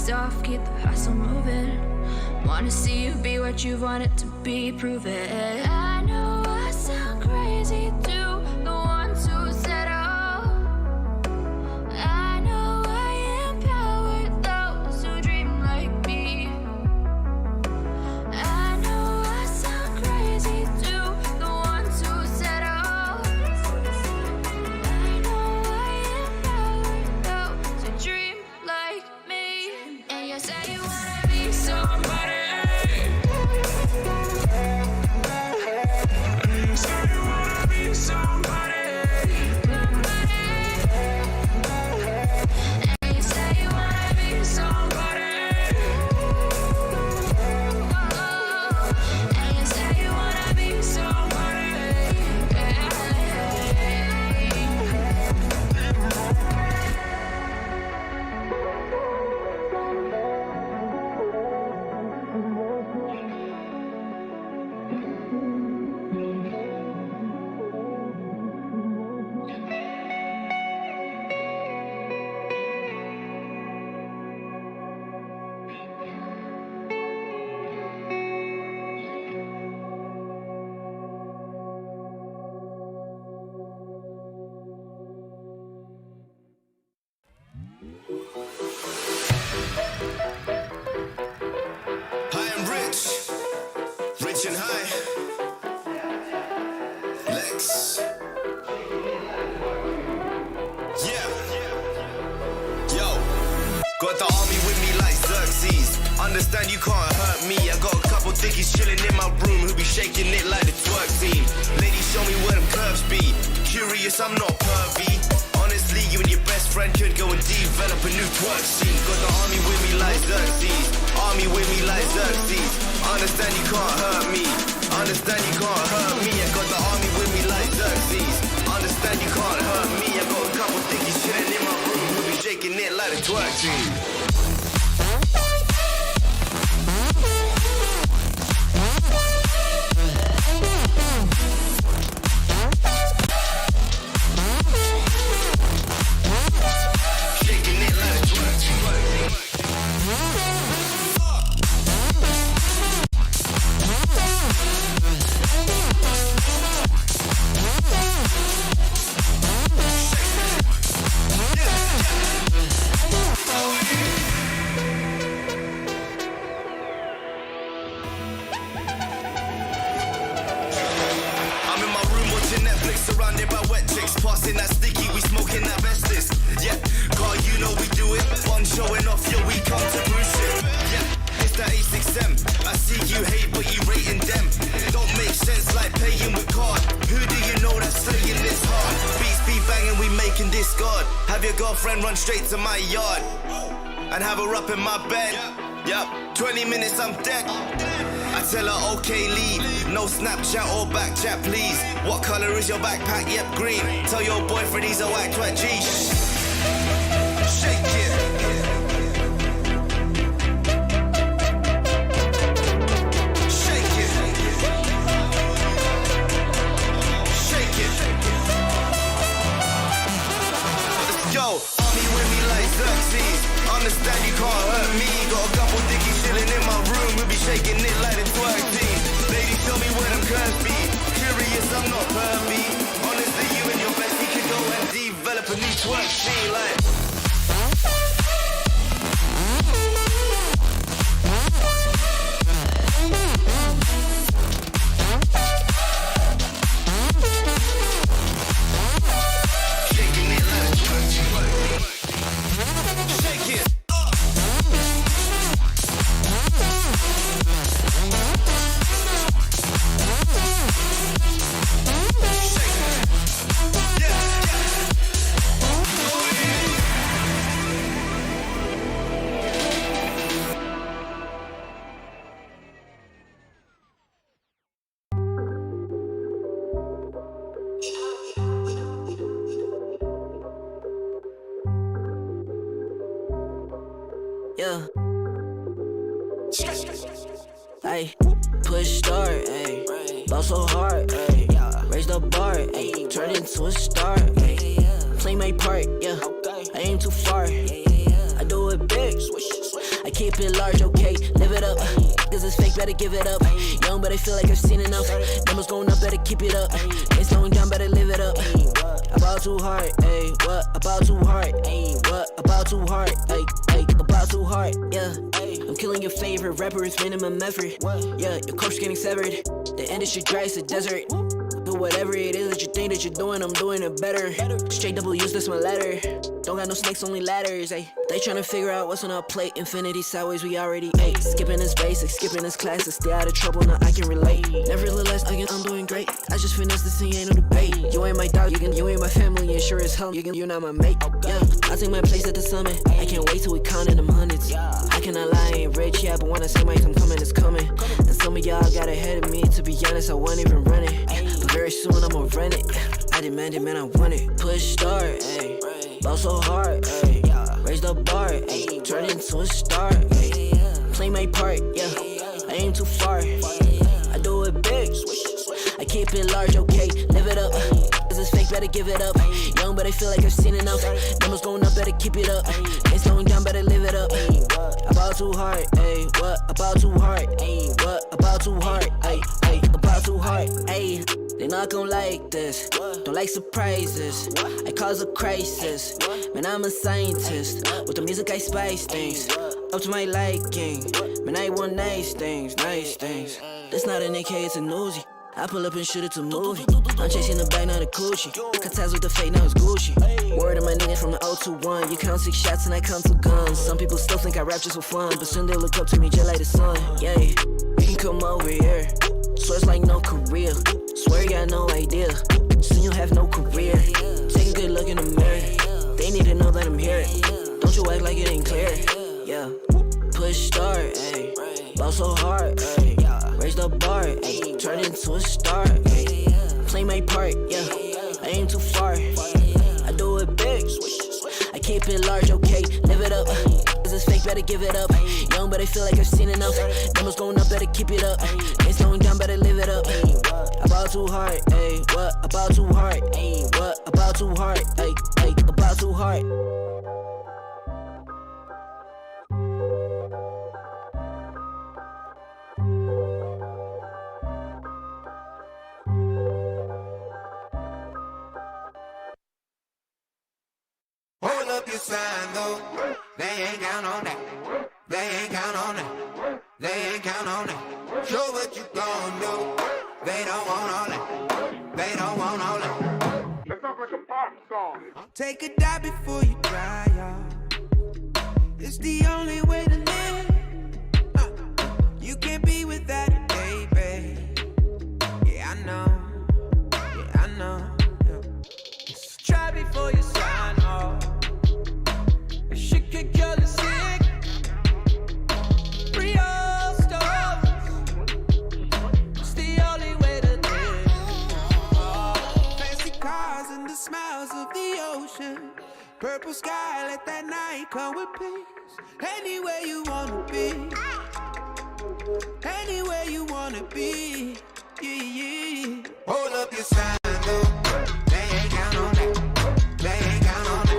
lights off, keep the hustle moving. Wanna see you be what you want it to be, prove it. I know I sound crazy to the ones who said all. I know I empower those who dream like me. I know I sound crazy to the ones who said all. I know I empower those who dream like me. And you say you wanna be somebody. Rich and high. Lex. Yeah. Yo. Got the army with me like Xerxes. Understand you can't hurt me. I got a couple dickies chilling in my room who be shaking it like the twerk team. Ladies, show me where them curves be. Curious, I'm not pervy. Honestly, you and your best friend could go and develop a new twerk scene. Got the army with me like Xerxes. Army with me like Xerxes. Understand you can't hurt me. Understand you can't hurt me. I got the army with me like Xerxes. Understand you can't hurt me. I got a couple dickies chilling in my room who be shaking it like the twerk team. Surrounded by wet chicks, passing that sticky, we smoking that Vestas. Yeah, God, you know we do it. One showing off, yo, we come to cruise ship. Yeah, it's that A6M. I see you hate, but you rating them. Don't make sense like paying with card. Who do you know that's slaying this hard? Beats be banging, we making discard. Have your girlfriend run straight to my yard and have her up in my bed. Yup, 20 minutes, I'm dead. I tell her, okay, leave. No Snapchat or back chat, please. What color is your backpack? Yep, green. Tell your boyfriend he's a whack twat. G. Shake it. Shake it. Shake it. Let's go. Army with me like Xerxes. Understand you can't hurt me. Got a couple dickies chilling in my room. We'll be shaking it like the twerk team. Ladies, show me where them curves be. Curious, I'm not pervy. Honestly, you and your bestie could go and develop a new twerk scene like. Shaking it like a twerk team. Shake it. Yeah. Ay, push start, ayy. Ball so hard, ayy. Raise the bar, ayy. Turn into a star, ayy. Play my part, yeah. I aim too far. I do it big. keep it large, okay, live it up. Cause it's fake, better give it up. Young, but I feel like I've seen enough. Numbers going up, better keep it up. Ain't slowing down, better live it up. About too hard, ayy, what? About too hard, ayy, what? About too hard, ayy, about too hard, yeah. I'm killing your favorite rapper with minimum effort. Yeah, your corpse getting severed. The industry dry as a desert. Do whatever it is that you think that you're doing, I'm doing it better. Straight double use, that's my letter. Don't got no snakes, only ladders, ayy. They tryna figure out what's on our plate. Infinity sideways, we already ate. Skipping this basic, skipping this classes. Stay out of trouble, now I can relate. Nevertheless, again, I'm doing great. I just finished this thing, ain't no debate. You ain't my dog, you ain't my family, and sure as hell, you're not my mate. Yeah, I take my place at the summit. I can't wait till we counting them hundreds. I cannot lie, I ain't rich, yeah, but when I say my time coming, it's coming. And some of y'all got ahead of me, to be honest, I wasn't even running. But very soon I'ma run it. I demand it, man, I want it. Push start, ayy. Ball so hard, ayy. Raise the bar, ayy. Turn into a star, ayy. Play my part, yeah. I aim too far. I do it big. I keep it large, okay. Live it up. Cause it's fake, better give it up. Young, but I feel like I've seen enough. Numbers going up, better keep it up. Ain't slowing down, better live it up. About too hard, ayy. What? About too hard, ayy. What? About too hard, ayy. About too hard, ayy. They not gon' like this, don't like surprises. I cause a crisis, man, I'm a scientist. With the music I spice things, up to my liking. Man, I want nice things, nice things. That's not an AK, it's a Uzi. I pull up and shoot it to movie. I'm chasing the bag, not a coochie. Cut ties with the fake, now it's Gucci. Word of my nigga from the 021. You count 6 shots and I count 2 guns. Some people still think I rap just for fun, but soon they look up to me just like the sun. Yeah, you can come over here. Swear it's like no career. Swear you got no idea. Soon you'll have no career. Take a good look in the mirror. They need to know that I'm here. Don't you act like it ain't clear. Yeah. Push start, ayy. Ball so hard, ayy. Raise the bar, ayy. Turn into a star, ayy. Play my part, yeah. I aim too far. I do it big. I keep it large, okay. Live it up. Cause it's fake, better give it up. Young, but I feel like I've seen enough. Numbers going up, better keep it up. Ain't slowing down, better live it up. About too hard, ayy. What? About too hard, ayy. What? About too hard, ayy. About too hard. Hold up your sign though, they ain't count on that. They ain't count on that. They ain't count on that. Show what you gon' do. They don't want all that. They don't want all that. That sounds like a pop song. Take a dive before you dry, y'all. It's the only way to live. You can't be without it, baby. Yeah, I know. Yeah, I know. Yeah. Try before you sign off. Shit could kill the sick. Real stuff. It's the only way to live. Fancy cars and the smiles of the ocean. Purple sky, let that night come with peace. Anywhere you wanna be. Anywhere you wanna be. Yeah, yeah. Hold up your sign, though. They ain't count on that. They ain't count on that.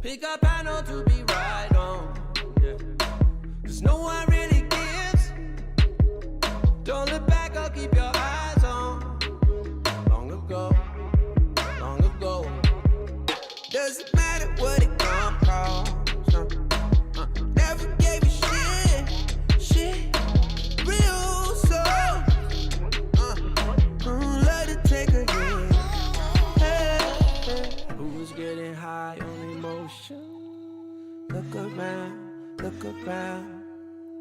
Pick up panel to be right on, yeah. Cause no one really gives. Don't look back, I'll keep your eyes on. Long ago, doesn't matter what it come from. Never gave a shit, real soul. Let it take a hit. Hey. Who's getting high on emotion? Look around.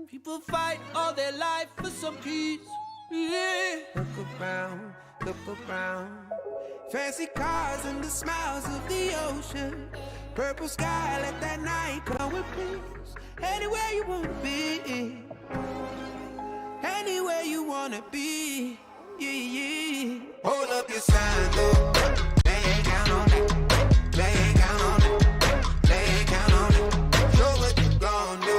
People fight all their life for some peace. Yeah. Look around. Fancy cars and the smiles of the ocean. Purple sky, let that night come with peace. Anywhere you wanna be. Anywhere you wanna be. Yeah. Hold up your sign, though. They ain't count on that. They ain't count on that. They ain't count on that. Show what you gon' do.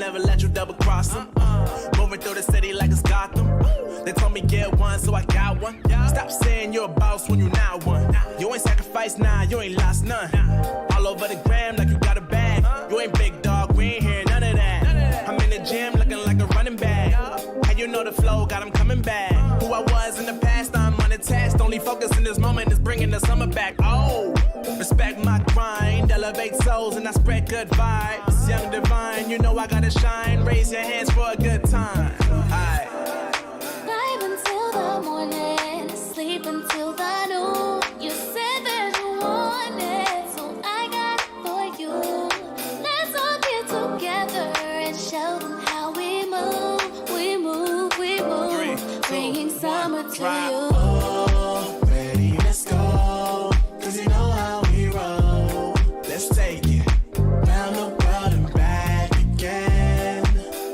never let you double cross them. Moving through the city like it's Gotham. They told me get one, so I got one. Stop saying you're a boss when you not one. You ain't sacrificed, nah, you ain't lost none. All over the gram like you got a bag. You ain't big dog, we ain't hearing none of that. I'm in the gym looking like a running back. And you know the flow, got him coming back. Who I was in the past, I'm unattached. Only focus in this moment is bringing the summer back. Oh, respect my grind, elevate souls and I spread good vibes. Young divine, you know I gotta shine. Raise your hands for a good time. Aight. Live until the morning, sleep until the noon. You said that you wanted, so I got it for you. Let's all get together and show them how we move. We move, we move. 3, 2, bringing summer 1, to drop. you. Oh, ready, let's go. Cause you know how we roll. Let's take it round the world and back again.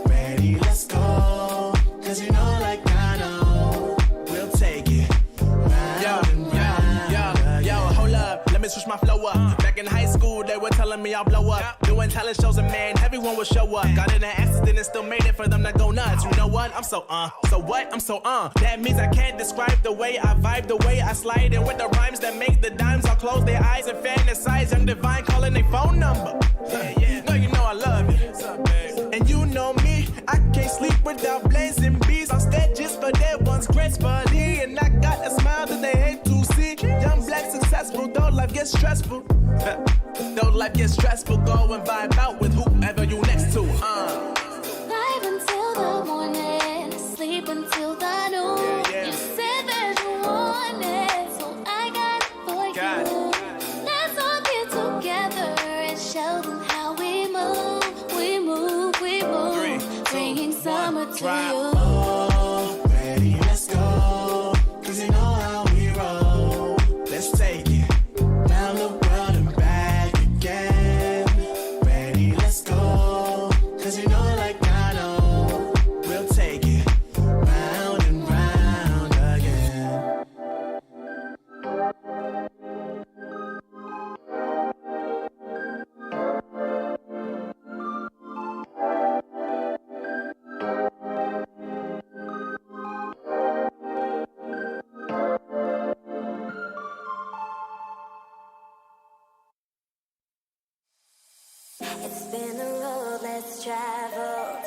Ready, let's go. Cause you know like I know. We'll take it round and round. Yo, hold up, let me switch my flow up. Back in high school, they were telling me I'll blow up. Doing talent shows and man, everyone would show up. Got in an accident and still made it for them to go nuts. You know what? I'm so so what? I'm so That means I can't describe the way I vibe, the way I slide in with the rhymes that make the dimes all close their eyes and fantasize. Young divine calling their phone number. No, you know I love you. And you know me, I can't sleep without blazing beats on stages for their ones gracefully. And I got a smile that they hate to see. Young black successful, though life gets stressful. Though life gets stressful, go and vibe out with whoever you next to. Live until the morning, sleep until the noon. You said that you wanted, so I got it for you. Let's all get together and show them how we move. We move, we move. 3, 2, bringing summer to drop. you. Oh, ready, let's go. Cause you know how we roll. Let's take it round the world and back again. Ready, let's go. Cause you know like I know. We'll take it round and round again. It's been a road less traveled.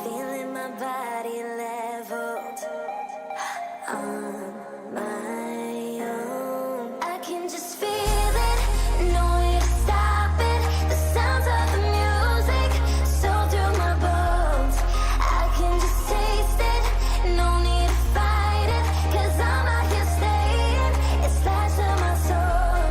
Feeling my body leveled on my own. I can just feel it, no way to stop it. The sounds of the music so through my bones. I can just taste it, no need to fight it. Cause I'm out here staying, it's attached to my soul.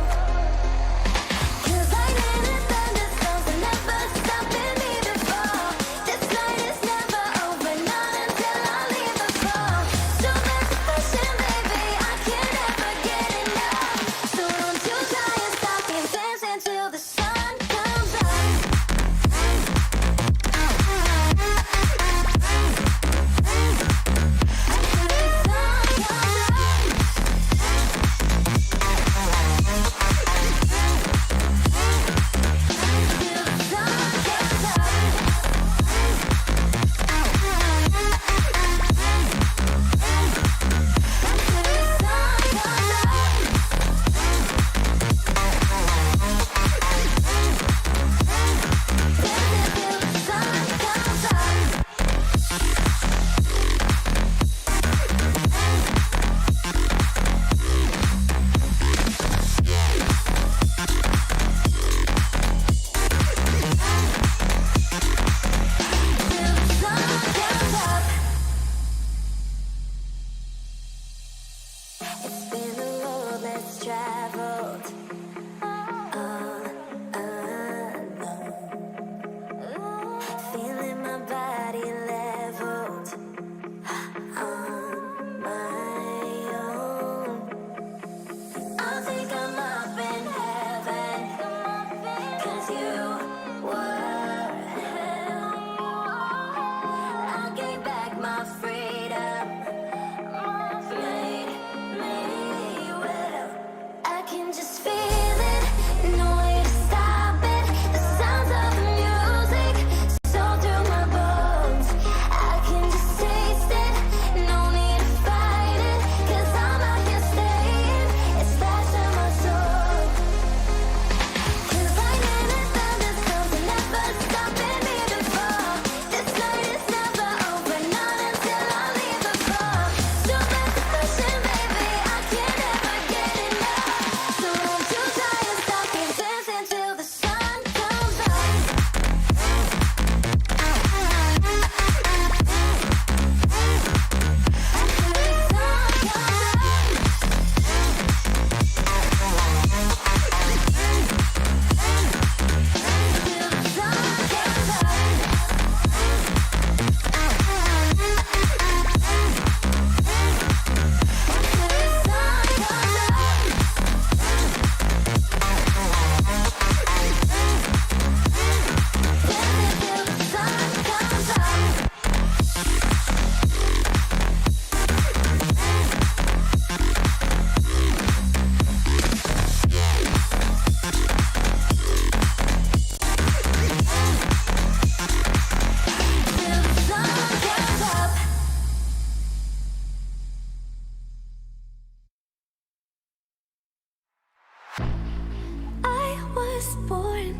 was born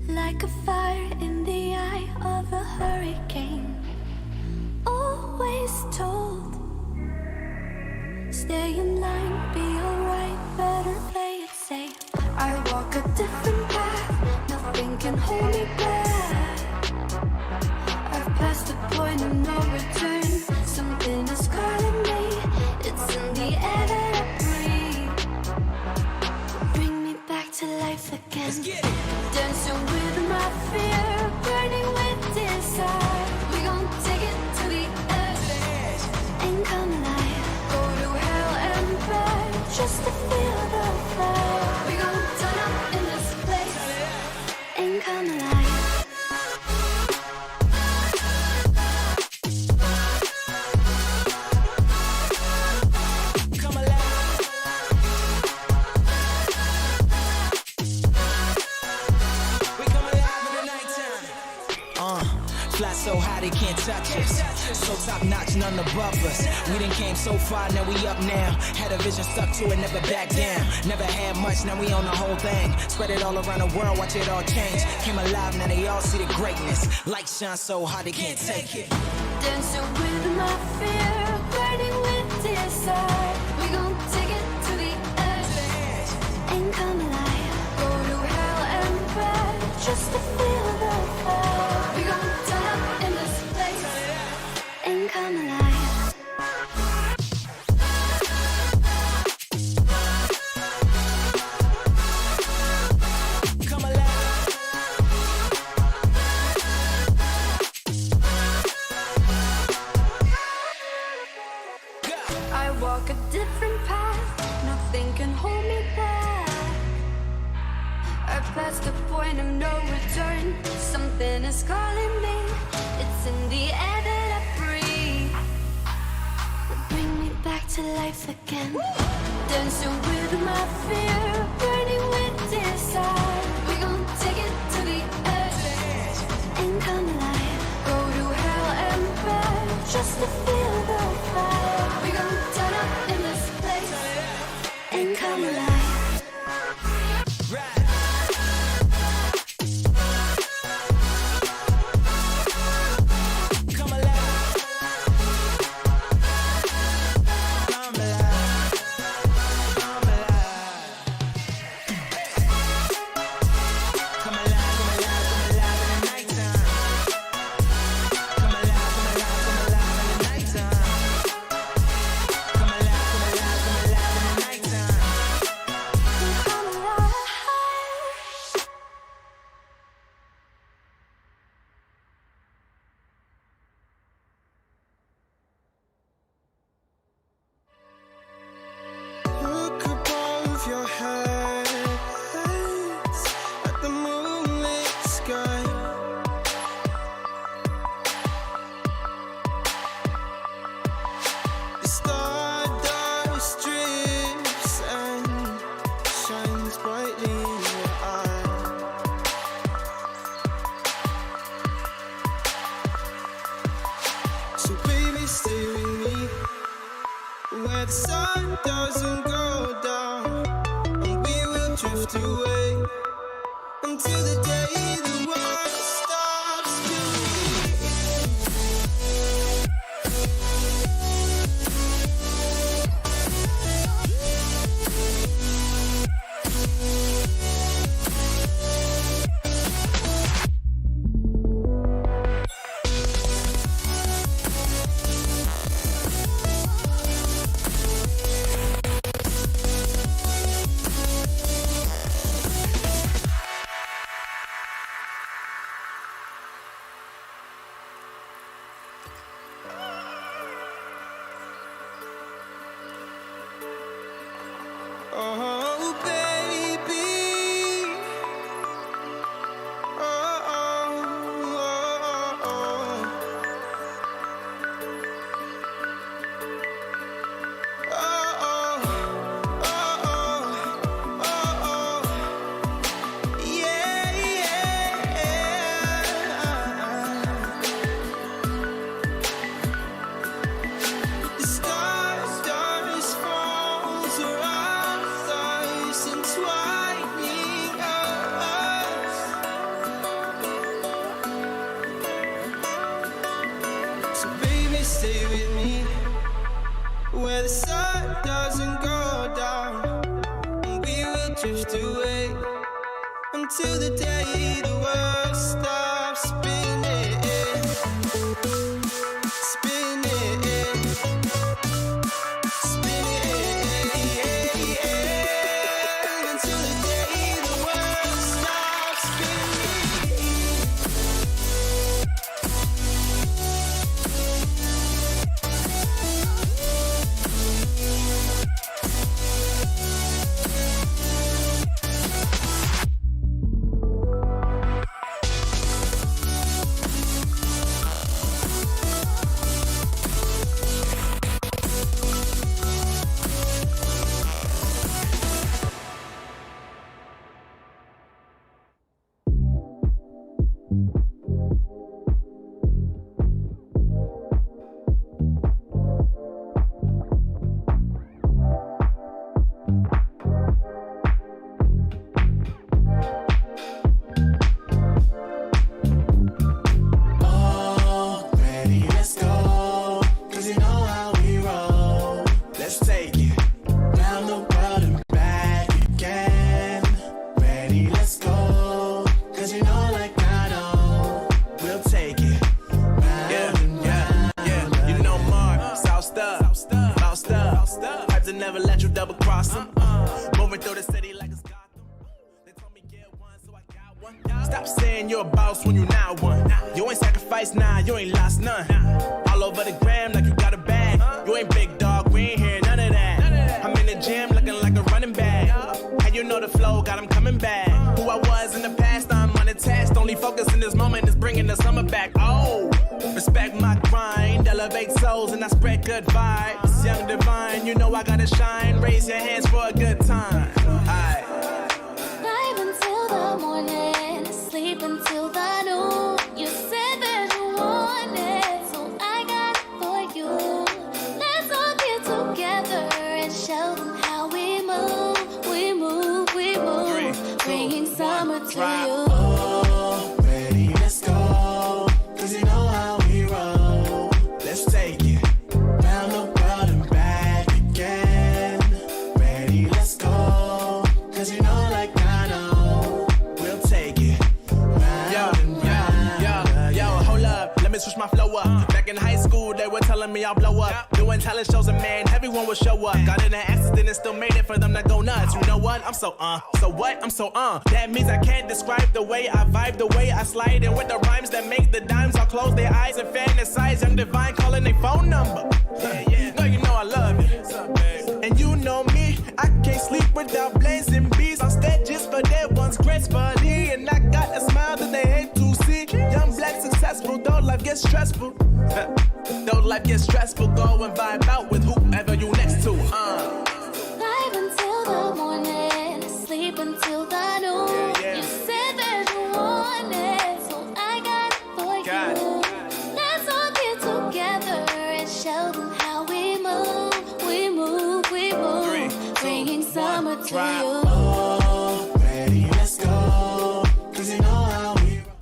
like a fire in the eye of a hurricane. Always told, stay in line, be alright, better play it safe. I walk a different path, nothing can hold me back. I've passed the point of no return. Something is calling me, it's in the air that I breathe. Bring me back to life again. Dancing with my fear, burning with desire. We gon' take it to the edge and come alive. Go to hell and back just to feel the fire. We gon' turn up in this place and come alive. Fly so high they can't touch us. So top notch, none above us. We done came so far, now we up now. Had a vision, stuck to it, never back down. Never had much, now we own the whole thing. Spread it all around the world, watch it all change. Came alive, now they all see the greatness. Light shine so hard they can't take it. Dancing with my fear, burning with desire. We gon' take it to the edge and come alive. Go to hell and back just to feel the fire. We gon' turn up in this place and come alive. Come alive. I walk a different path, nothing can hold me back. I passed the point of no return. Something is calling me, it's in the air that I breathe. Bring me back to life again. Dancing with my fear, burning with desire. We gon' take it to the edge and come alive. Go to hell and back just to feel the fire. We gon' turn up in this place and come alive. Come alive. Come alive. Come alive. Come alive, come alive, come alive in the nighttime. Come alive, come alive, come alive in the nighttime. Come alive, come alive, come alive in the nighttime. Come alive. Look above your head at the moonlit sky. The stardust drips and shines brightly in your eye. So baby, stay with me where the sun doesn't go down, and we will drift away until the day the world stops spinning. doesn't go down, and we will drift away until the day the world stops spinning, spinning, spinning, until the day the world stops spinning. Never let you double cross them. Moving through the city like it's Gotham. They told me get one, so I got one. Stop saying you're a boss when you not one. You ain't sacrificed, nah, you ain't lost none. All over the gram like you got a bag. You ain't big dog, we ain't hear none of that. I'm in the gym looking like a running back. And you know the flow, got him coming back. Who I was in the past, I'm unattached. Only focus in this moment is bringing the summer back. Oh, respect my grind, elevate souls and I spread good vibes. Young divine, you know I gotta shine. Raise your hands for a good time. Aight. Live until the morning, sleep until the noon. You said that you want it, so I got it for you. Let's all get together and show them how we move. We move, we move. 3, 2, bringing summer to drop. you. Oh, ready, let's go. 'Cause you know how we roll. Let's take it round the world and back again. Ready, let's go. 'Cause you know, like I know, we'll take it round and round. Yo, hold up, let me switch my flow up. Back in high school, they were telling me I'll blow up. Doing talent shows and man, everyone would show up. Got in an accident and still made it for them to go nuts. You know what? I'm so what? I'm so That means I can't describe the way I vibe, the way I slide in with the rhymes that make the dimes all close their eyes and fantasize. Young divine calling their phone number. Yeah. No, you know I love you. And you know me, I can't sleep without blazing beats on stages for their ones gracefully. And I got a smile that they hate to see. Young black successful, though life gets stressful. Though life gets stressful, go and vibe out with whoever you next to. Live until the morning, sleep until the noon. You said that you want it, so I got it for you. Let's all get together and show them how we move. We move, we move. 3, 2, bringing summer to drop. you. Oh, ready, let's go. 'Cause you know how we roll.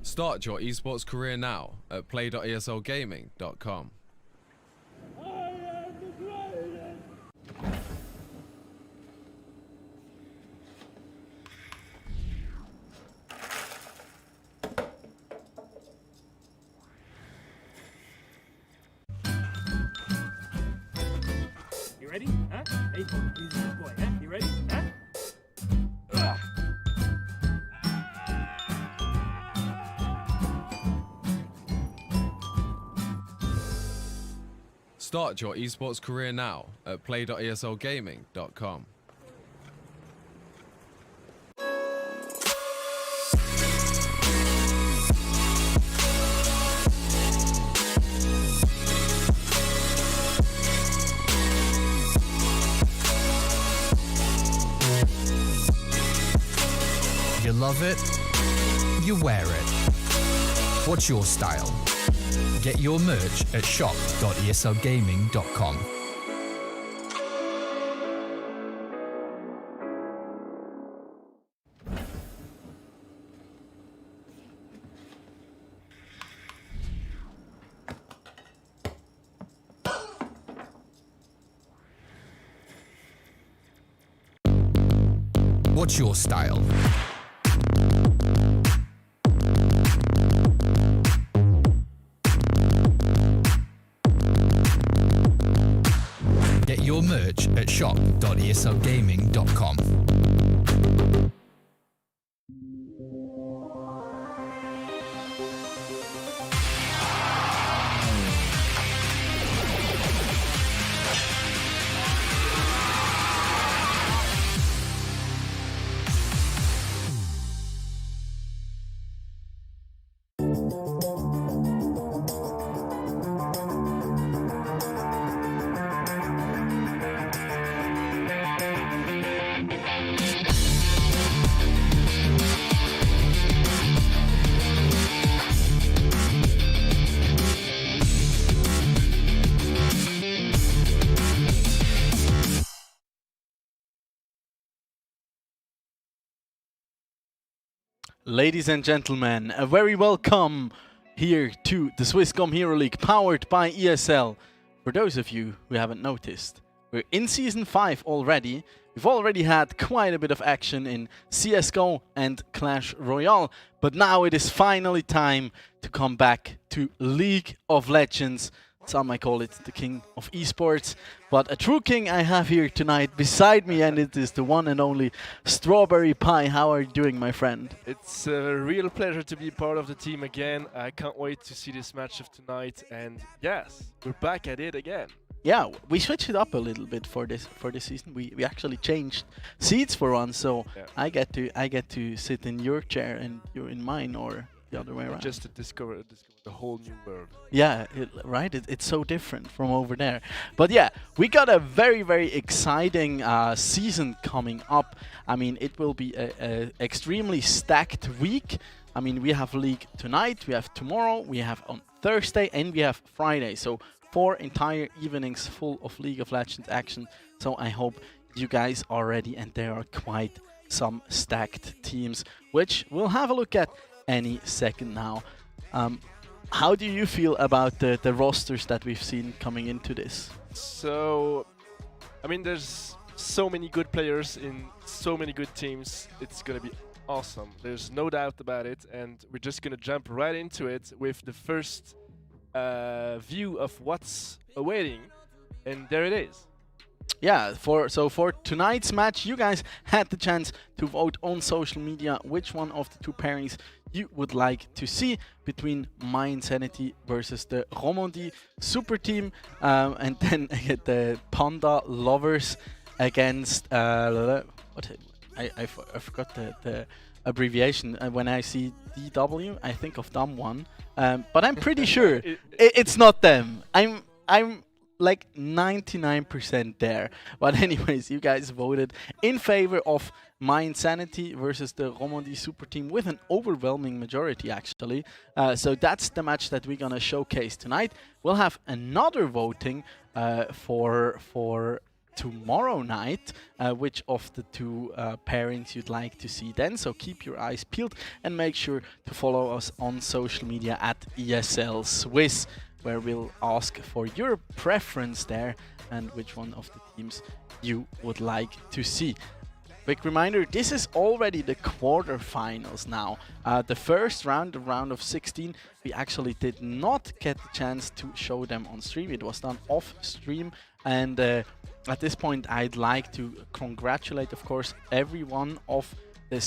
Start your esports career now at play.eslgaming.com. You ready? Huh? Hey, boy, he's a good boy, huh? You ready? Huh? Start your esports career now at play.eslgaming.com. You love it, you wear it. What's your style? Get your merch at shop.eslgaming.com. What's your style? Get your merch at shop.eslgaming.com. Ladies and gentlemen, a very welcome here to the Swisscom Hero League powered by ESL. For those of you who haven't noticed, we're in Season 5 already. We've already had quite a bit of action in CSGO and Clash Royale, but now it is finally time to come back to League of Legends. Some might call it the king of esports, but a true king I have here tonight beside me, and it is the one and only Strawberry Pie. How are you doing, my friend? It's a real pleasure to be part of the team again. I can't wait to see this match of tonight, and yes, we're back at it again. Yeah, we switched it up a little bit for this season. We actually changed seats for once, so yeah. I get to sit in your chair and you're in mine, or the other way around. Just to discover the whole new world. Yeah, right? It's so different from over there. But yeah, we got a very, very exciting season coming up. I mean, it will be a extremely stacked week. I mean, we have League tonight, we have tomorrow, we have on Thursday, and we have Friday. So 4 entire evenings full of League of Legends action. So I hope you guys are ready, and there are quite some stacked teams, which we'll have a look at any second now. How do you feel about the rosters that we've seen coming into this? So, I mean, there's so many good players in so many good teams. It's going to be awesome. There's no doubt about it. And we're just going to jump right into it with the first view of what's awaiting. And there it is. Yeah, for tonight's match, you guys had the chance to vote on social media which one of the two pairings you would like to see between MYI Insanity versus the Romandie Super Team, and then the Panda Lovers against I forgot the abbreviation. When I see DW, I think of Dumb One, but I'm pretty sure it's not them. I'm like 99% there. But anyways, you guys voted in favor of MYI Insanity versus the Romandie Super Team with an overwhelming majority, actually. So that's the match that we're gonna showcase tonight. We'll have another voting for tomorrow night, which of the two pairings you'd like to see then. So keep your eyes peeled and make sure to follow us on social media at ESL Swiss, where we'll ask for your preference there and which one of the teams you would like to see. Quick reminder, this is already the quarterfinals now. The first round, the round of 16, we actually did not get the chance to show them on stream. It was done off stream, and at this point I'd like to congratulate, of course, every one of the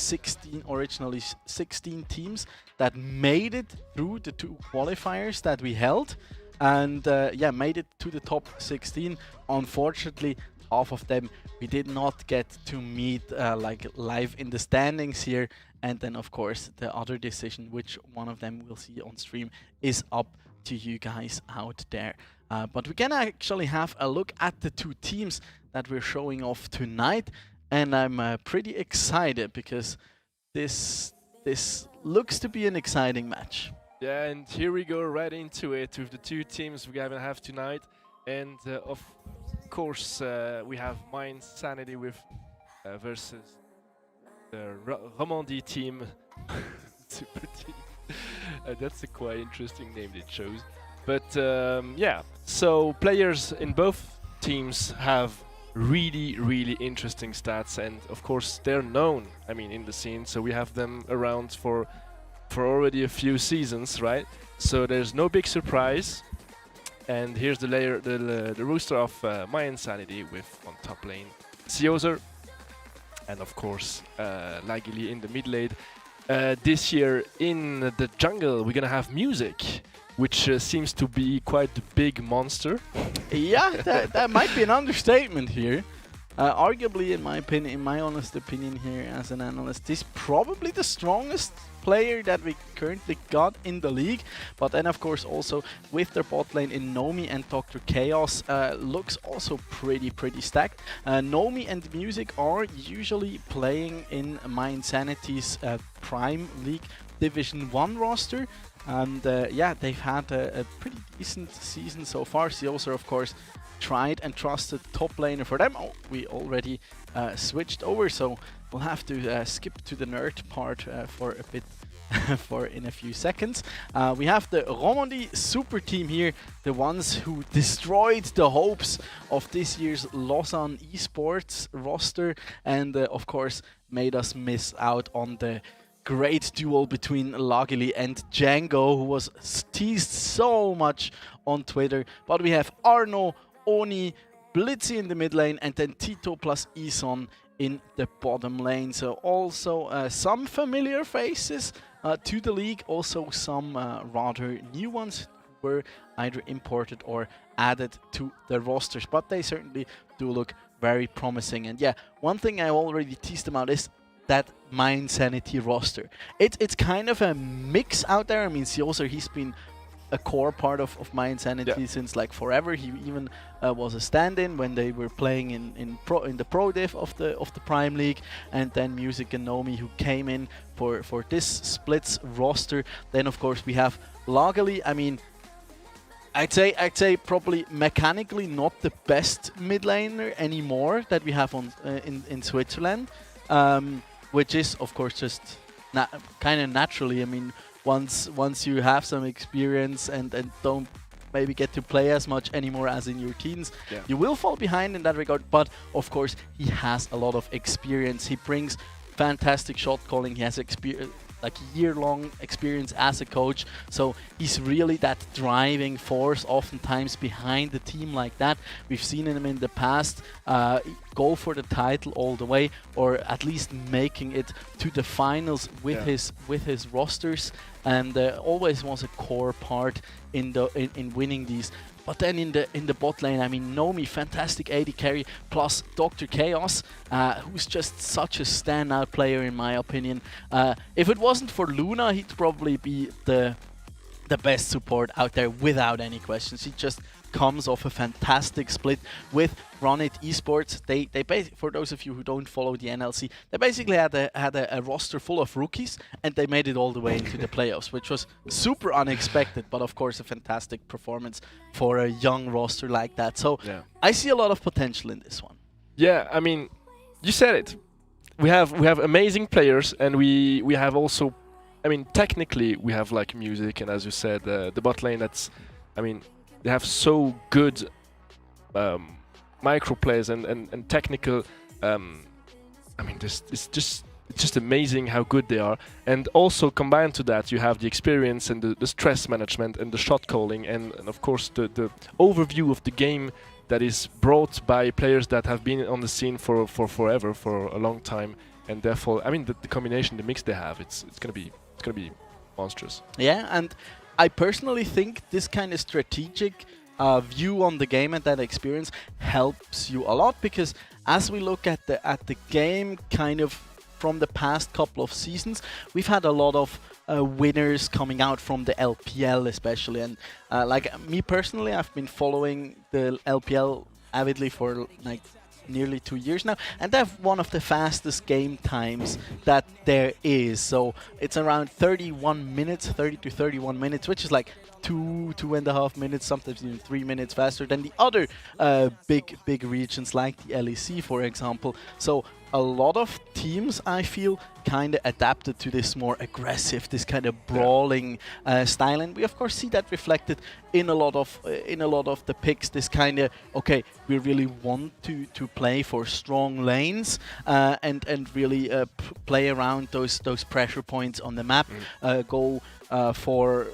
originally 16 teams that made it through the two qualifiers that we held. and yeah, made it to the top 16. Unfortunately, half of them we did not get to meet like live in the standings here. And then of course the other decision, which one of them we'll see on stream, is up to you guys out there. But we can actually have a look at the two teams that we're showing off tonight, and I'm pretty excited because this looks to be an exciting match. Yeah, and here we go right into it with the two teams we're gonna have tonight. And of course, we have Mind Sanity with versus the Romandie team. Super team. That's a quite interesting name they chose. But yeah, so players in both teams have really interesting stats, and of course they're known, I mean, in the scene. So we have them around for already a few seasons, right? So there's no big surprise. And here's the rooster of My Insanity with on top lane Siozer, and of course Lagili in the mid lane. This year in the jungle we're gonna have Music, which seems to be quite the big monster. Yeah, that might be an understatement here. Arguably, in my opinion, in my honest opinion here as an analyst, this is probably the strongest player that we currently got in the league. But then of course also with their bot lane in Nomi and Dr. Chaos looks also pretty stacked. Nomi and Music are usually playing in My Insanity's Prime League Division 1 roster. And yeah, they've had a pretty decent season so far. Siozer, of course, tried and trusted top laner for them. Oh, we already switched over, so we'll have to skip to the nerd part for a bit in a few seconds. We have the Romandie super team here, the ones who destroyed the hopes of this year's Lausanne esports roster, and of course made us miss out on the great duel between Lagili and Django, who was teased so much on Twitter. But we have Arno, Oni, Blitzy in the mid lane, and then Tito plus Ison in the bottom lane. So also some familiar faces to the league, also some rather new ones were either imported or added to the rosters, but they certainly do look very promising. And yeah, one thing I already teased them out is that My Insanity roster. It's kind of a mix out there. I mean, Siozer, he's been a core part of My Insanity since like forever. He even was a stand-in when they were playing in the Pro Div of the Prime League, and then Music and Nomi, who came in for this splits roster. Then of course we have Lagili. I mean, I'd say probably mechanically not the best mid laner anymore that we have on in Switzerland. Which is, of course, just kind of naturally. I mean, once you have some experience and don't maybe get to play as much anymore as in your teens, you will fall behind in that regard. But, of course, he has a lot of experience. He brings fantastic shot calling. He has like year-long experience as a coach, so he's really that driving force oftentimes behind the team like that. We've seen him in the past go for the title all the way, or at least making it to the finals with his rosters, and always was a core part in winning these. But then in the bot lane, I mean, Nomi, fantastic AD carry, plus Dr. Chaos, who's just such a standout player in my opinion. If it wasn't for Luna, he'd probably be the best support out there without any questions. He just comes off a fantastic split with Runit Esports. They for those of you who don't follow the NLC, they basically had a roster full of rookies, and they made it all the way into the playoffs, which was super unexpected, but of course a fantastic performance for a young roster like that. So I see a lot of potential in this one. Yeah, I mean, you said it. We have amazing players, and we have also, I mean, technically we have like Music, and as you said, the bot lane. That's, I mean, they have so good micro plays and technical. I mean, it's just amazing how good they are. And also combined to that, you have the experience and the stress management and the shot calling, and of course the overview of the game that is brought by players that have been on the scene for forever, for a long time. And therefore, I mean, the combination, the mix they have, it's gonna be monstrous. Yeah, and I personally think this kind of strategic view on the game and that experience helps you a lot, because as we look at the game kind of from the past couple of seasons, we've had a lot of winners coming out from the LPL especially, and like me personally, I've been following the LPL avidly for like nearly 2 years now, and they have one of the fastest game times that there is. So it's around 31 minutes, 30 to 31 minutes, which is like 2.5 minutes, sometimes even 3 minutes faster than the other big regions like the LEC, for example. So a lot of teams, I feel, kind of adapted to this more aggressive, this kind of brawling style, and we of course see that reflected in a lot of the picks. This kind of, okay, we really want to play for strong lanes and really play around those pressure points on the map. Go for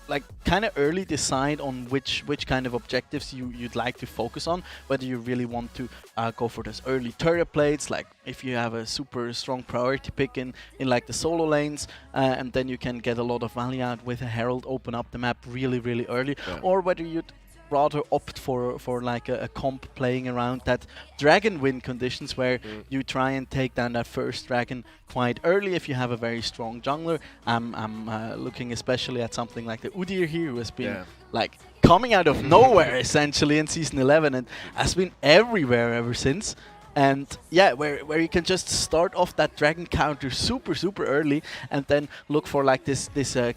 like kind of early decide on which kind of objectives you'd like to focus on, whether you really want to go for those early turret plates, like if you have a super strong priority pick in like the solo lanes, and then you can get a lot of value out with a Herald, open up the map really early, or whether you'd rather opt for like a comp playing around that dragon win conditions, where you try and take down that first dragon quite early if you have a very strong jungler. I'm looking especially at something like the Udyr here, who has been like coming out of nowhere essentially in Season 11 and has been everywhere ever since. And yeah, where you can just start off that dragon counter super early, and then look for like this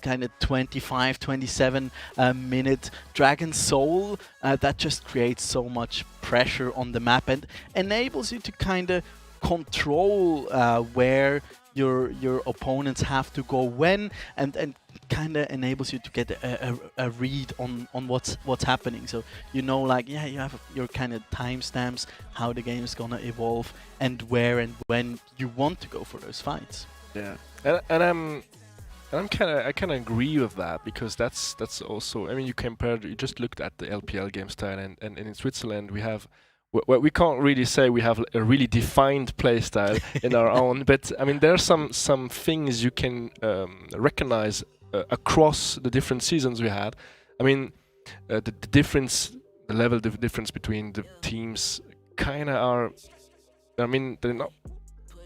kind of 25-27 minute dragon soul that just creates so much pressure on the map and enables you to kind of control where your opponents have to go when, and kind of enables you to get a read on what's happening. So you know, like, yeah, you have your kind of timestamps, how the game is gonna evolve, and where and when you want to go for those fights. Yeah, and I kind of agree with that, because that's also, I mean, you just looked at the LPL game style, and in Switzerland we have. Well, we can't really say we have a really defined play style in our own, but I mean, there are some things you can recognize across the different seasons we had. I mean, the level difference between the teams kind of are, I mean, they're not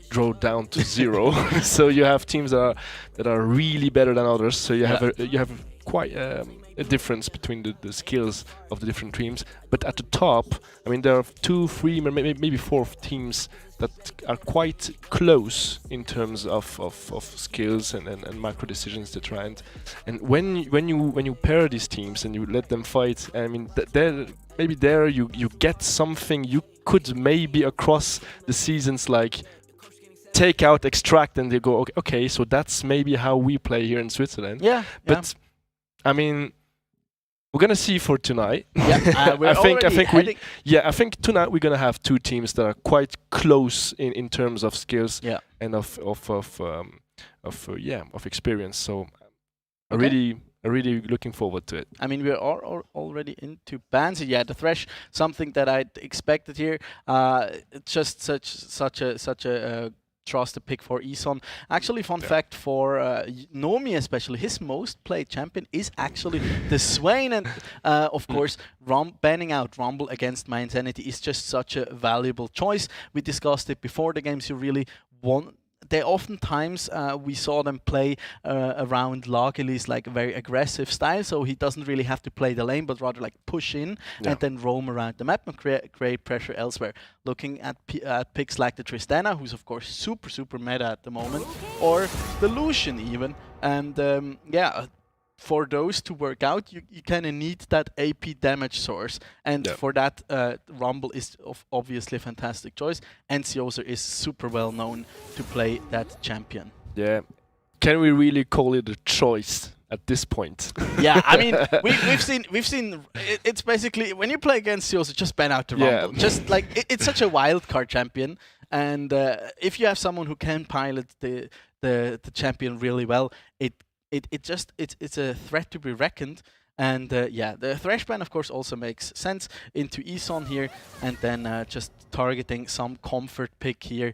draw down to zero. So you have teams that are really better than others. So you have quite a difference between the skills of the different teams. But at the top, I mean, there are 2, 3, maybe 4 teams that are quite close in terms of skills and micro decisions to try and when you pair these teams and you let them fight, I mean, there you get something you could maybe across the seasons like take out, extract, and they go, okay, so that's maybe how we play here in Switzerland. Yeah. But I mean, we're gonna see for tonight. Yeah, I think tonight we're gonna have 2 teams that are quite close in terms of skills and of experience. So really looking forward to it. I mean, we are already into bans. Yeah, the Thresh, something that I'd expected here. Just such a trusted pick for Eson. Actually, fun fact for Nomi especially, his most played champion is actually the Swain, and of course banning out Rumble against My Insanity is just such a valuable choice. We discussed it before the games. You really want. They oftentimes we saw them play around Lageli's like a very aggressive style, so he doesn't really have to play the lane, but rather like push in and then roam around the map and create pressure elsewhere. Looking at picks like the Tristana, who's of course super meta at the moment, or the Lucian even, and for those to work out, you kind of need that AP damage source, and for that, Rumble is obviously a fantastic choice, and Sioser is super well known to play that champion. Yeah, can we really call it a choice at this point? Yeah, I mean, we've seen. It's basically when you play against Sioser, just ban out the Rumble. Just like it's such a wild card champion, and if you have someone who can pilot the champion really well, it's a threat to be reckoned. And the Thresh ban of course also makes sense into Eson here, and then just targeting some comfort pick here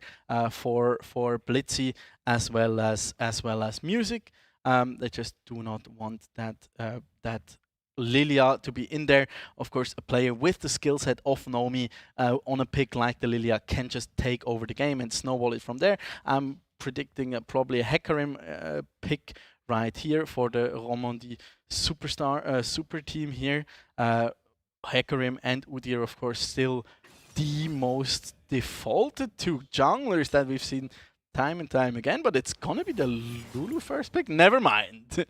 for Blitzy as well as Music. They just do not want that Lilia to be in there. Of course, a player with the skill set of Nomi on a pick like the Lilia can just take over the game and snowball it from there. I'm predicting probably a Hecarim pick right here for the Romandie super team here. Hecarim and Udyr, of course, still the most defaulted two junglers that we've seen time and time again, but it's gonna be the Lulu first pick. Never mind.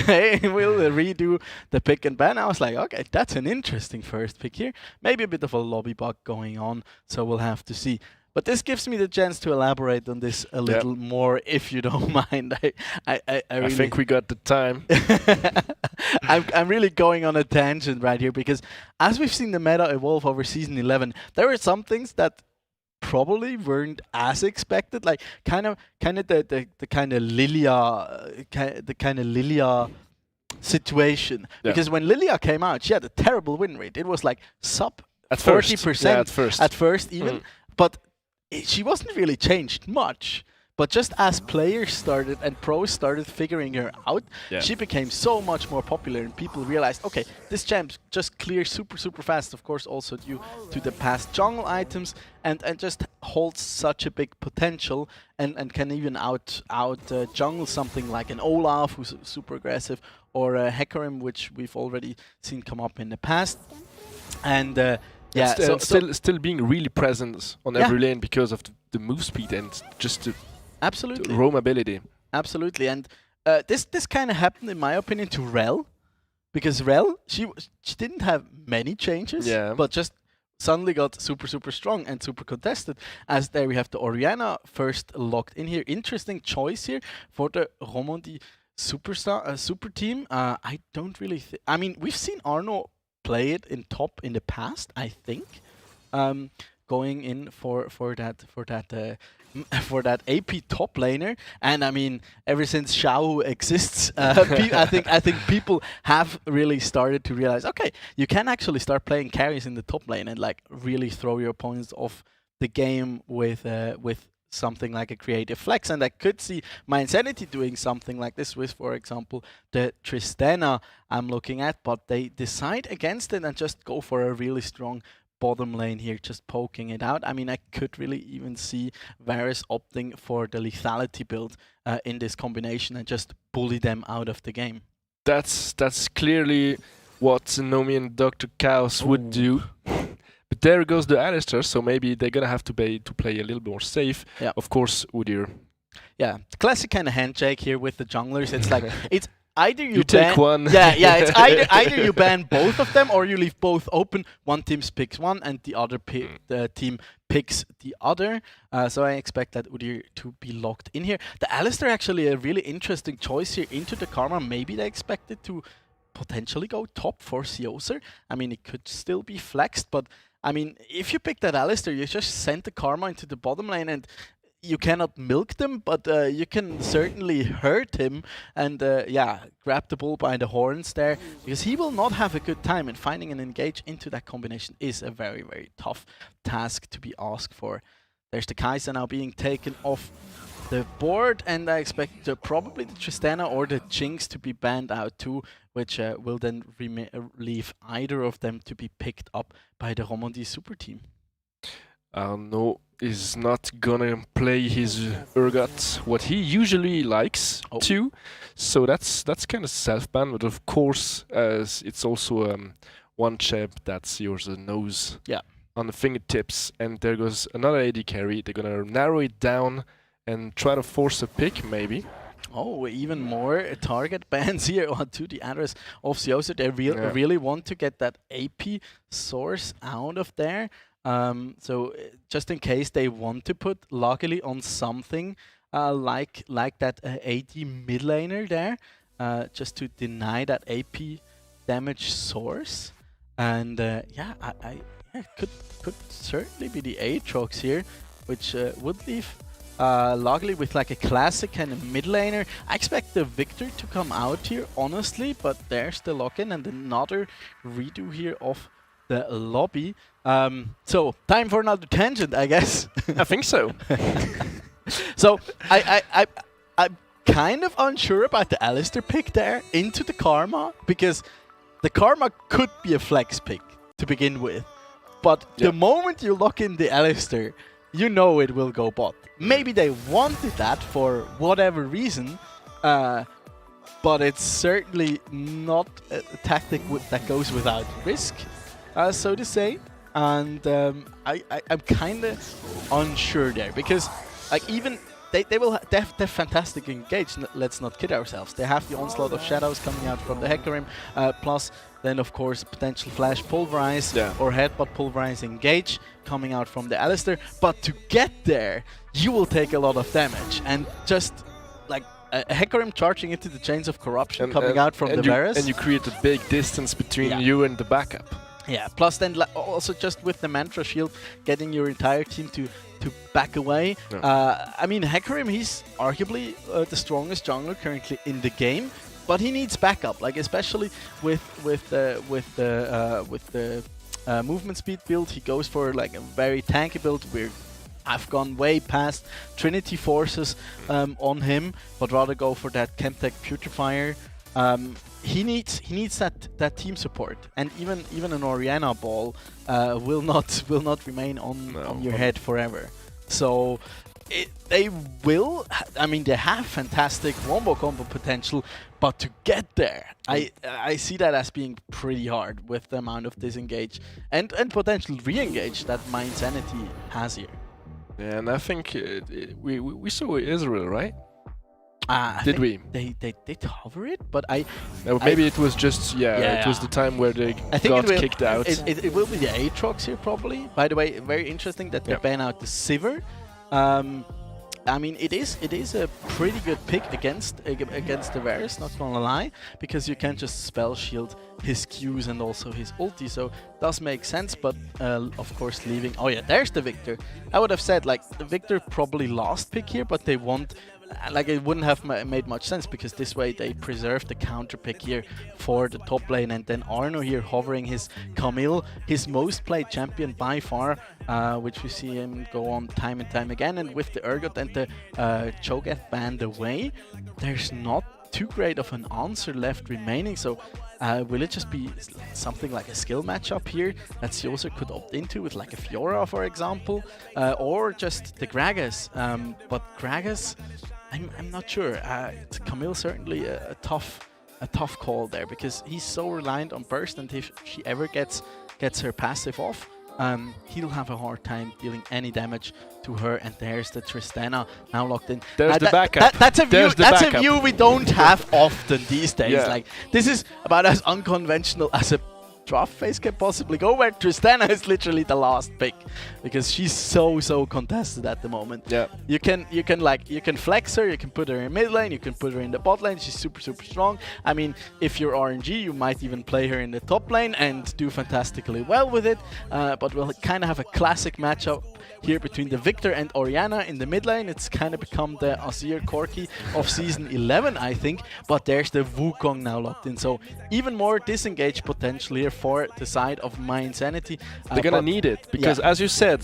They will redo the pick and ban. I was like, okay, that's an interesting first pick here. Maybe a bit of a lobby bug going on, so we'll have to see. But this gives me the chance to elaborate on this a little more, if you don't mind. I really think we got the time. I'm really going on a tangent right here, because as we've seen the meta evolve over Season 11, there are some things that probably weren't as expected, like kind of the kind of Lilia situation. Yeah. Because when Lilia came out, she had a terrible win rate. It was like sub At 40%. Yeah, at first even. But she wasn't really changed much. But just as players started and pros started figuring her out, she became so much more popular, and people realized, okay, this champ just clears super fast, of course also due to the past jungle items, and just holds such a big potential, and can even out jungle something like an Olaf, who's super aggressive, or a Hecarim, which we've already seen come up in the past. And yeah, still being really present on every lane because of the move speed and just the absolutely roam ability. Absolutely, and this kind of happened, in my opinion, to Rel, because Rel she didn't have many changes, but just suddenly got super strong and super contested. As there we have the Orianna first locked in here. Interesting choice here for the Romandie super team. I don't really I mean, we've seen Arno play it in top in the past, I think, going in for that AP top laner. And I mean, ever since Xiao exists, I think people have really started to realize, okay, you can actually start playing carries in the top lane and like really throw your opponents off the game with something like a creative flex. And I could see My Insanity doing something like this with, for example, the Tristana I'm looking at, but they decide against it and just go for a really strong bottom lane here, just poking it out. I mean, I could really even see Varus opting for the lethality build in this combination and just bully them out of the game. That's clearly what Nomi and Dr. Chaos would do. But there goes the Alistar, so maybe they're gonna have to play a little more safe. Yeah. Of course, Udyr. Yeah, classic kind of handshake here with the junglers. It's like it's either you take one. Yeah. It's either you ban both of them or you leave both open. One team picks one and the other team picks the other. So I expect that Udyr to be locked in here. The Alistar actually a really interesting choice here into the Karma. Maybe they expected to potentially go top for Seoser. I mean, it could still be flexed, but I mean, if you pick that Alistar, you just send the Karma into the bottom lane, and you cannot milk them, but you can certainly hurt him and grab the bull by the horns there, because he will not have a good time, and finding an engage into that combination is a very, very tough task to be asked for. There's the Kai'Sa now being taken off the board, and I expect probably the Tristana or the Jinx to be banned out too, which will then leave either of them to be picked up by the Romandie super team. No, is not gonna play his Urgot, what he usually likes to, so that's kind of self-ban, but of course it's also one champ that yours knows on the fingertips, and there goes another AD carry. They're gonna narrow it down and try to force a pick, maybe. Oh, even more target bans here onto the address of Seoser. They really want to get that AP source out of there. So just in case they want to put luckily on something like that AD mid laner there, just to deny that AP damage source. And I could certainly be the Aatrox here, which would leave Luckily with like a classic kind of mid laner. I expect the Victor to come out here, honestly, but there's the lock-in and another redo here of the lobby. So, time for another tangent, I guess. I think so. So, I kind of unsure about the Alistair pick there into the Karma, because the Karma could be a flex pick to begin with. But the moment you lock in the Alistair, you know it will go bot. Maybe they wanted that for whatever reason, but it's certainly not a tactic that goes without risk, so to say. And I'm kind of unsure there, because like even they will they're fantastic engage. Let's not kid ourselves. They have the onslaught of shadows coming out from the Hecarim, plus then of course potential flash pulverize or headbutt pulverize engage coming out from the Alistair. But to get there, you will take a lot of damage, and just like a Hecarim charging into the chains of corruption coming out from the Varus. And you create a big distance between you and the backup. Yeah, plus then also just with the Mantra Shield, getting your entire team to back away. I mean, Hecarim, he's arguably the strongest jungler currently in the game, but he needs backup, like especially with the movement speed build. He goes for like a very tanky build. I've gone way past Trinity Forces on him, but rather go for that Chemtech Putrefier. He needs that team support, and even an Orianna ball will not remain on your head forever. So they will. I mean, they have fantastic wombo combo potential, but to get there, I see that as being pretty hard with the amount of disengage and potential re-engage that My Insanity has here. Yeah, and I think we saw Israel, right? Did we? They did hover it, but maybe it was just it was the time where they got kicked out. It will be the Aatrox here probably. By the way, very interesting that they ban out the Sivir. I mean, it is a pretty good pick against the Varus, not gonna lie, because you can just spell shield his Qs and also his ulti, so it does make sense. But of course, leaving. Oh yeah, there's the Victor. I would have said like the Victor probably last pick here, but they want. Like it wouldn't have made much sense, because this way they preserve the counter pick here for the top lane, and then Arno here hovering his Camille, his most played champion by far, which we see him go on time and time again. And with the Urgot and the Cho'Gath banned away, there's not too great of an answer left remaining. So will it just be something like a skill matchup here that Siosa could opt into with like a Fiora, for example, or just the Gragas? But Gragas, I'm not sure. Camille certainly a tough call there, because he's so reliant on burst, and if she ever gets her passive off, he'll have a hard time dealing any damage to her. And there's the Tristana now locked in. There's the backup. That's a view we don't have often these days. Yeah. Like, this is about as unconventional as a draft phase can possibly go, where Tristana is literally the last pick, because she's so contested at the moment. Yeah. You can flex her, you can put her in mid lane, you can put her in the bot lane. She's super strong. I mean, if you're RNG, you might even play her in the top lane and do fantastically well with it. But we'll kind of have a classic matchup here between the Victor and Orianna in the mid lane. It's kind of become the Azir Corki of season 11, I think. But there's the Wukong now locked in, so even more disengage potential here for the side of My Insanity. They're gonna need it, because as you said,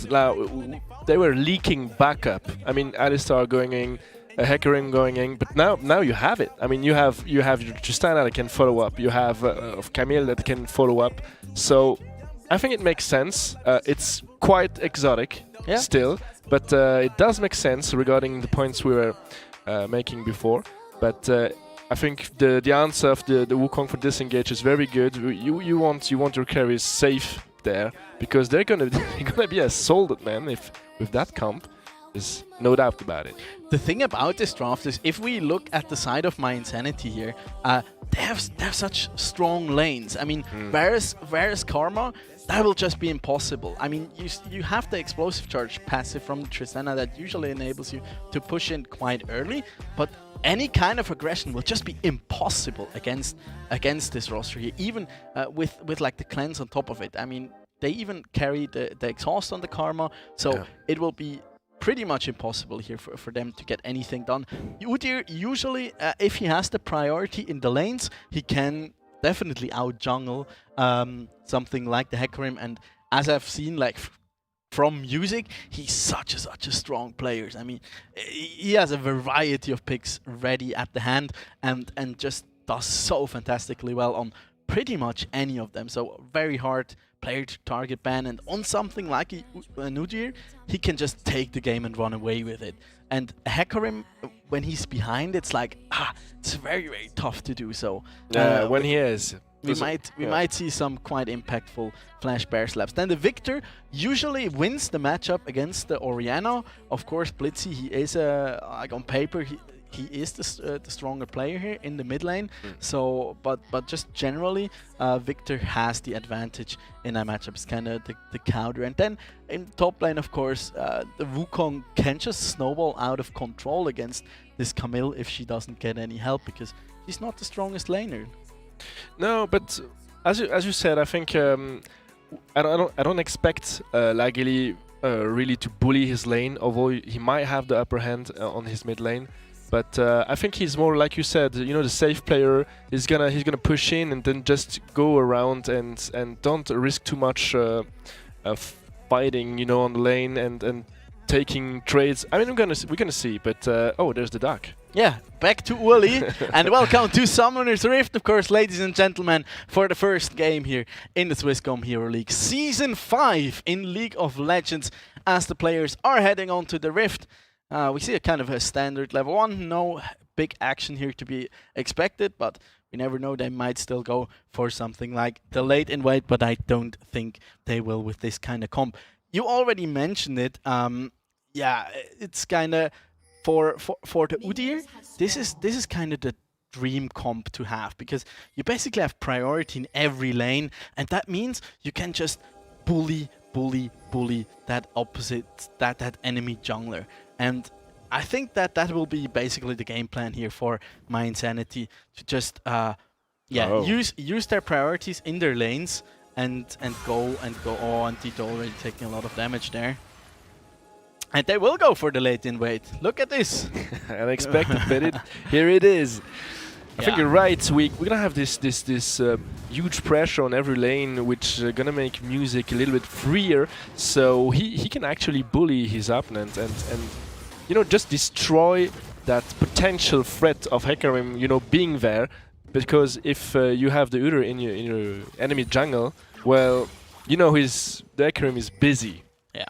they were leaking backup. I mean, Alistar going in, Hecarim going in, but now you have it. I mean, you have your Tristana that can follow up. You have Camille that can follow up. So I think it makes sense. It's quite exotic still, but it does make sense regarding the points we were making before. But I think the answer of the Wukong for disengage is very good. You want your carries safe there, because they're gonna be assaulted, man. If with that comp, there's no doubt about it. The thing about this draft is, if we look at the side of My Insanity here, they have such strong lanes. I mean, Varus Karma, that will just be impossible. I mean, you have the explosive charge passive from Tristana that usually enables you to push in quite early, but any kind of aggression will just be impossible against this roster here, even with like the cleanse on top of it. I mean, they even carry the exhaust on the Karma, so it will be pretty much impossible here for them to get anything done. Udyr, usually, if he has the priority in the lanes, he can definitely out-jungle something like the Hecarim, and as I've seen, like from Music, he's such a strong player. I mean, he has a variety of picks ready at the hand, and just does so fantastically well on pretty much any of them. So very hard player to target ban, and on something like Udyr, he can just take the game and run away with it. And Hecarim, when he's behind, it's like, it's very tough to do so. When he is. We might see some quite impactful flash bear slaps. Then the Victor usually wins the matchup against the Orianna. Of course, Blitzy, he is like on paper he is the stronger player here in the mid lane. So, but just generally, Victor has the advantage in that matchup. It's kind of the counter. And then in top lane, of course, the Wukong can just snowball out of control against this Camille if she doesn't get any help, because she's not the strongest laner. No, but as you said, I think I don't expect Lagili really to bully his lane, although he might have the upper hand on his mid lane. But I think he's more, like you said, the safe player. He's gonna push in and then just go around and don't risk too much fighting, on the lane and taking trades. I mean, we're gonna see. But oh, there's the duck. Yeah, back to Uli, and welcome to Summoner's Rift, of course, ladies and gentlemen, for the first game here in the Swisscom Hero League. Season 5 in League of Legends, as the players are heading on to the Rift. We see a kind of a standard level 1, no big action here to be expected, but we never know, they might still go for something like the late invite, but I don't think they will with this kind of comp. You already mentioned it, yeah, it's kind of... For the Udyr, this is kind of the dream comp to have, because you basically have priority in every lane, and that means you can just bully that opposite, that enemy jungler. And I think that will be basically the game plan here for My Insanity, to just use their priorities in their lanes and go. Oh, and Tito already taking a lot of damage there. And they will go for the late invade. Look at this. Unexpected, but here it is. I think you're right. We're gonna have this huge pressure on every lane, which gonna make Music a little bit freer, so he can actually bully his opponent and just destroy that potential threat of Hecarim, being there. Because if you have the Udyr in your enemy jungle, well, the Hecarim is busy. Yeah.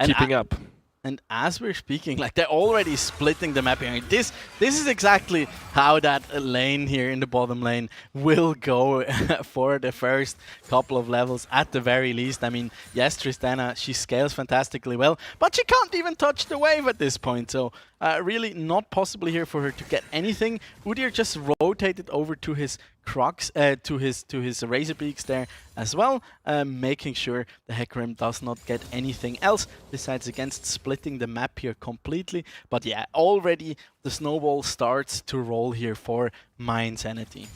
Keeping up. And as we're speaking, like, they're already splitting the map here. This is exactly how that lane here in the bottom lane will go for the first couple of levels at the very least. I mean, yes, Tristana, she scales fantastically well, but she can't even touch the wave at this point. So really not possible here for her to get anything. Udyr just rotated over to his Crux, to his Razor Beaks there as well, making sure the Hecarim does not get anything else besides against splitting the map here completely. But yeah, already the snowball starts to roll here for My Insanity.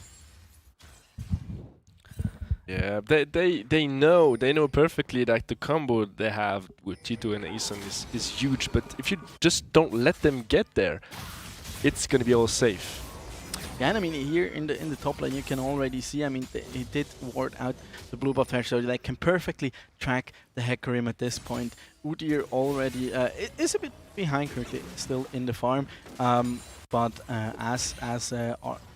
Yeah, they know perfectly that the combo they have with Tito and Aeson is huge, but if you just don't let them get there, it's gonna be all safe. Yeah, and I mean, here in the top lane, you can already see, I mean, he did ward out the blue buff here, so they can perfectly track the Hecarim at this point. Udyr already is a bit behind currently, still in the farm, but as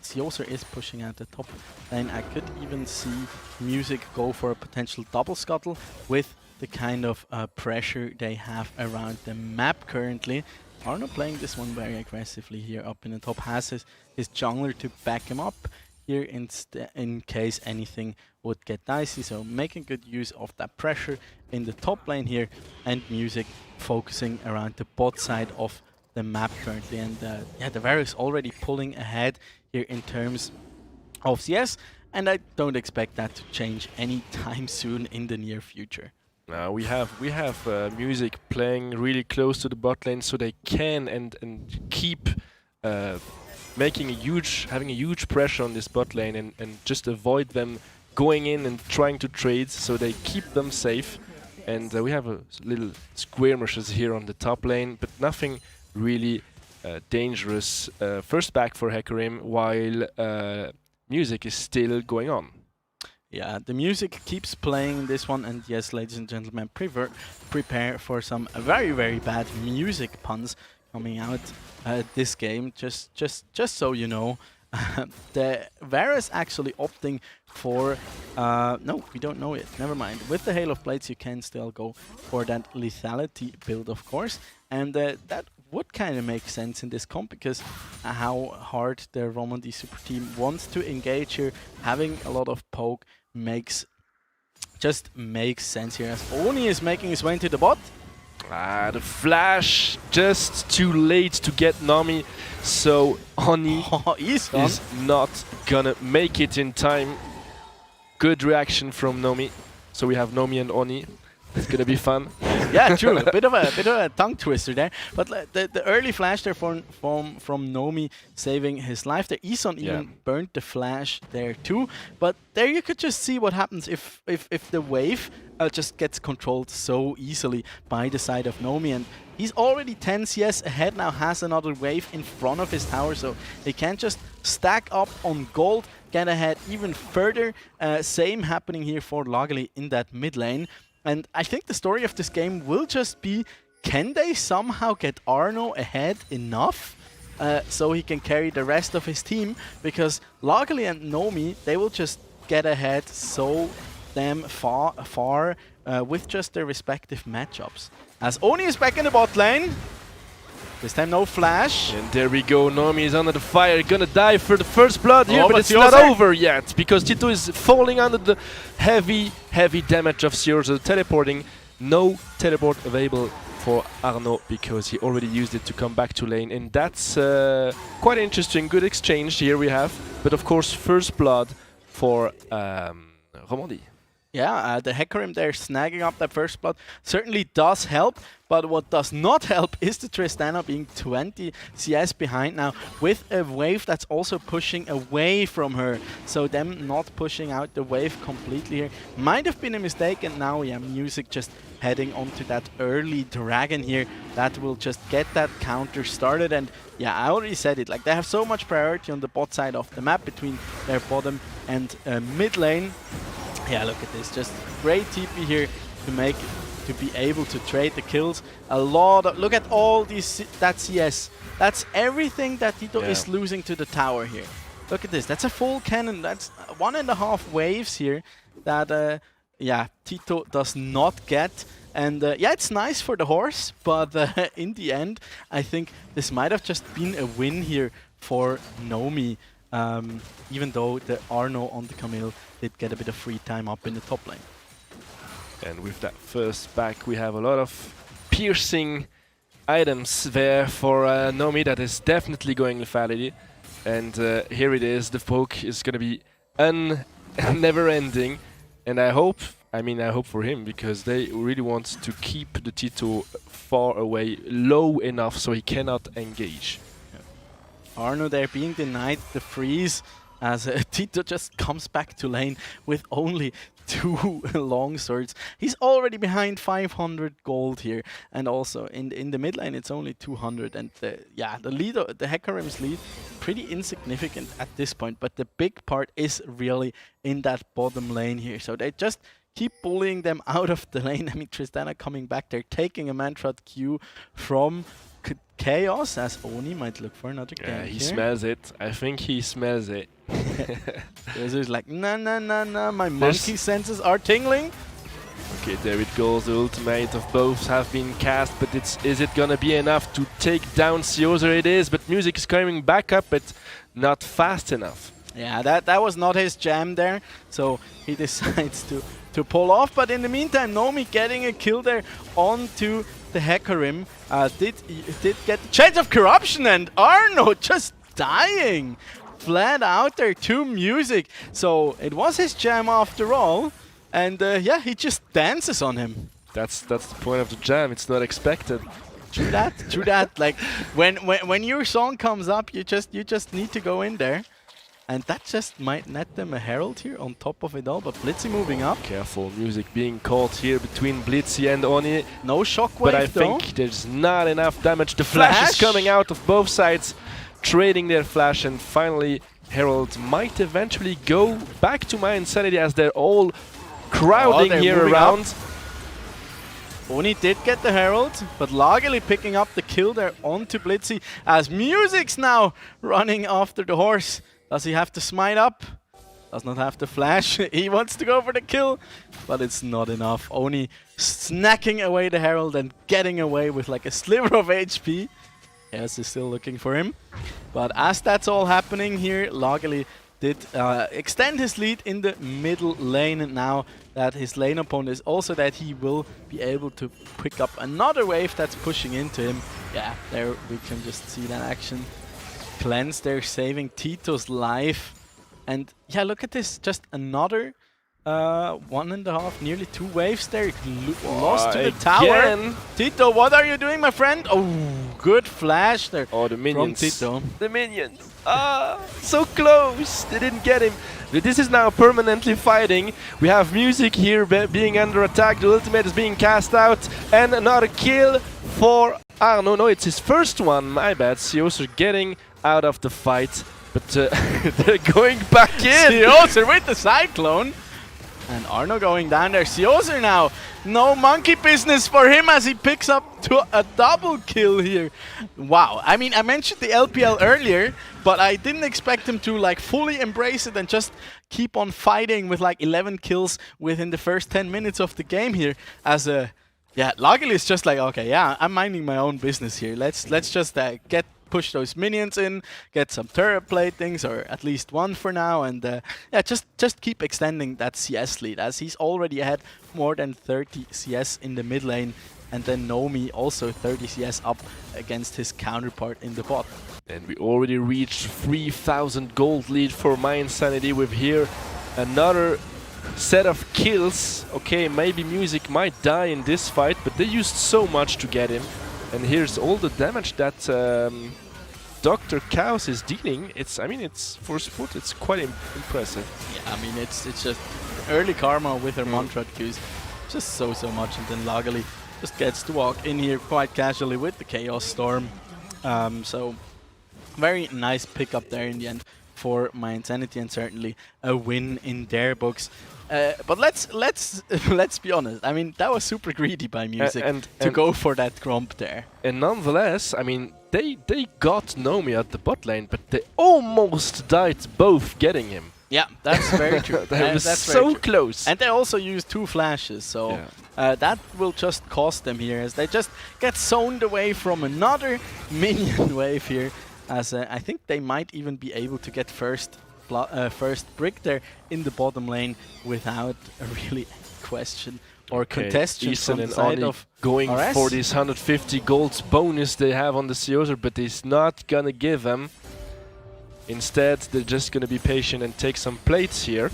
Sioser is pushing out the top lane, I could even see Music go for a potential double scuttle with the kind of pressure they have around the map currently. Arno playing this one very aggressively here up in the top, has his jungler to back him up here in case anything would get dicey, so making good use of that pressure in the top lane here, and Music focusing around the bot side of the map currently. And yeah, the Varus already pulling ahead here in terms of CS, and I don't expect that to change anytime soon in the near future. We have Music playing really close to the bot lane, so they can and keep having a huge pressure on this bot lane and just avoid them going in and trying to trade, so they keep them safe. And we have a little skirmishes here on the top lane, but nothing really dangerous. First back for Hecarim, while Music is still going on. Yeah, the music keeps playing in this one, and yes, ladies and gentlemen, prepare for some very, very bad music puns coming out this game. Just so you know, the Varus actually opting for no, we don't know it. Never mind. With the Hail of Blades, you can still go for that lethality build, of course, and that would kind of make sense in this comp because how hard the Romandy super team wants to engage here. Having a lot of poke just makes sense here as Oni is making his way into the bot. The flash just too late to get Nami, so Oni is not gonna make it in time. Good reaction from Nomi. So we have Nomi and Oni. It's gonna be fun. Yeah, true. a bit of a tongue twister there. But the early flash there from Nomi saving his life. There, Ison even burnt the flash there too. But there you could just see what happens if the wave just gets controlled so easily by the side of Nomi. And he's already 10 CS ahead now, has another wave in front of his tower, so they can't just stack up on gold, get ahead even further. Same happening here for Lageli in that mid lane. And I think the story of this game will just be, can they somehow get Arno ahead enough so he can carry the rest of his team? Because Lageli and Nomi, they will just get ahead so damn far with just their respective matchups. As Oni is back in the bot lane. This time no flash. And there we go, Nomi is under the fire, gonna die for the first blood here, but it's not over yet, because Tito is falling under the heavy damage of Sioza teleporting. No teleport available for Arno, because he already used it to come back to lane, and that's quite interesting, good exchange here we have, but of course first blood for Romandy. Yeah, the Hecarim there snagging up that first blood certainly does help, but what does not help is the Tristana being 20 CS behind now with a wave that's also pushing away from her. So them not pushing out the wave completely here might have been a mistake, and now yeah, Music just heading onto that early dragon here that will just get that counter started. And yeah, I already said it, like they have so much priority on the bot side of the map between their bottom and mid lane. Yeah, look at this, just great TP here to be able to trade the kills. A lot of, look at all these, that CS. That's everything that Tito is losing to the tower here. Look at this, that's a full cannon, that's 1.5 waves here that, yeah, Tito does not get. And yeah, it's nice for the horse, but in the end, I think this might have just been a win here for Nomi. Even though the Arno on the Camille did get a bit of free time up in the top lane. And with that first back, we have a lot of piercing items there for Nomi. That is definitely going lethality. And here it is, the poke is going to be never-ending. And I hope for him, because they really want to keep the Tito far away, low enough so he cannot engage. Arno there being denied the freeze as Tito just comes back to lane with only 2 long swords. He's already behind 500 gold here, and also in the mid lane it's only 200. And yeah, the Hecarim's lead pretty insignificant at this point, but the big part is really in that bottom lane here. So they just keep bullying them out of the lane. I mean, Tristana coming back there, taking a Mantrad Q from Chaos, as Oni might look for another gank. Yeah, he smells it. I think he smells it. He's like, nah, my monkey senses are tingling. Okay, there it goes. The ultimate of both have been cast, but is it gonna be enough to take down Sioza? It is, but Music is coming back up, but not fast enough. Yeah, that was not his jam there, so he decides to pull off. But in the meantime, Nomi getting a kill there onto the Hecarim did get the chance of corruption, and Arno just dying flat out there to Music. So it was his jam after all, and yeah, he just dances on him. That's the point of the jam. It's not expected. True that. Like when your song comes up, you just need to go in there. And that just might net them a Herald here on top of it all, but Blitzy moving up. Careful, Music being caught here between Blitzy and Oni. No shockwave but I think there's not enough damage. The flash is coming out of both sides, trading their flash, and finally Herald might eventually go back to My Insanity as they're all crowding they're here moving around. up. Oni did get the Herald, but Lageli picking up the kill there onto Blitzy as Music's now running after the horse. Does he have to smite up? Does not have to flash. He wants to go for the kill, but it's not enough. Oni snacking away the Herald and getting away with like a sliver of HP. Chaos is still looking for him. But as that's all happening here, Lageli did extend his lead in the middle lane. Now that his lane opponent is also that he will be able to pick up another wave that's pushing into him. Yeah, there we can just see that action. Cleanse there, saving Tito's life. And yeah, look at this, just another 1.5, nearly 2 waves there. Lost to the tower. Tito, what are you doing, my friend? Oh, good flash there. Oh, the minions. From Tito. The minions. Ah, so close. They didn't get him. But this is now permanently fighting. We have Music here being under attack. The ultimate is being cast out. And another kill for Arno. No, it's his first one. My bad. Sioser getting out of the fight. But they're going back in. Sioser with the Cyclone. And Arno going down there. Sioser now. No monkey business for him as he picks up to a double kill here. Wow. I mean, I mentioned the LPL earlier, but I didn't expect him to like fully embrace it and just keep on fighting with like 11 kills within the first 10 minutes of the game here. As a, yeah, Lageli is just like, okay, yeah, I'm minding my own business here. Let's just push those minions in, get some turret platings, or at least one for now, and yeah, just keep extending that CS lead, as he's already had more than 30 CS in the mid lane, and then Nomi also 30 CS up against his counterpart in the bot. And we already reached 3,000 gold lead for My Insanity with here another set of kills. Okay, maybe Music might die in this fight, but they used so much to get him. And here's all the damage that Dr. Chaos is dealing. I mean, it's for sport, it's quite impressive. Yeah, I mean, it's just early Karma with her mantra Qs, just so much, and then Lageli just gets to walk in here quite casually with the Chaos Storm. So very nice pickup there in the end for My Insanity, and certainly a win in their books. But let's be honest. I mean, that was super greedy by Music to go for that Gromp there. And nonetheless, I mean, they got Nomi at the bot lane, but they almost died both getting him. Yeah, that's very true. That was so close. And they also used 2 flashes, so that will just cost them here, as they just get zoned away from another minion wave here. As I think they might even be able to get first brick there in the bottom lane without a really question or contestation from the side of going RS. For this 150 gold bonus they have on the Sioser, but he's not gonna give them. Instead, they're just gonna be patient and take some plates here.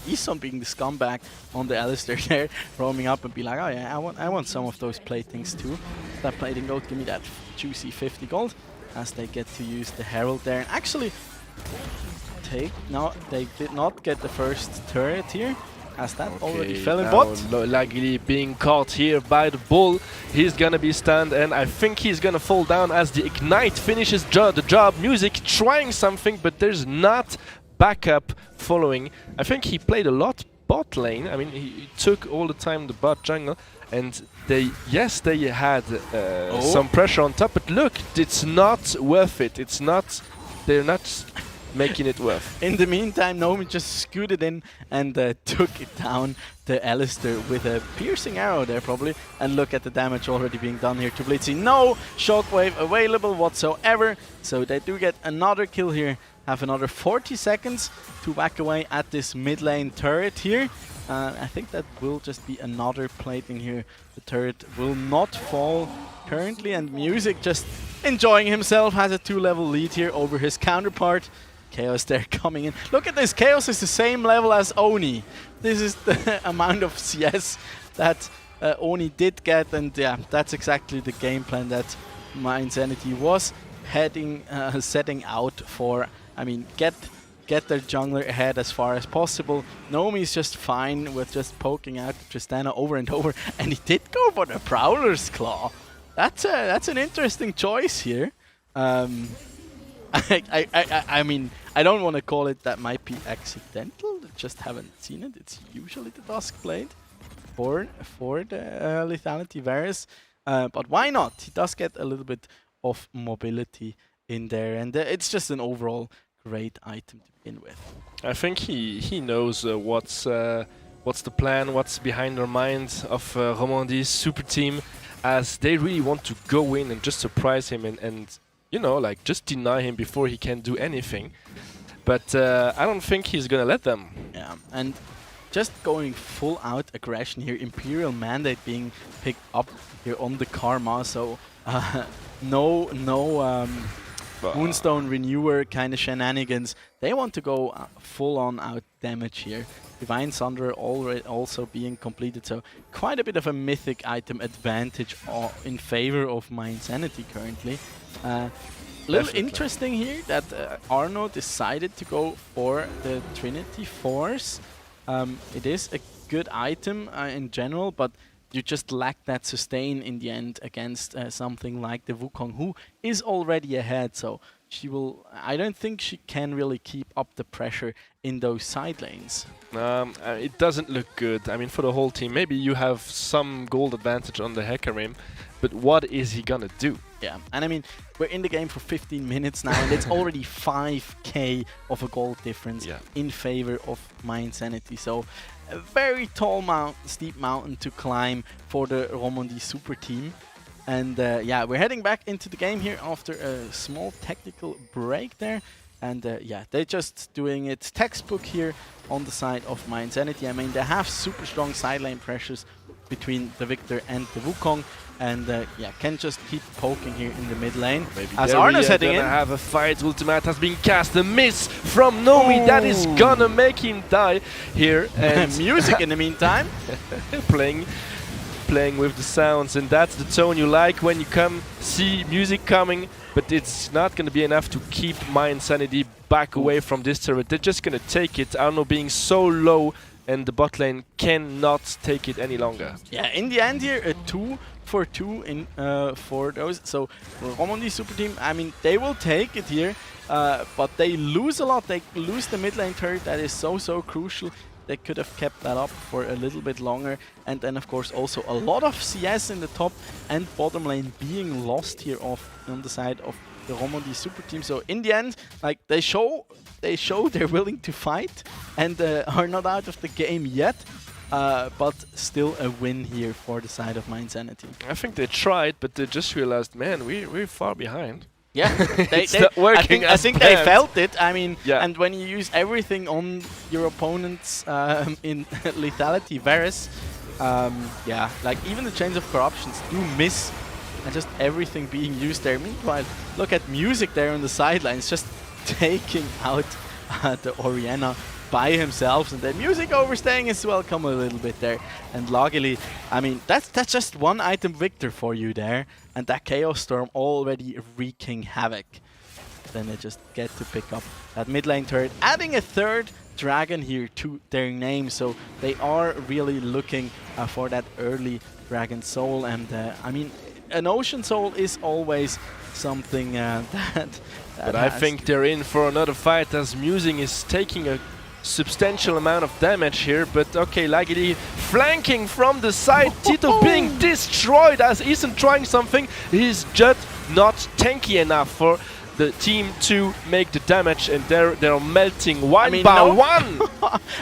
Isom being the scumbag on the Alistair there, roaming up and be like, oh yeah, I want some of those platings too. That plating gold, give me that juicy 50 gold, as they get to use the Herald there. And actually, they did not get the first turret here, as that already fell in bot. Lageli being caught here by the bull. He's gonna be stunned, and I think he's gonna fall down as the Ignite finishes the job. Music trying something, but there's not backup following. I think he played a lot bot lane. I mean, he took all the time the bot jungle, and they had some pressure on top, but look, it's not worth it. They're not making it worth. In the meantime, Nomi just scooted in and took it down to Alistair with a piercing arrow there probably. And look at the damage already being done here to Blitzy. No shockwave available whatsoever. So they do get another kill here. Have another 40 seconds to whack away at this mid lane turret here. I think that will just be another plating here. The turret will not fall currently, and Music just enjoying himself, has a 2-level lead here over his counterpart. Chaos there coming in. Look at this, Chaos is the same level as Oni. This is the amount of CS that Oni did get, and yeah, that's exactly the game plan that My Insanity was setting out for. I mean, get their jungler ahead as far as possible. Nomi's just fine with just poking out Tristana over and over, and he did go for the Prowler's Claw. That's an interesting choice here. I mean, I don't want to call it that might be accidental. Just haven't seen it. It's usually the Dusk Blade for the Lethality Varus. But why not? He does get a little bit of mobility in there, and it's just an overall great item to begin with. I think he knows what's the plan, what's behind their minds of Romandy's super team, as they really want to go in and just surprise him and you know, like, just deny him before he can do anything. But I don't think he's gonna let them. Yeah, and just going full out aggression here, Imperial Mandate being picked up here on the Karma, so no Moonstone Renewer kind of shenanigans. They want to go full on out damage here. Divine Sunder already also being completed, so quite a bit of a mythic item advantage in favor of My Insanity currently. Little interesting here that Arno decided to go for the Trinity Force. It is a good item in general, but you just lack that sustain in the end against something like the Wukong, who is already ahead. So she will. I don't think she can really keep up the pressure in those side lanes. It doesn't look good. I mean, for the whole team, maybe you have some gold advantage on the Hecarim, but what is he gonna do? Yeah, and I mean, we're in the game for 15 minutes now, and it's already 5k of a gold difference in favor of My Insanity. So a very tall steep mountain to climb for the Romandy super team. And yeah, we're heading back into the game here after a small technical break there. And yeah, they're just doing it textbook here on the side of My Insanity. I mean, they have super strong side lane pressures between the Victor and the Wukong, and yeah, can just keep poking here in the mid lane. Maybe as Arna's heading in. Have a fight. Ultimate has been cast. A miss from Noe. That is gonna make him die here. And music in the meantime. Playing with the sounds, and that's the tone you like when you see music coming. But it's not gonna be enough to keep My Insanity back away from this turret. They're just gonna take it. Arno being so low, and the bot lane cannot take it any longer. Yeah, in the end here, a 2-for-2 in for those. So Romandy super team, I mean, they will take it here, but they lose a lot. They lose the mid lane turret that is so crucial. They could have kept that up for a little bit longer, and then of course also a lot of CS in the top and bottom lane being lost here on the side of the Romandy super team. So in the end, like, they show they're willing to fight and are not out of the game yet, but still a win here for the side of My Insanity. I think they tried, but they just realized, man, we're far behind. Yeah, it's not working. I think they felt it. I mean, yeah. And when you use everything on your opponents in Lethality Varus, yeah, like even the Chains of Corruptions do miss, and just everything being used there. Meanwhile, look at music there on the sidelines, just taking out the Orianna by himself, and then music overstaying as well come a little bit there. And Lagili, I mean, that's just one item victor for you there, and that Chaos Storm already wreaking havoc. Then they just get to pick up that mid lane turret, adding a third dragon here to their name, so they are really looking for that early dragon soul. And I mean, an ocean soul is always something that but I think they're in for another fight, as Musing is taking a substantial amount of damage here. But okay, Lagili flanking from the side, Tito being destroyed as Ethan trying something. He's just not tanky enough for the team to make the damage, and they're melting one by one.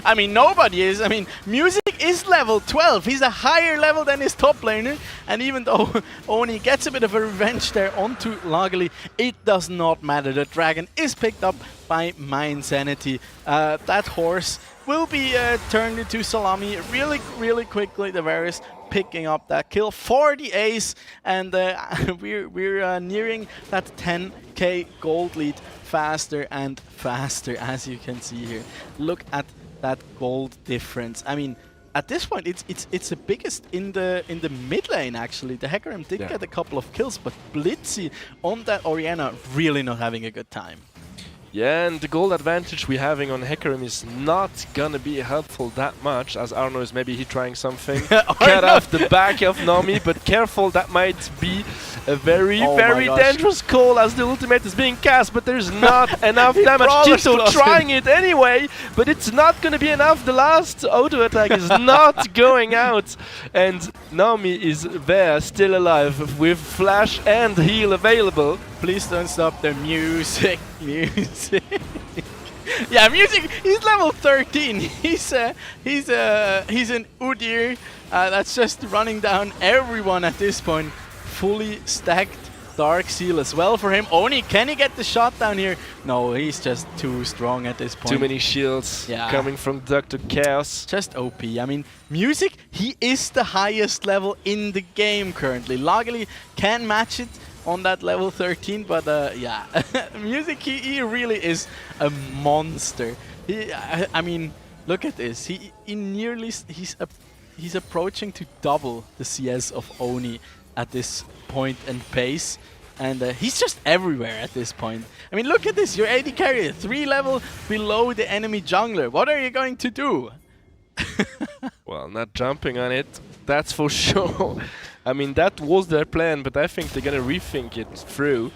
I mean, nobody is. I mean, Music is level 12. He's a higher level than his top laner, and even though Oni gets a bit of a revenge there onto Lagili, it does not matter. The dragon is picked up by My Insanity. That horse will be turned into salami really quickly. The Varus picking up that kill for the ace, and we're nearing that 10k gold lead faster and faster, as you can see here. Look at that gold difference. I mean, at this point it's the biggest in the mid lane actually. The Hecarim did get a couple of kills, but Blitzy on that Orianna really not having a good time. Yeah, and the gold advantage we're having on Hecarim is not gonna be helpful that much, as Arno is maybe trying something. Cut off the back of Nomi, but careful, that might be a very dangerous call as the ultimate is being cast, but there's not enough damage. Tito trying it anyway, but it's not gonna be enough. The last auto attack is not going out, and Nomi is there, still alive, with flash and heal available. Please don't stop the music. Music. Yeah, music. He's level 13. He's an Udyr that's just running down everyone at this point. Fully stacked Dark Seal as well for him. Oni, can he get the shot down here? No, he's just too strong at this point. Too many shields coming from Dr. Chaos. Just OP. I mean, music, he is the highest level in the game currently. Lagili can match it on that level 13, but yeah, music, he really is a monster. I mean, look at this. He's approaching to double the CS of Oni at this point and pace, and he's just everywhere at this point. I mean, look at this. Your AD carrier 3 level below the enemy jungler. What are you going to do? Well, not jumping on it, that's for sure. I mean, that was their plan, but I think they're gonna rethink it through.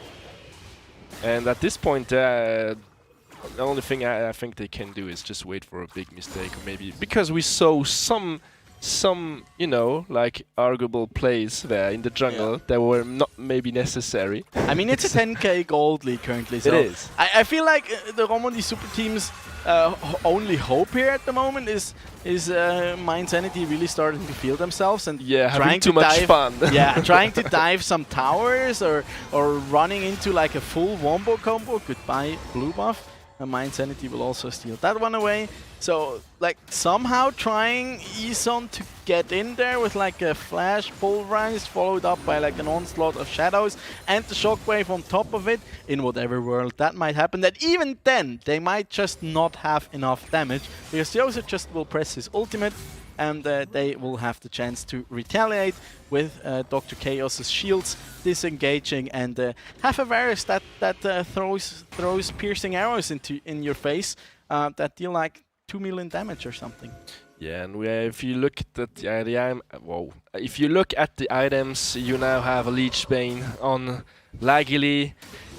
And at this point, the only thing I think they can do is just wait for a big mistake, or maybe because we saw some you know, like arguable plays there in the jungle that were not maybe necessary. I mean, it's a 10k gold league currently, so it is. I feel like the Romondi super team's only hope here at the moment is Mind Sanity really starting to feel themselves and having too much fun. Trying to dive some towers or running into like a full wombo combo. Goodbye blue buff. And Mind Sanity will also steal that one away. So like somehow trying Eson to get in there with like a flash pulverize followed up by like an onslaught of shadows and the shockwave on top of it. In whatever world that might happen, that even then they might just not have enough damage because Yosa just will press his ultimate and they will have the chance to retaliate with Dr. Chaos's shields disengaging and have a Varus that throws piercing arrows in your face that deal like 2 million damage or something. Yeah, and if you look at if you look at the items, you now have a Leech Bane on Lagili.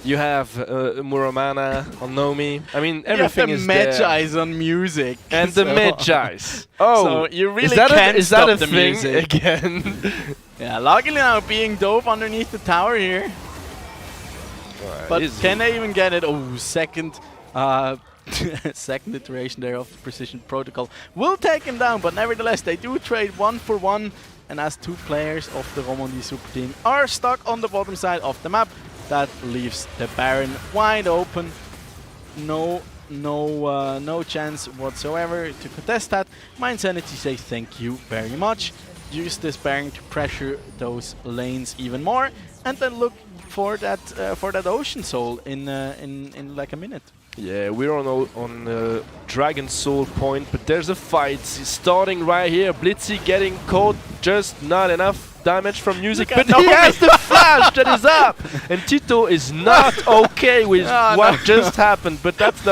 You have Muramana on Nomi. I mean, everything is there. The Magi's on music. And the Magi's. Oh, so you really can't stop the thing music again? Yeah, Lagili now being dove underneath the tower here. But can they even get it? Oh, second iteration there of the Precision Protocol will take him down, but nevertheless they do trade 1-for-1, and as 2 players of the Romondi super team are stuck on the bottom side of the map, that leaves the Baron wide open. No chance whatsoever to contest that. Mind Sanity say thank you very much. Use this Baron to pressure those lanes even more, and then look for that Ocean Soul in like a minute. Yeah, we're on Dragon Soul point, but there's a fight starting right here. Blitzy getting caught, just not enough damage from music, but he has the flash that is up, and Tito is not okay with what just happened, but that's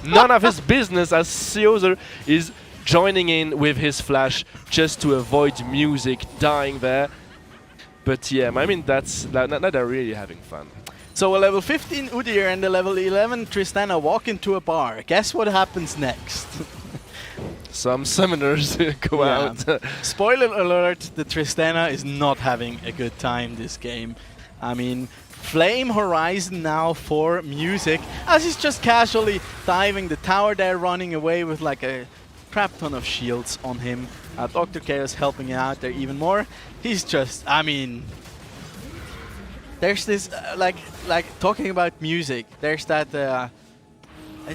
none of his business as Siozer is joining in with his flash just to avoid music dying there. But yeah, I mean, now they're really having fun. So a level 15 Udyr and a level 11 Tristana walk into a bar. Guess what happens next? Some summoners go out. Spoiler alert, the Tristana is not having a good time this game. I mean, Flame Horizon now for music, as he's just casually diving the tower there, running away with like a crap ton of shields on him. Dr. Chaos helping out there even more. He's just, I mean, there's this, like talking about music, there's that,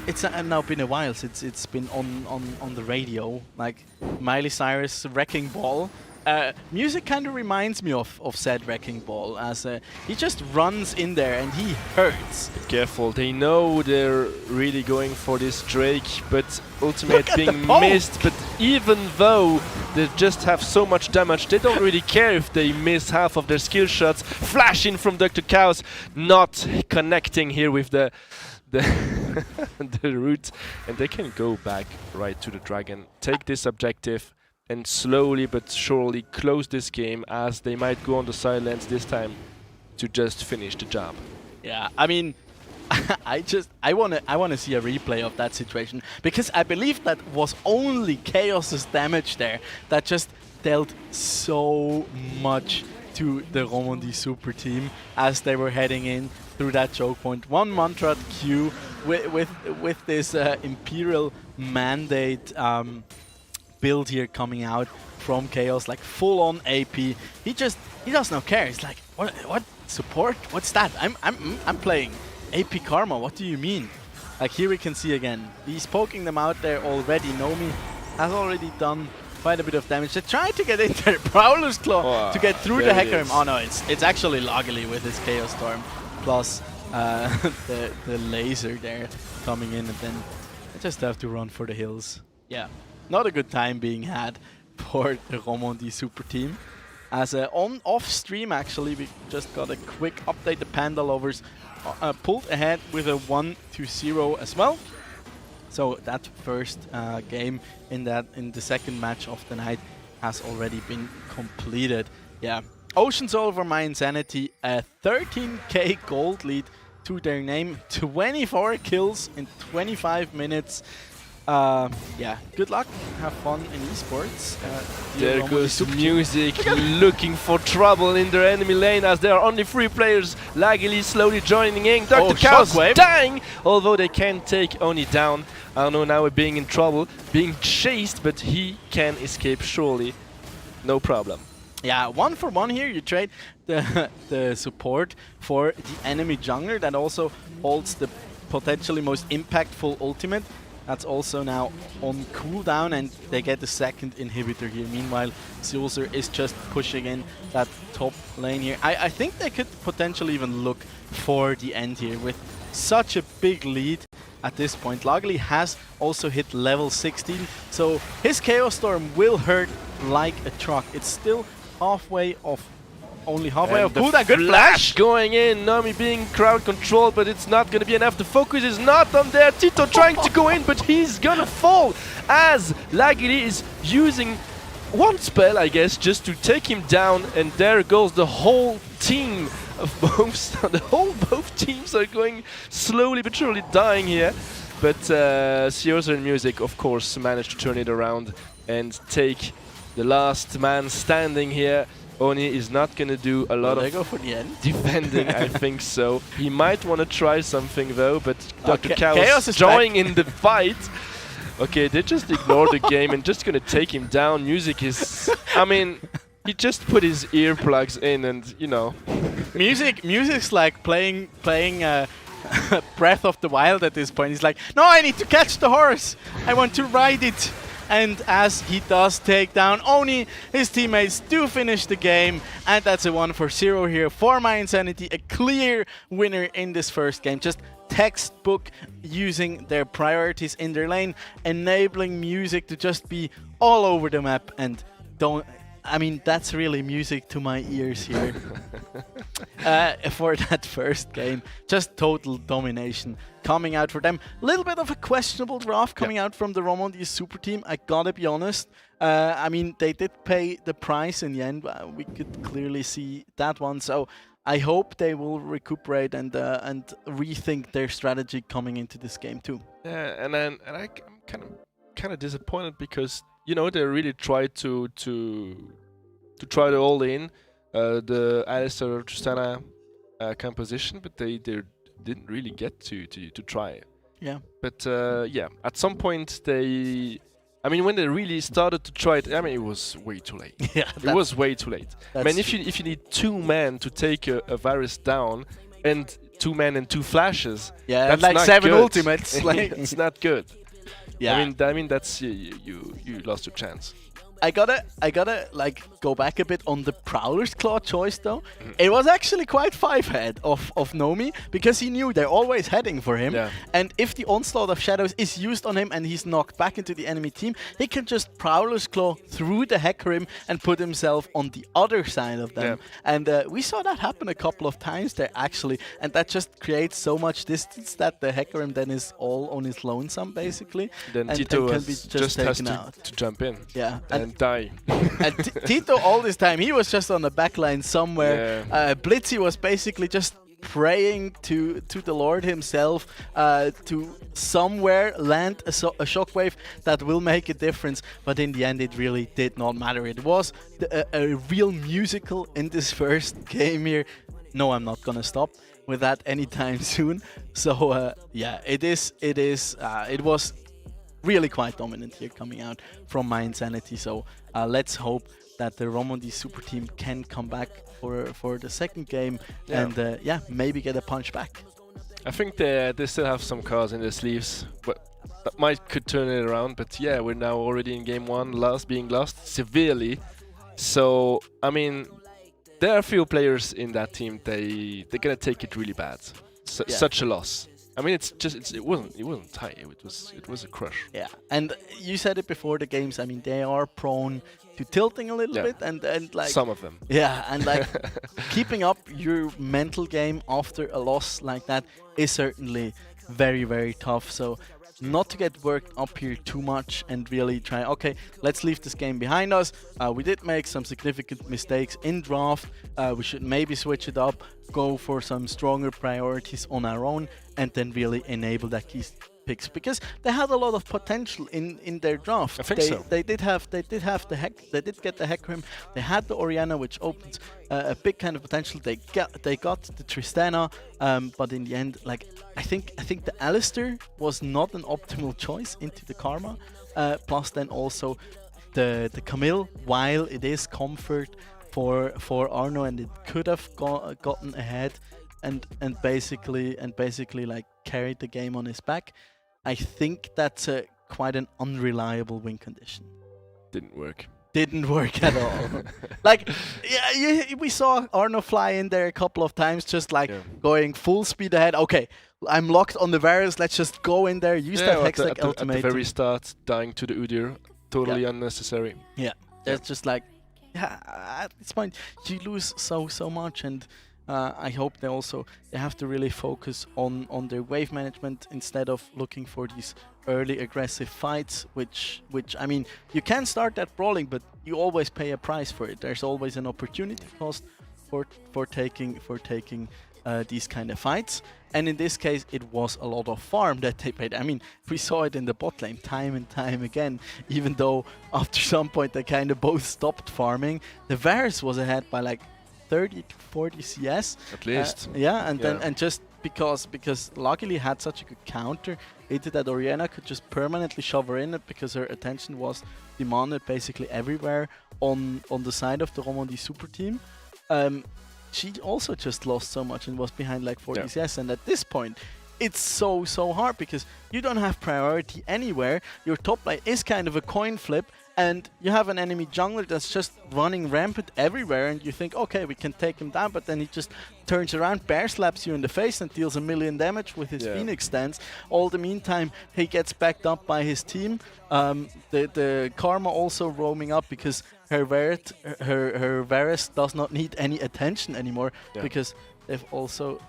it's now been a while since it's been on the radio, like Miley Cyrus' Wrecking Ball. Music kind of reminds me of said Wrecking Ball, as he just runs in there and he hurts. Be careful, they know they're really going for this Drake, but ultimate being missed. But even though they just have so much damage, they don't really care if they miss half of their skill shots. Flash in from Dr. Chaos, not connecting here with the the route, and they can go back right to the dragon, take this objective, and slowly but surely close this game, as they might go on the sidelines this time to just finish the job. Yeah, I mean, I wanna see a replay of that situation, because I believe that was only Chaos's damage there that just dealt so much to the Romandie super team as they were heading in through that choke point. One mantra Q with this Imperial Mandate build here coming out from Chaos, like full on AP. He does not care. He's like, what support? What's that? I'm playing AP Karma. What do you mean? Like here we can see again, he's poking them out there already. Nomi has already done quite a bit of damage. They tried to get in there, Prowler's Claw, to get through the Hecarim. Oh no, it's actually Lagili with his Chaos Storm, plus the laser there coming in, and then I just have to run for the hills. Yeah, not a good time being had for the Romandie super team. As off stream actually, we just got a quick update. The Panda Lovers pulled ahead with a 1-0 as well. So that first game in the second match of the night has already been completed. Yeah, Ocean Soul over My Insanity, a 13k gold lead to their name, 24 kills in 25 minutes. Yeah, good luck, have fun in esports. There goes Music looking for trouble in their enemy lane, as there are only 3 players. Lagili slowly joining in. Dr. Chaos dying, although they can take Oni down. Arno now being in trouble, being chased, but he can escape surely. No problem. Yeah, 1-for-1 here. You trade the support for the enemy jungler that also holds the potentially most impactful ultimate. That's also now on cooldown, and they get the second inhibitor here. Meanwhile, Sulzer is just pushing in that top lane here. I think they could potentially even look for the end here with such a big lead at this point. Lagili has also hit level 16, so his Chaos Storm will hurt like a truck. It's still only halfway of cooldown. Good flash going in. Nomi being crowd controlled, but it's not going to be enough. The focus is not on there. Tito trying to go in, but he's gonna fall as Lagili is using one spell, I guess, just to take him down. And there goes the whole team of both teams are going slowly but surely dying here. But Siosa and Music, of course, managed to turn it around and take the last man standing here. Oni is not going to do a lot of go for the end? defending, I think so. He might want to try something though, but Dr. Chaos is joining in the fight. Okay, they just ignore the game and just going to take him down. Music is... I mean, he just put his earplugs in and, you know... Music's like playing Breath of the Wild at this point. He's like, no, I need to catch the horse. I want to ride it. And as he does take down Oni, his teammates do finish the game. And that's a 1-for-0 here for My Insanity. A clear winner in this first game. Just textbook using their priorities in their lane, enabling Music to just be all over the map. And I mean, that's really music to my ears here. For that first game. Just total domination coming out for them. A little bit of a questionable draft coming out from the Romandie super team, I gotta be honest. I mean, they did pay the price in the end. We could clearly see that one. So I hope they will recuperate and rethink their strategy coming into this game too. Yeah, and I'm kind of disappointed because, you know, they really tried to try to all in the Alistair Tristana composition, but they didn't really get to try it. Yeah. But yeah, at some point I mean, when they really started to try it, I mean, it was way too late. Yeah, it was way too late. I mean, if you need 2 men to take a virus down, and 2 men and 2 flashes, yeah, that's like not 7 good. ultimates. Like it's not good. Yeah. I mean that's you lost your chance. I gotta like go back a bit on the Prowler's Claw choice though. It was actually quite 5-head of Nomi because he knew they're always heading for him. Yeah. And if the Onslaught of Shadows is used on him and he's knocked back into the enemy team, he can just Prowler's Claw through the Hecarim and put himself on the other side of them. Yeah. And we saw that happen a couple of times there actually, and that just creates so much distance that the Hecarim then is all on his lonesome basically. Then and Tito can be just has taken out. to jump in. Yeah. And die. And Tito all this time, he was just on the back line somewhere. Blitzy was basically just praying to the Lord himself to somewhere land a shockwave that will make a difference. But in the end, it really did not matter. It was a real musical in this first game here. No, I'm not gonna stop with that anytime soon. So yeah, it was really quite dominant here coming out from My Insanity. So let's hope that the Romondi super team can come back for the second game and maybe get a punch back. I think they still have some cards in their sleeves, but that could turn it around. But yeah, we're now already in game 1, being lost severely. So I mean, there are a few players in that team. They're gonna take it really bad. Such a loss. I mean, it wasn't tight. It was a crush. Yeah, and you said it before the games. I mean, they are prone to tilting a little bit, and like some of them. Yeah, and like keeping up your mental game after a loss like that is certainly very, very tough. So not to get worked up here too much and really try, okay, let's leave this game behind us. We did make some significant mistakes in draft. We should maybe switch it up, go for some stronger priorities on our own, and then really enable that key picks, because they had a lot of potential in their draft. I think so. They did get the Hecarim. They had the Orianna, which opens a big kind of potential. They got the Tristana, but in the end, like I think the Alistair was not an optimal choice into the Karma. Plus then also the Camille, while it is comfort for Arno, and it could have gotten ahead and basically like carried the game on his back. I think that's quite an unreliable win condition. Didn't work At all. Like, yeah, we saw Arno fly in there a couple of times, just like going full speed ahead. Okay, I'm locked on the Varus. Let's just go in there, use that Hextech ultimate. At the very start, dying to the Udyr, totally unnecessary. Yeah, it's just like, at this point you lose so much, and I hope they have to really focus on their wave management instead of looking for these early aggressive fights, which I mean, you can start that brawling, but you always pay a price for it. There's always an opportunity cost for taking these kind of fights, and in this case it was a lot of farm that they paid. I mean, we saw it in the bot lane time and time again, even though after some point they kind of both stopped farming. The Varus was ahead by like 30 to 40 CS at least. Then just because luckily had such a good counter into that Orianna could just permanently shove her in it, because her attention was demanded basically everywhere on the side of the Romondi super team. She also just lost so much and was behind like 40 CS, and at this point it's so hard because you don't have priority anywhere. Your top lane is kind of a coin flip, and you have an enemy jungler that's just running rampant everywhere, and you think, okay, we can take him down, but then he just turns around, bear slaps you in the face and deals 1 million damage with his Phoenix stance. All the meantime, he gets backed up by his team. The Karma also roaming up because her Varus does not need any attention anymore, because they've also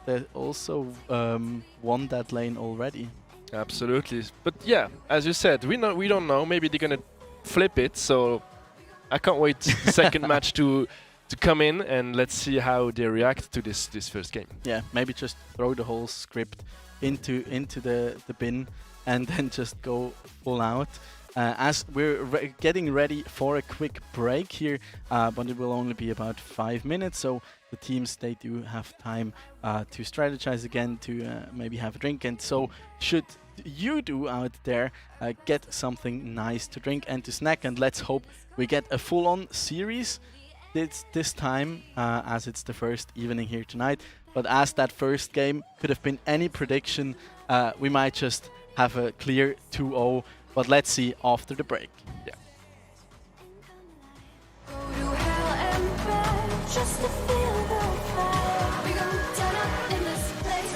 won that lane already. Absolutely. But yeah, as you said, we don't know. Maybe they're gonna flip it, so I can't wait the second match to come in, and let's see how they react to this first game. Yeah, maybe just throw the whole script into the bin and then just go full out. As we're getting ready for a quick break here, but it will only be about 5 minutes, so the teams, they do have time to strategize again, to maybe have a drink, and so should you do out there, get something nice to drink and to snack, and let's hope we get a full-on series this time, as it's the first evening here tonight. But as that first game could have been any prediction, we might just have a clear 2-0, but let's see after the break. Yeah. just to feel the fire. We gon' turn up in this place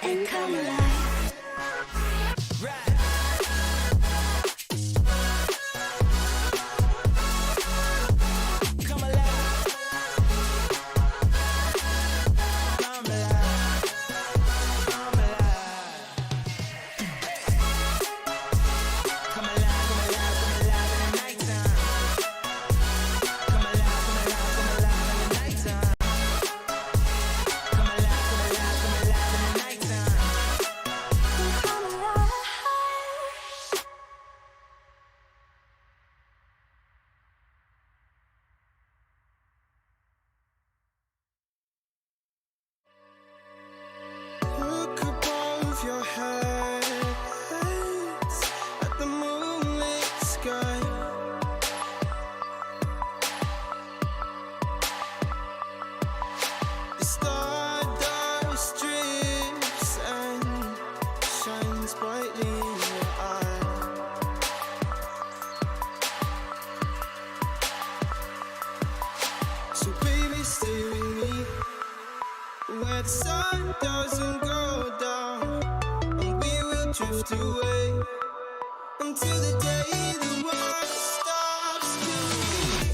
and come alive. Look above your head at the moonlit sky. The stardust drips and shines brightly in your eye. So baby, stay with me where the sun doesn't go down, and we will drift away until the day the world stops moving.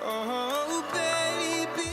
Oh, baby.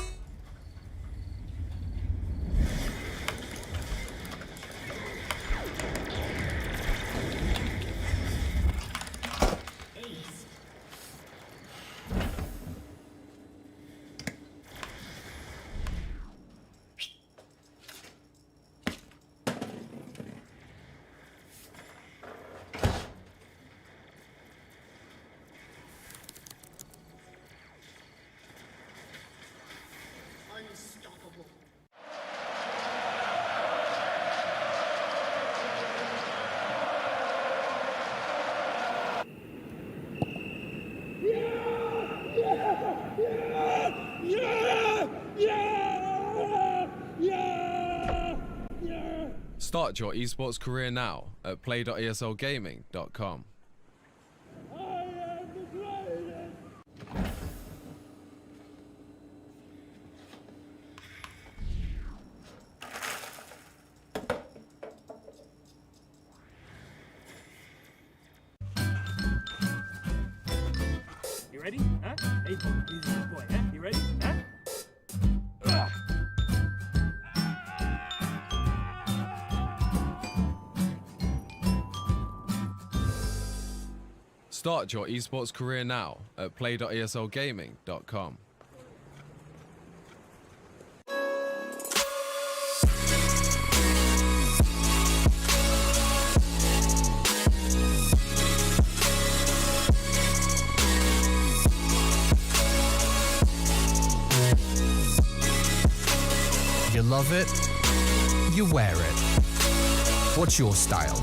Start your esports career now at play.eslgaming.com. You ready? Huh? Hey, he's a good boy, huh? You ready? Huh? Start your esports career now at play.eslgaming.com. You love it, you wear it. What's your style?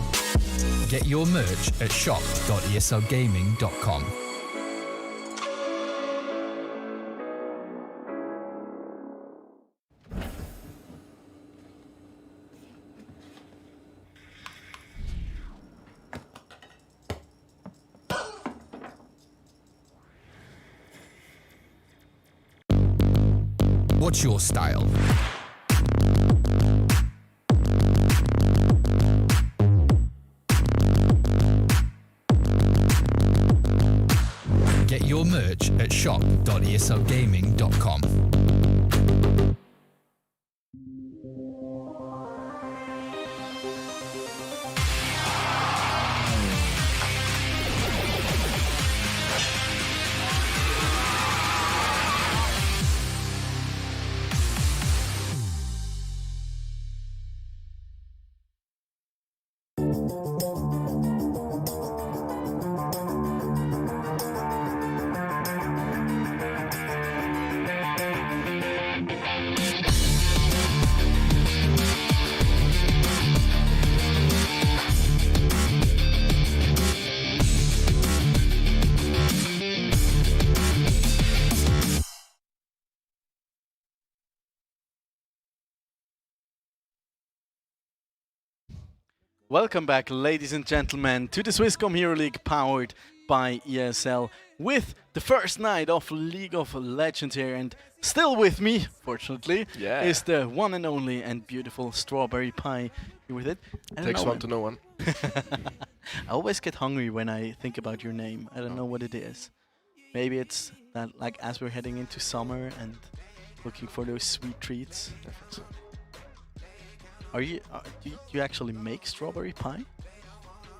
Get your merch at shop.eslgaming.com. What's your style? Get your merch at shop.eslgaming.com. Welcome back, ladies and gentlemen, to the Swisscom Hero League powered by ESL with the first night of League of Legends here. And still with me, fortunately, is the one and only and beautiful Strawberry Pie. You with it? Takes one to know one. I always get hungry when I think about your name. I don't know what it is. Maybe it's that, like, as we're heading into summer and looking for those sweet treats. Are you? Do you actually make strawberry pie?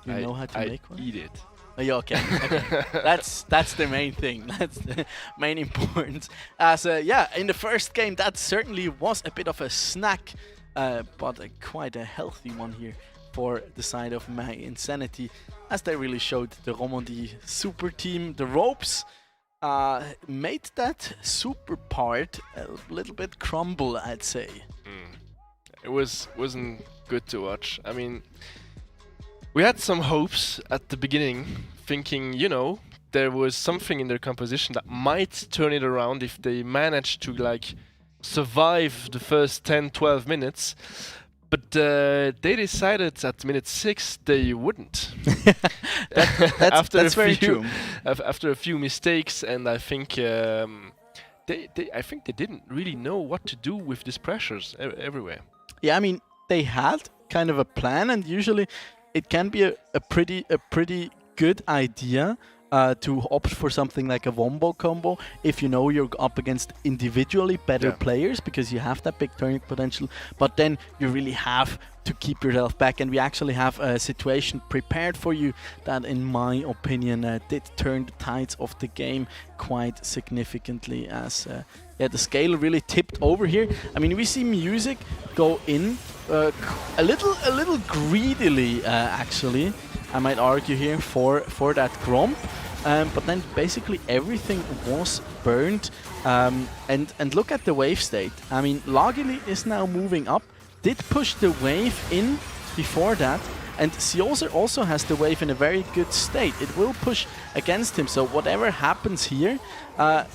You know how to make one? I eat it. Oh, yeah, okay. That's the main thing. That's the main importance. As in the first game, that certainly was a bit of a snack, but quite a healthy one here for the side of My Insanity, as they really showed the Romandie super team the ropes. Made that super part a little bit crumble, I'd say. It wasn't good to watch. I mean, we had some hopes at the beginning, thinking, there was something in their composition that might turn it around if they managed to survive the first 10-12 minutes. But they decided at minute 6 they wouldn't. That's very true. After a few mistakes, and I think they didn't really know what to do with these pressures everywhere. Yeah, I mean, they had kind of a plan, and usually it can be a pretty good idea to opt for something like a wombo combo if you know you're up against individually better players, because you have that big turning potential, but then you really have to keep yourself back. And we actually have a situation prepared for you that, in my opinion, did turn the tides of the game quite significantly, as the scale really tipped over here. I mean, we see Music go in a little greedily, actually, I might argue here, for that Gromp. But then basically everything was burned. And look at the wave state. I mean, Lagili is now moving up, did push the wave in before that, and Sioser also has the wave in a very good state. It will push against him, so whatever happens here,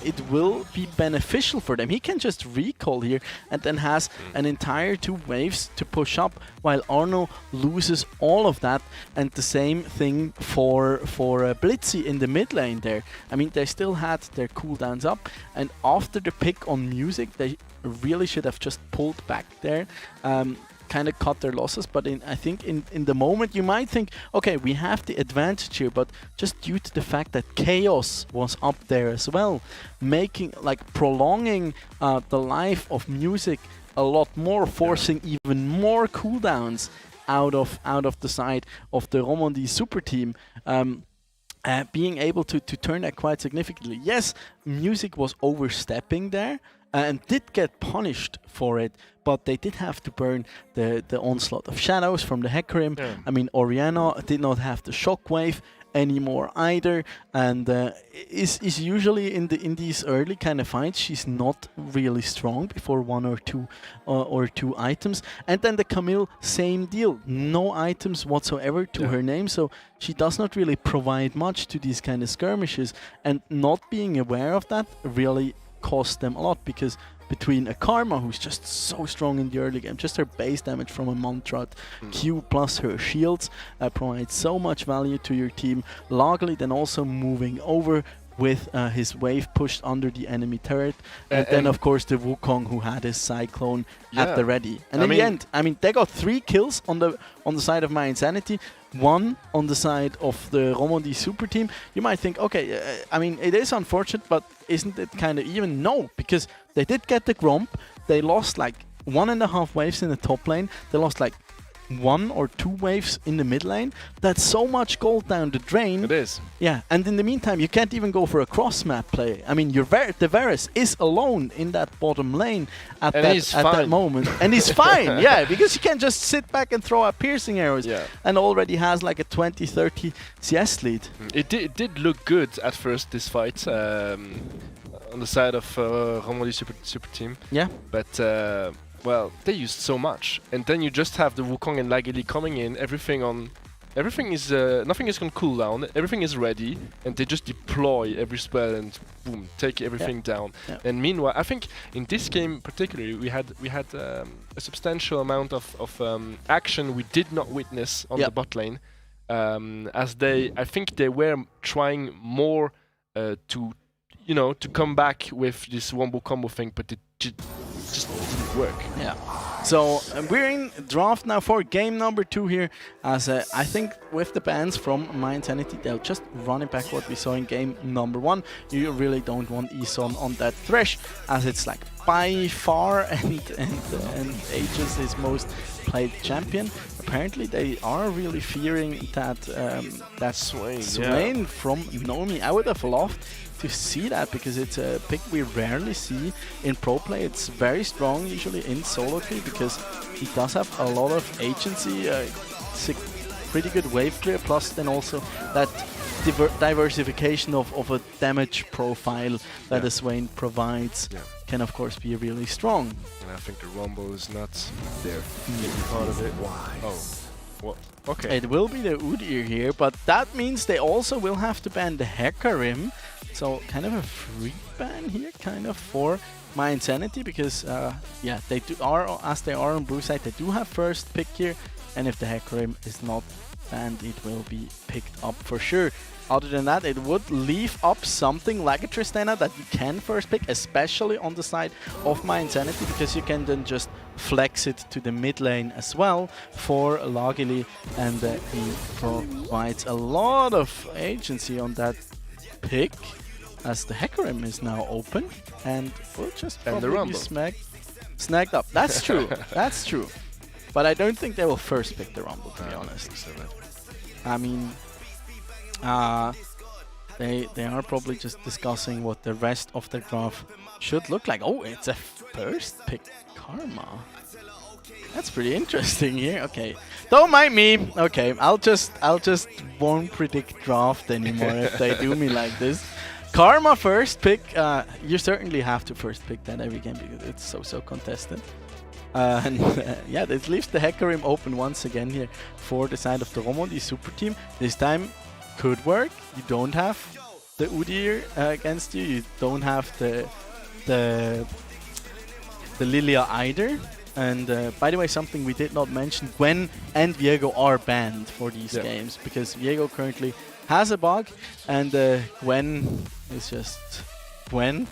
it will be beneficial for them. He can just recall here and then has an entire 2 waves to push up, while Arno loses all of that. And the same thing for Blitzy in the mid lane there. I mean, they still had their cooldowns up, and after the pick on Music, they really should have just pulled back there. Kind of cut their losses, but I think in the moment you might think, okay, we have the advantage here, but just due to the fact that Chaos was up there as well, prolonging the life of Music a lot more, forcing even more cooldowns out of the side of the Romandie super team. Being able to turn that quite significantly. Yes, Music was overstepping there, and did get punished for it, but they did have to burn the onslaught of shadows from the Hecarim. Yeah. I mean, Oriana did not have the shockwave anymore either, and is usually in these early kind of fights, she's not really strong before 1 or 2 items. And then the Camille, same deal, no items whatsoever to her name, so she does not really provide much to these kind of skirmishes, and not being aware of that really cost them a lot, because between a Karma, who's just so strong in the early game, just her base damage from a Montrat Q plus her shields provides so much value to your team. Lagli then also moving over with his wave pushed under the enemy turret, and then of course the Wukong, who had his Cyclone at the ready. And in the end, I mean, they got 3 kills on the side of My Insanity, 1 on the side of the Romandie super team. You might think, okay, I mean, it is unfortunate, but isn't it kind of even? No, because they did get the Gromp. They lost 1.5 waves in the top lane. They lost 1 or 2 waves in the mid lane. That's so much gold down the drain. It is. Yeah, and in the meantime, you can't even go for a cross-map play. I mean, the Varus is alone in that bottom lane at that moment. And he's fine, yeah, because you can just sit back and throw out piercing arrows, and already has a 20-30 CS lead. It did look good at first, this fight, on the side of Romandie super team. Yeah. But... well, they used so much, and then you just have the Wukong and Lagili coming in, everything on everything is nothing is gonna cool down. Everything is ready, and they just deploy every spell and boom, take everything down. And meanwhile, I think in this game particularly, we had a substantial amount of action we did not witness on the bot lane, as I think they were trying more to come back with this wombo combo thing, but it just didn't work. Yeah. So we're in draft now for game number 2 here, as I think with the bans from MYI Insanity, they'll just run it back what we saw in game number 1. You really don't want Eson on that Thresh, as it's like by far and ages his most played champion. Apparently they are really fearing that Swain from Nomi. I would have loved to see that, because it's a pick we rarely see in pro play. It's very strong usually in solo queue, because he does have a lot of agency, pretty good wave clear, plus then also that diversification of a damage profile that a Swain provides can of course be really strong. And I think the Rumble is not there. Part of it. Oh, what? Okay. It will be the Udyr here, but that means they also will have to ban the Hecarim. So kind of a free ban here, kind of for MYI Insanity, because they are as they are on blue side, they do have first pick here, and if the Hecarim is not banned, it will be picked up for sure. Other than that, it would leave up something like a Tristana that you can first pick, especially on the side of MYI Insanity, because you can then just flex it to the mid lane as well for Lagili, and he provides a lot of agency on that pick, as the Hecarim is now open and will just probably be snagged up. That's true. That's true. But I don't think they will first pick the Rumble, to be honest. I mean, they are probably just discussing what the rest of the draft should look like. Oh, it's a first pick Karma. That's pretty interesting here. Okay, don't mind me. Okay, I'll just won't predict draft anymore if they do me like this. Karma first pick. You certainly have to first pick that every game, because it's so contested. And yeah, this leaves the Hecarim open once again here for the side of the Romondi super team. This time could work. You don't have the Udyr against you. You don't have the Lilia either. And by the way, something we did not mention, Gwen and Viego are banned for these games, because Viego currently has a bug, and Gwen is just Gwen.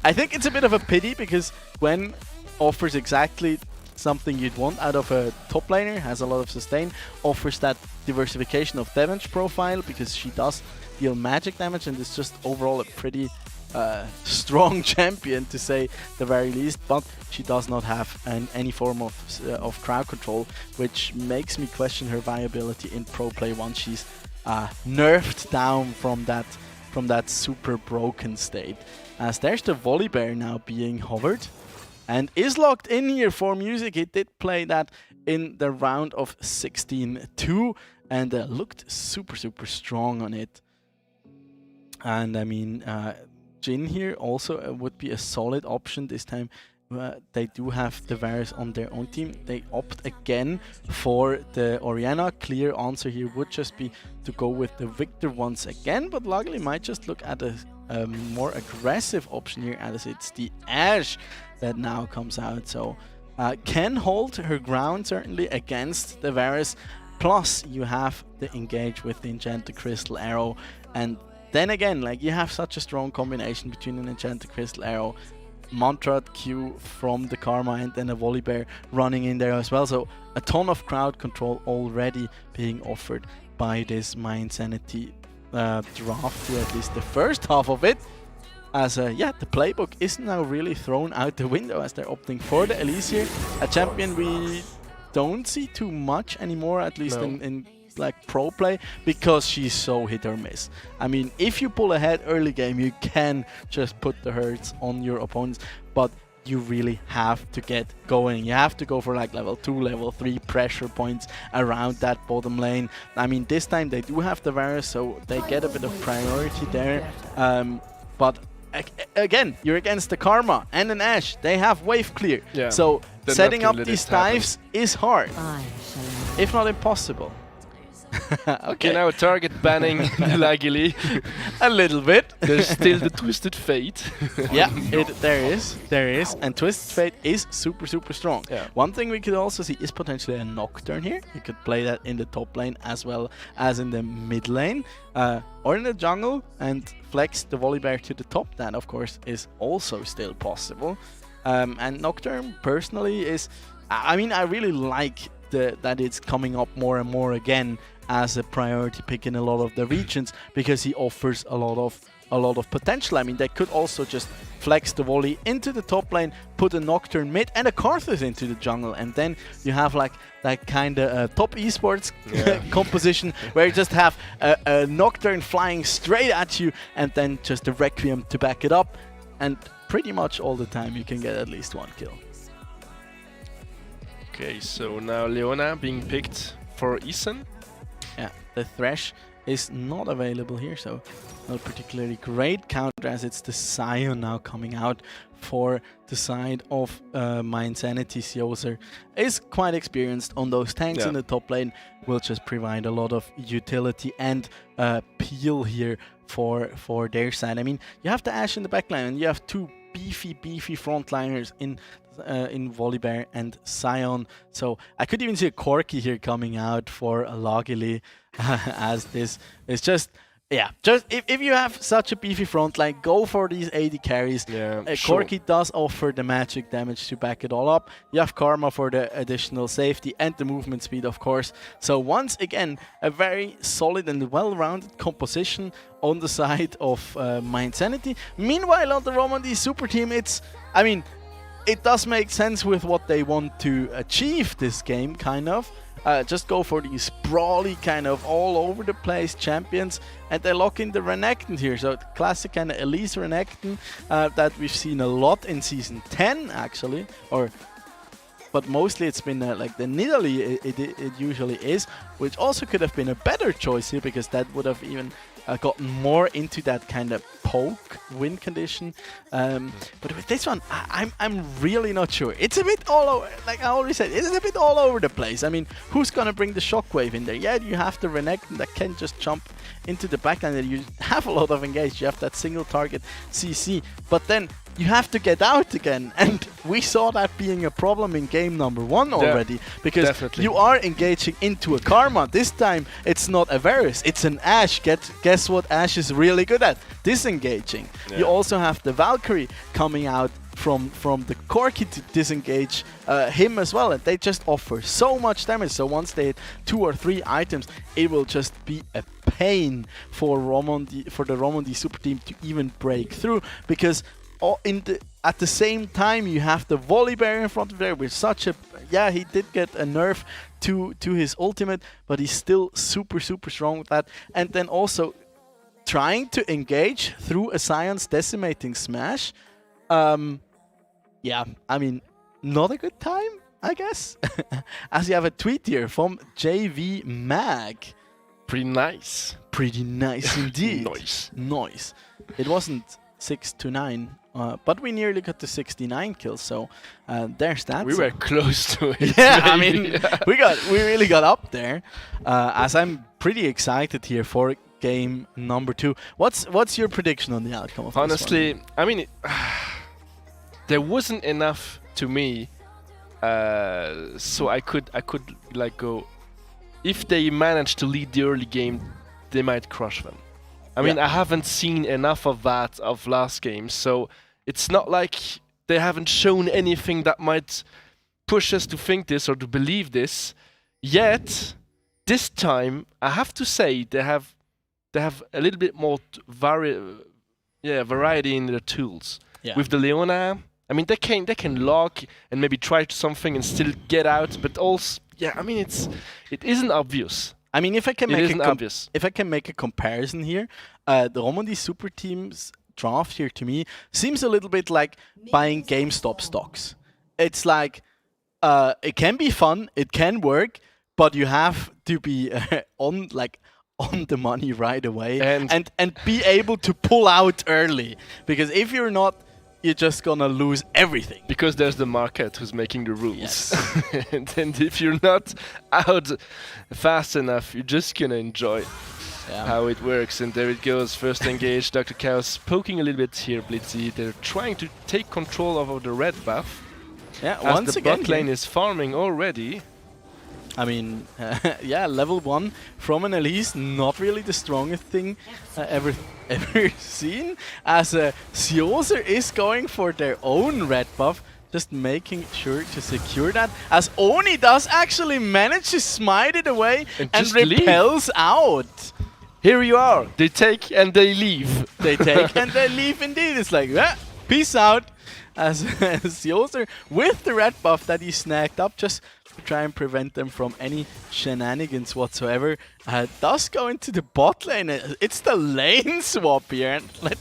I think it's a bit of a pity, because Gwen offers exactly something you'd want out of a top laner, has a lot of sustain, offers that diversification of damage profile, because she does deal magic damage, and is just overall a pretty strong champion, to say the very least. But she does not have any form of crowd control, which makes me question her viability in pro play once she's nerfed down from that super broken state. As there's the Volibear now being hovered and is locked in here for music. He did play that in the round of 16-2 and looked super strong on it. And I mean, Jhin here also would be a solid option this time. They do have the Varus on their own team. They opt again for the Orianna. Clear answer here would just be to go with the Victor once again, but Lagili might just look at a more aggressive option here, as it's the Ashe that now comes out. So can hold her ground certainly against the Varus. Plus you have the engage with the Enchanted Crystal Arrow, and then again, like, you have such a strong combination between an Enchanted Crystal Arrow, Mantra Q from the Karma, and then a Volibear running in there as well. So a ton of crowd control already being offered by this MYI Insanity draft here, at least the first half of it. As yeah, the playbook is now really thrown out the window, as they're opting for the Elise here, a champion we don't see too much anymore, at least in like pro play, because she's so hit or miss. I mean, if you pull ahead early game, you can just put the hurts on your opponents, but you really have to get going. You have to go for like level 2, level 3 pressure points around that bottom lane. I mean, this time they do have the Varus, so they get a bit of priority there. But again, you're against the Karma and an Ashe. They have wave clear. So setting up these dives is hard. if not impossible. Okay, now target banning Lagili. A little bit. There's still the Twisted Fate. Yeah, there is, and Twisted Fate is super strong. Yeah. One thing we could also see is potentially a Nocturne here. You could play that in the top lane as well as in the mid lane, or in the jungle, and flex the Volibear to the top. That of course is also still possible. And Nocturne personally is, I mean, I really like that it's coming up more and more again as a priority pick in a lot of the regions, because he offers a lot of potential. I mean, they could also just flex the volley into the top lane, put a Nocturne mid and a Karthus into the jungle, and then you have like that kind of top esports composition where you just have a Nocturne flying straight at you and then just a Requiem to back it up, and pretty much all the time you can get at least one kill. Okay, so now Leona being picked for Isen. Yeah, the Thresh is not available here, so not particularly great counter, as it's the Sion now coming out for the side of My Insanity. Sioser is quite experienced on those tanks in the top lane, will just provide a lot of utility and peel here for their side. I mean, you have the Ashe in the backline and you have two beefy frontliners in Volibear and Sion. So I could even see a Corki here coming out for Lagili, as this is just if you have such a beefy front line, go for these AD carries. Corki does offer the magic damage to back it all up. You have Karma for the additional safety and the movement speed, of course. So once again, a very solid and well-rounded composition on the side of My Insanity. Meanwhile, on the Romandy super team, I mean, it does make sense with what they want to achieve this game, kind of. Just go for these brawly kind of all over the place champions, and they lock in the Renekton here. So the classic kind of Elise Renekton that we've seen a lot in Season 10 actually, but mostly it's been like the Nidalee it usually is, which also could have been a better choice here, because that would have even gotten more into that kind of poke win condition. But with this one, I'm really not sure. It's a bit all over, like I already said, it's a bit all over the place. I mean, who's gonna bring the shockwave in there? Yeah, you have the Renekton that can just jump into the backline, and you have a lot of engage. You have that single target CC, but then you have to get out again, and we saw that being a problem in game number 1 already, because you are engaging into a Karma. This time it's not a Varus, it's an Ashe. Guess what Ashe is really good at? Disengaging. You also have the Valkyrie coming out from the Corki to disengage him as well, and they just offer so much damage. So once they hit 2 or 3 items, it will just be a pain for the Romandy super team to even break through, because at the same time you have the Volibear in front of there with such a he did get a nerf to his ultimate, but he's still super strong with that. And then also trying to engage through a Sion's decimating smash. I mean, not a good time, I guess. As you have a tweet here from JV Mag. Pretty nice Indeed. Nice. It wasn't 6-9, but we nearly got to 69 kills, so there's that. We were close to it. Yeah, I mean, we really got up there. As I'm pretty excited here for game number 2. What's your prediction on the outcome of Honestly, this one? I mean, there wasn't enough to me, so I could like go. If they manage to lead the early game, they might crush them. I mean, I haven't seen enough of that of last game, so it's not like they haven't shown anything that might push us to think this or to believe this. Yet, this time, I have to say they have a little bit more variety in their tools. Yeah. With the Leona, I mean, they can lock and maybe try something and still get out, but also, I mean, it isn't obvious. I mean, if I can make a comparison here, the Romandy super team's draft here to me seems a little bit like buying GameStop stocks. It's like it can be fun, it can work, but you have to be on the money right away and be able to pull out early. Because if you're not you're just gonna lose everything. Because there's the market who's making the rules. Yes. And if you're not out fast enough, you're just gonna enjoy how it works. And there it goes, first engage. Dr. Chaos poking a little bit here, Blitzy. They're trying to take control of the red buff. Yeah, as once the again, bot lane is farming already. I mean, yeah, level 1 from an Elise, not really the strongest thing ever seen. As Sioser is going for their own red buff, just making sure to secure that. As Oni does actually manage to smite it away and repels out. Here you are. They take and they leave. They take and they leave indeed. It's like, peace out. As Sioser, with the red buff that he snagged up, just to try and prevent them from any shenanigans whatsoever, does go into the bot lane. It's the lane swap here, and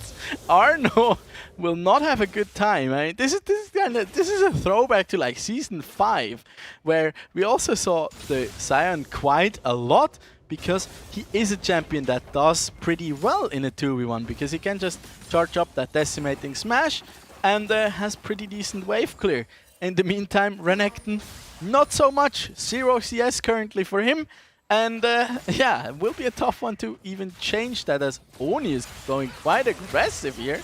Arno will not have a good time. I mean, this is a throwback to like season 5, where we also saw the Sion quite a lot, because he is a champion that does pretty well in a 2v1, because he can just charge up that decimating smash and has pretty decent wave clear. In the meantime, Renekton, not so much. 0 CS currently for him. And yeah, it will be a tough one to even change that, as Oni is going quite aggressive here.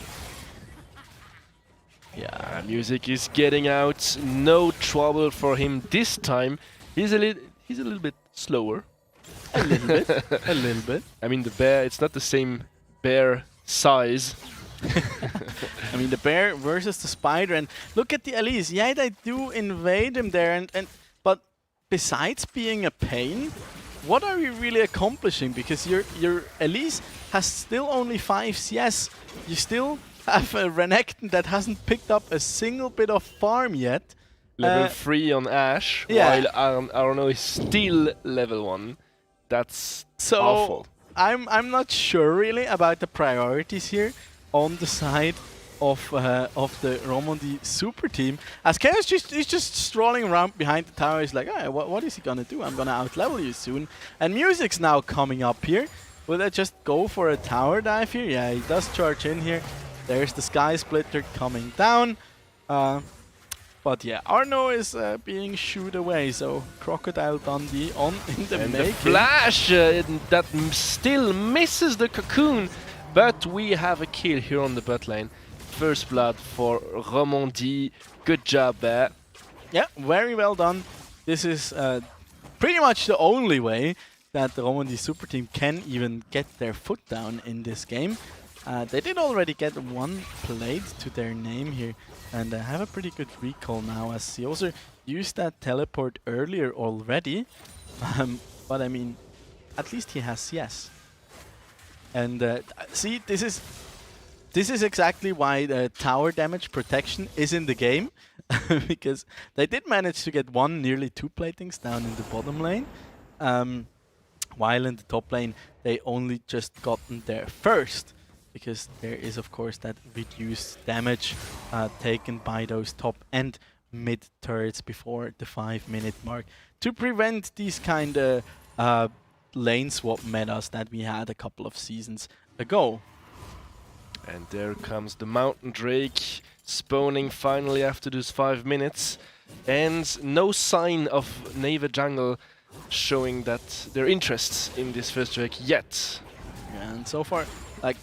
Yeah, music is getting out. No trouble for him this time. He's a little bit slower. A little bit. A little bit. I mean, the bear, it's not the same bear size. I mean, the bear versus the spider, and look at the Elise. Yeah, they do invade him there, but besides being a pain, what are you really accomplishing? Because your Elise has still only 5 CS. You still have a Renekton that hasn't picked up a single bit of farm yet. Level 3 on Ashe, while Arno is still level 1. That's so awful. I'm not sure really about the priorities here on the side of the Romondi super team. As Chaos is just strolling around behind the tower. He's like, hey, what is he gonna do? I'm gonna outlevel you soon. And music's now coming up here. Will they just go for a tower dive here? Yeah, he does charge in here. There's the Sky Splitter coming down. But yeah, Arno is being shooed away, so Crocodile Dundee on in the making. The flash that still misses the cocoon, but we have a kill here on the bot lane. First blood for Romondi. Good job there. Yeah, very well done. This is pretty much the only way that the Romondi super team can even get their foot down in this game. They did already get 1 plate to their name here, and have a pretty good recall now, as Sioser used that teleport earlier already. But I mean, at least he has CS. And see, this is exactly why the tower damage protection is in the game, because they did manage to get nearly 2 platings down in the bottom lane, while in the top lane they only just gotten there first. Because there is, of course, that reduced damage taken by those top and mid turrets before the 5-minute mark, to prevent these kind of lane swap metas that we had a couple of seasons ago. And there comes the Mountain Drake spawning finally after those 5 minutes, and no sign of Neva Jungle showing that their interest in this first Drake yet. And so far, like,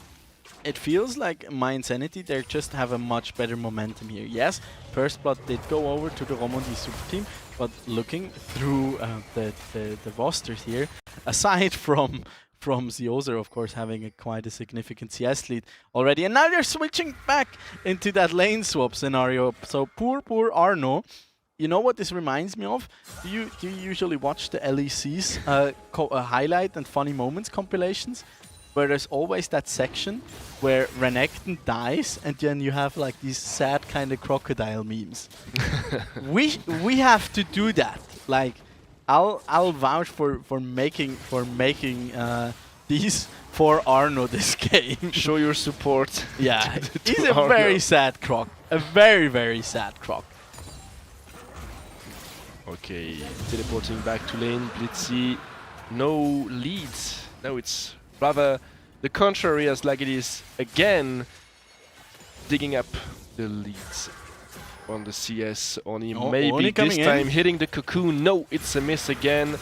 it feels like My Insanity, they just have a much better momentum here. Yes, First Blood did go over to the Romondi super team, but looking through the rosters here, aside from Sioser, of course, having quite a significant CS lead already, and now they're switching back into that lane swap scenario. So poor Arno. You know what this reminds me of? Do you usually watch the LEC's highlight and funny moments compilations, where there's always that section where Renekton dies, and then you have like these sad kind of crocodile memes? we have to do that. Like, I'll vouch for making these for Arno this game. Show your support. Yeah, he's a very sad croc. A very sad croc. Okay, teleporting back to lane. Blitzy, no leads. No, it's rather the contrary, as like it is again. digging up the leads on the CS. Oni Oh, maybe Oni this coming time in. hitting the cocoon. No, it's a miss again.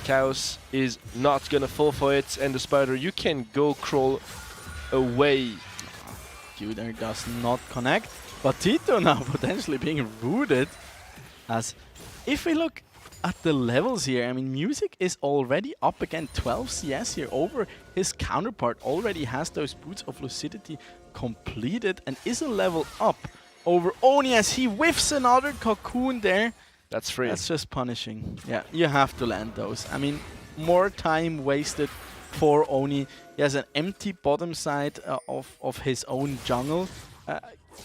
Chaos is not gonna fall for it, and the spider, you can go crawl away. Tudor does not connect, but Tito now potentially being rooted. As if we look at the levels here, I mean, Music is already up again, 12 CS here over his counterpart. Already has those Boots of Lucidity completed and is a level up over Oni as he whiffs another cocoon there. That's free. That's just punishing. Yeah, you have to land those. I mean, more time wasted for Oni. He has an empty bottom side of his own jungle.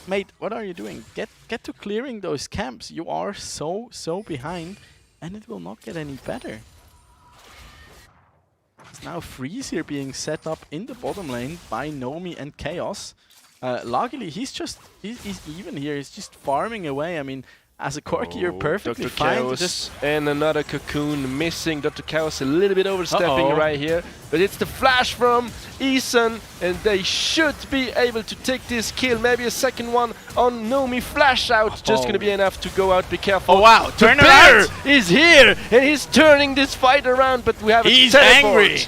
Mate, what are you doing? Get to clearing those camps. You are so behind, and it will not get any better. It's now Freeze here being set up in the bottom lane by Nomi and Chaos. Luckily, he's even here. He's just farming away. I mean, as a Corki, you're perfectly Dr. fine. Chaos Just and another cocoon missing. Dr. Chaos a little bit overstepping right here. But it's the flash from Eason, and they should be able to take this kill. Maybe a second one on Nomi. Flash out. Just going to be enough to go out. Be careful. Oh, wow. Turn the around. bear is here, and he's turning this fight around, but we have He's a teleport. angry.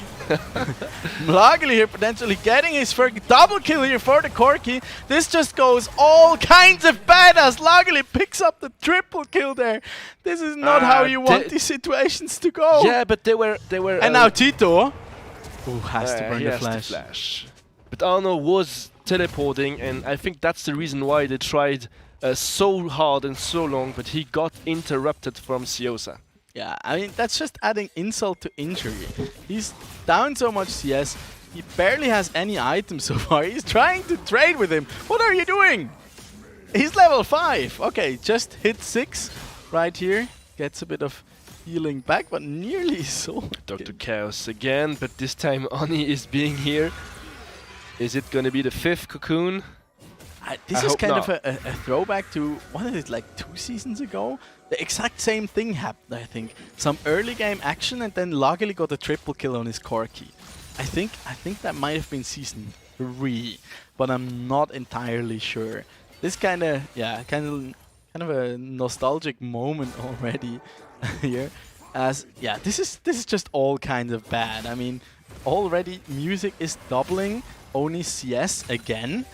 Luckily here, potentially getting his first double kill here for the Corki. This just goes all kinds of bad as Luckily picks up the triple kill there. This is not how you want these situations to go. Yeah, but they were. And now Tito, who has to burn he the has flash. to flash. But Arno was teleporting, and I think that's the reason why they tried so hard and so long, but he got interrupted from Siosa. Yeah, I mean, that's just adding insult to injury. He's down so much CS, he barely has any items so far. He's trying to trade with him. What are you doing? He's level 5. Okay, just hit 6 right here. Gets a bit of healing back, but nearly so. Dr. Chaos again, but this time Oni is being here. Is it gonna be the 5th cocoon? This is kind of a throwback to, what is it, like 2 seasons ago? The exact same thing happened, I think. Some early game action and then Luckily got a triple kill on his Corki. I think that might have been season 3, but I'm not entirely sure. This kind of a nostalgic moment already here. As this is just all kinds of bad. I mean, already Music is doubling Oni CS again.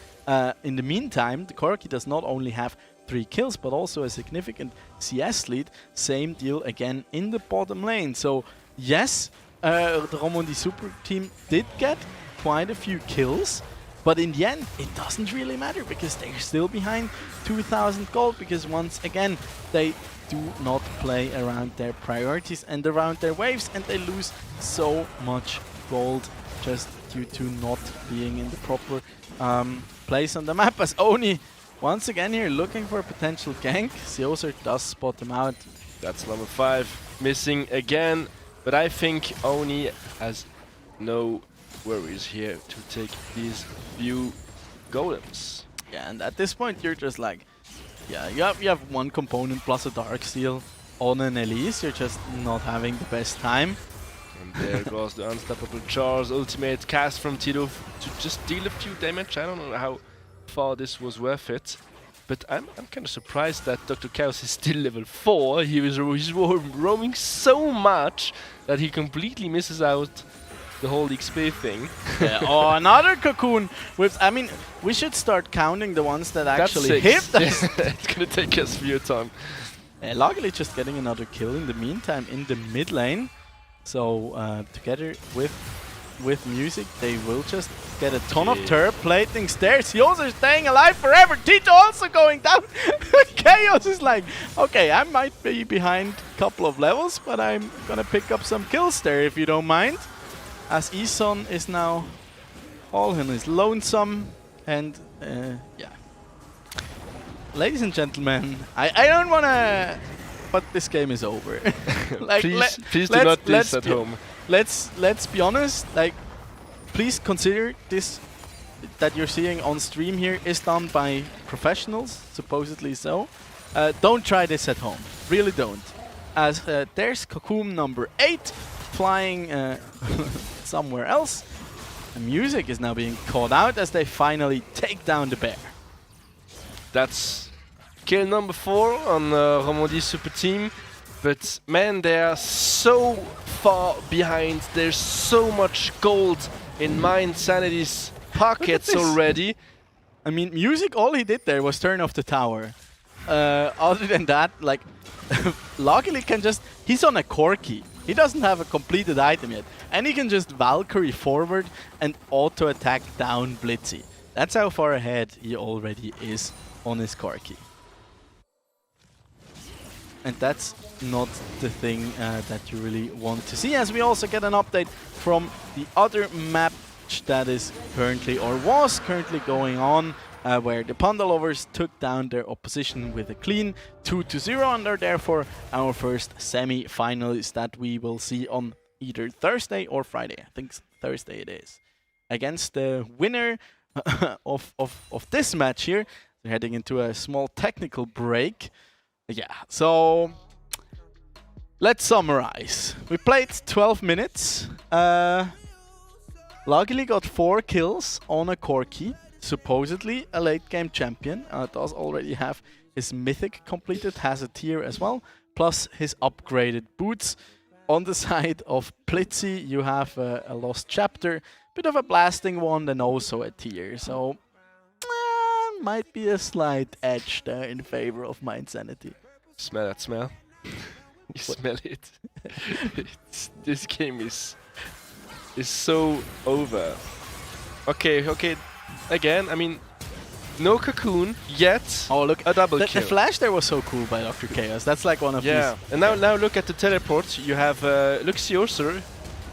In the meantime, the Corki does not only have 3 kills, but also a significant CS lead. Same deal again in the bottom lane. So yes, the Romondi Super team did get quite a few kills, but in the end, it doesn't really matter because they're still behind 2,000 gold, because once again, they do not play around their priorities and around their waves, and they lose so much gold just due to not being in the proper place on the map. As Oni once again here looking for a potential gank. Sioser does spot him out. That's level 5 missing again, but I think Oni has no worries here to take these few golems. Yeah, and at this point you're just like, yeah, you have one component plus a Darksteel on an Elise. You're just not having the best time. And there goes the unstoppable Char's ultimate cast from Tito to just deal a few damage. I don't know how far this was worth it, but I'm kind of surprised that Dr. Chaos is still level 4. He's roaming so much that he completely misses out the whole XP thing. Yeah. Oh, another cocoon with, I mean, we should start counting the ones that actually hit. It's gonna take us a few time. Luckily just getting another kill in the meantime in the mid lane. So together with Music, they will just get a ton of turret plating stairs. He also staying alive forever. Tito also going down. Chaos is like, okay, I might be behind a couple of levels, but I'm gonna pick up some kills there if you don't mind. As Eason is now all in his lonesome, and yeah. Ladies and gentlemen, I don't wanna, but this game is over. Like, please do not do this at home. Let's be honest. Like, please consider this that you're seeing on stream here is done by professionals, supposedly so. Don't try this at home. Really don't. As there's cocoon number 8 flying somewhere else. The Music is now being called out as they finally take down the bear. That's kill number 4 on Romandie Super Team. But man, they are so far behind. There's so much gold in Mind Sanity's pockets already. I mean, Music, all he did there was turn off the tower. Other than that, like, Luckily can just... He's on a Corki. He doesn't have a completed item yet. And he can just Valkyrie forward and auto-attack down Blitzy. That's how far ahead he already is on his Corki. And that's not the thing that you really want to see, as we also get an update from the other match that is currently, or was currently going on, where the Panda Lovers took down their opposition with a clean 2-0, and are therefore our first semi-finalists that we will see on either Thursday or Friday. I think Thursday it is. Against the winner of this match here. They're heading into a small technical break. Yeah, so let's summarize. We played 12 minutes. Luckily got 4 kills on a Corki. Supposedly a late game champion. Does already have his mythic completed, has a tier as well, plus his upgraded boots. On the side of Blitzy, you have a lost chapter, bit of a blasting one, and also a tier. So might be a slight edge there in favor of Mind Sanity. Smell that smell? You smell it. This game is so over. Okay. Again, I mean, no cocoon yet. Oh look, a double kill. The flash there was so cool by Dr. Chaos. That's like one of these. Yeah, and now look at the teleport. You have Luxioser.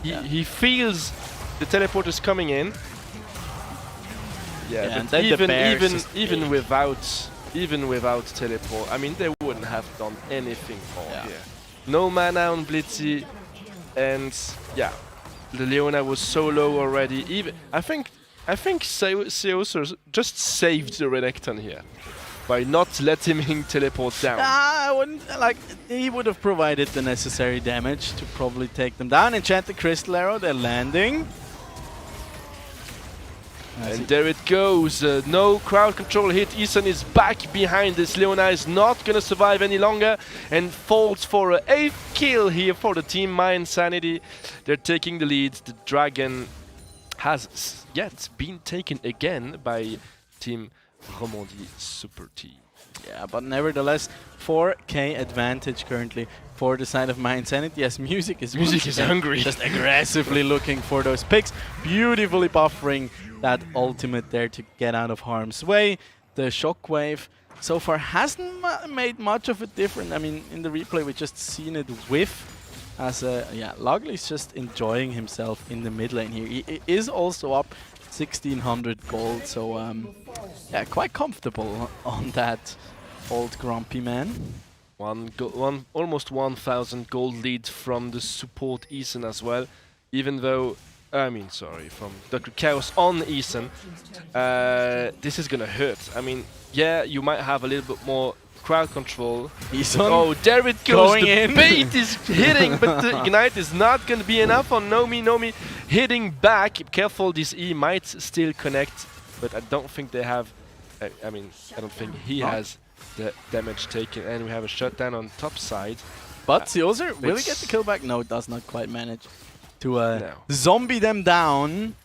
He feels the teleport is coming in. Yeah, and but then even without teleport, I mean, they wouldn't have done anything more here. No mana on Blitzy, and yeah, the Leona was so low already. Even I think Seoser just saved the Renekton here by not letting him teleport down. I wouldn't, like, he would have provided the necessary damage to probably take them down. Enchanted Crystal Arrow, they're landing. And there it goes, no crowd control hit. Ethan is back behind this. Leona is not gonna survive any longer and falls for an 8th kill here for the team Mind Sanity. They're taking the lead. The dragon has yet been taken again by team Romandie Super Team. Yeah, but nevertheless, 4k advantage currently for the side of Mind Sanity, as Music is hungry. Just aggressively looking for those picks, beautifully buffering that ultimate there to get out of harm's way. The shockwave so far hasn't made much of a difference. I mean, in the replay we just seen it whiff, as Lugly's just enjoying himself in the mid lane here. He is also up 1600 gold, so yeah, quite comfortable on that old grumpy man. Almost 1000 gold lead from the support Ethan as well, even though from Dr. Chaos on Ethan. This is gonna hurt. I mean, yeah, you might have a little bit more crowd control. Ethan, oh, there it goes. Going the in. bait is hitting, but the ignite is not gonna be enough on Nomi hitting back. Careful, this E might still connect, but I don't think they have. I don't think he has the damage taken, and we have a shutdown on top side. But Seoser, will he get the kill back? No, does not quite manage to zombie them down.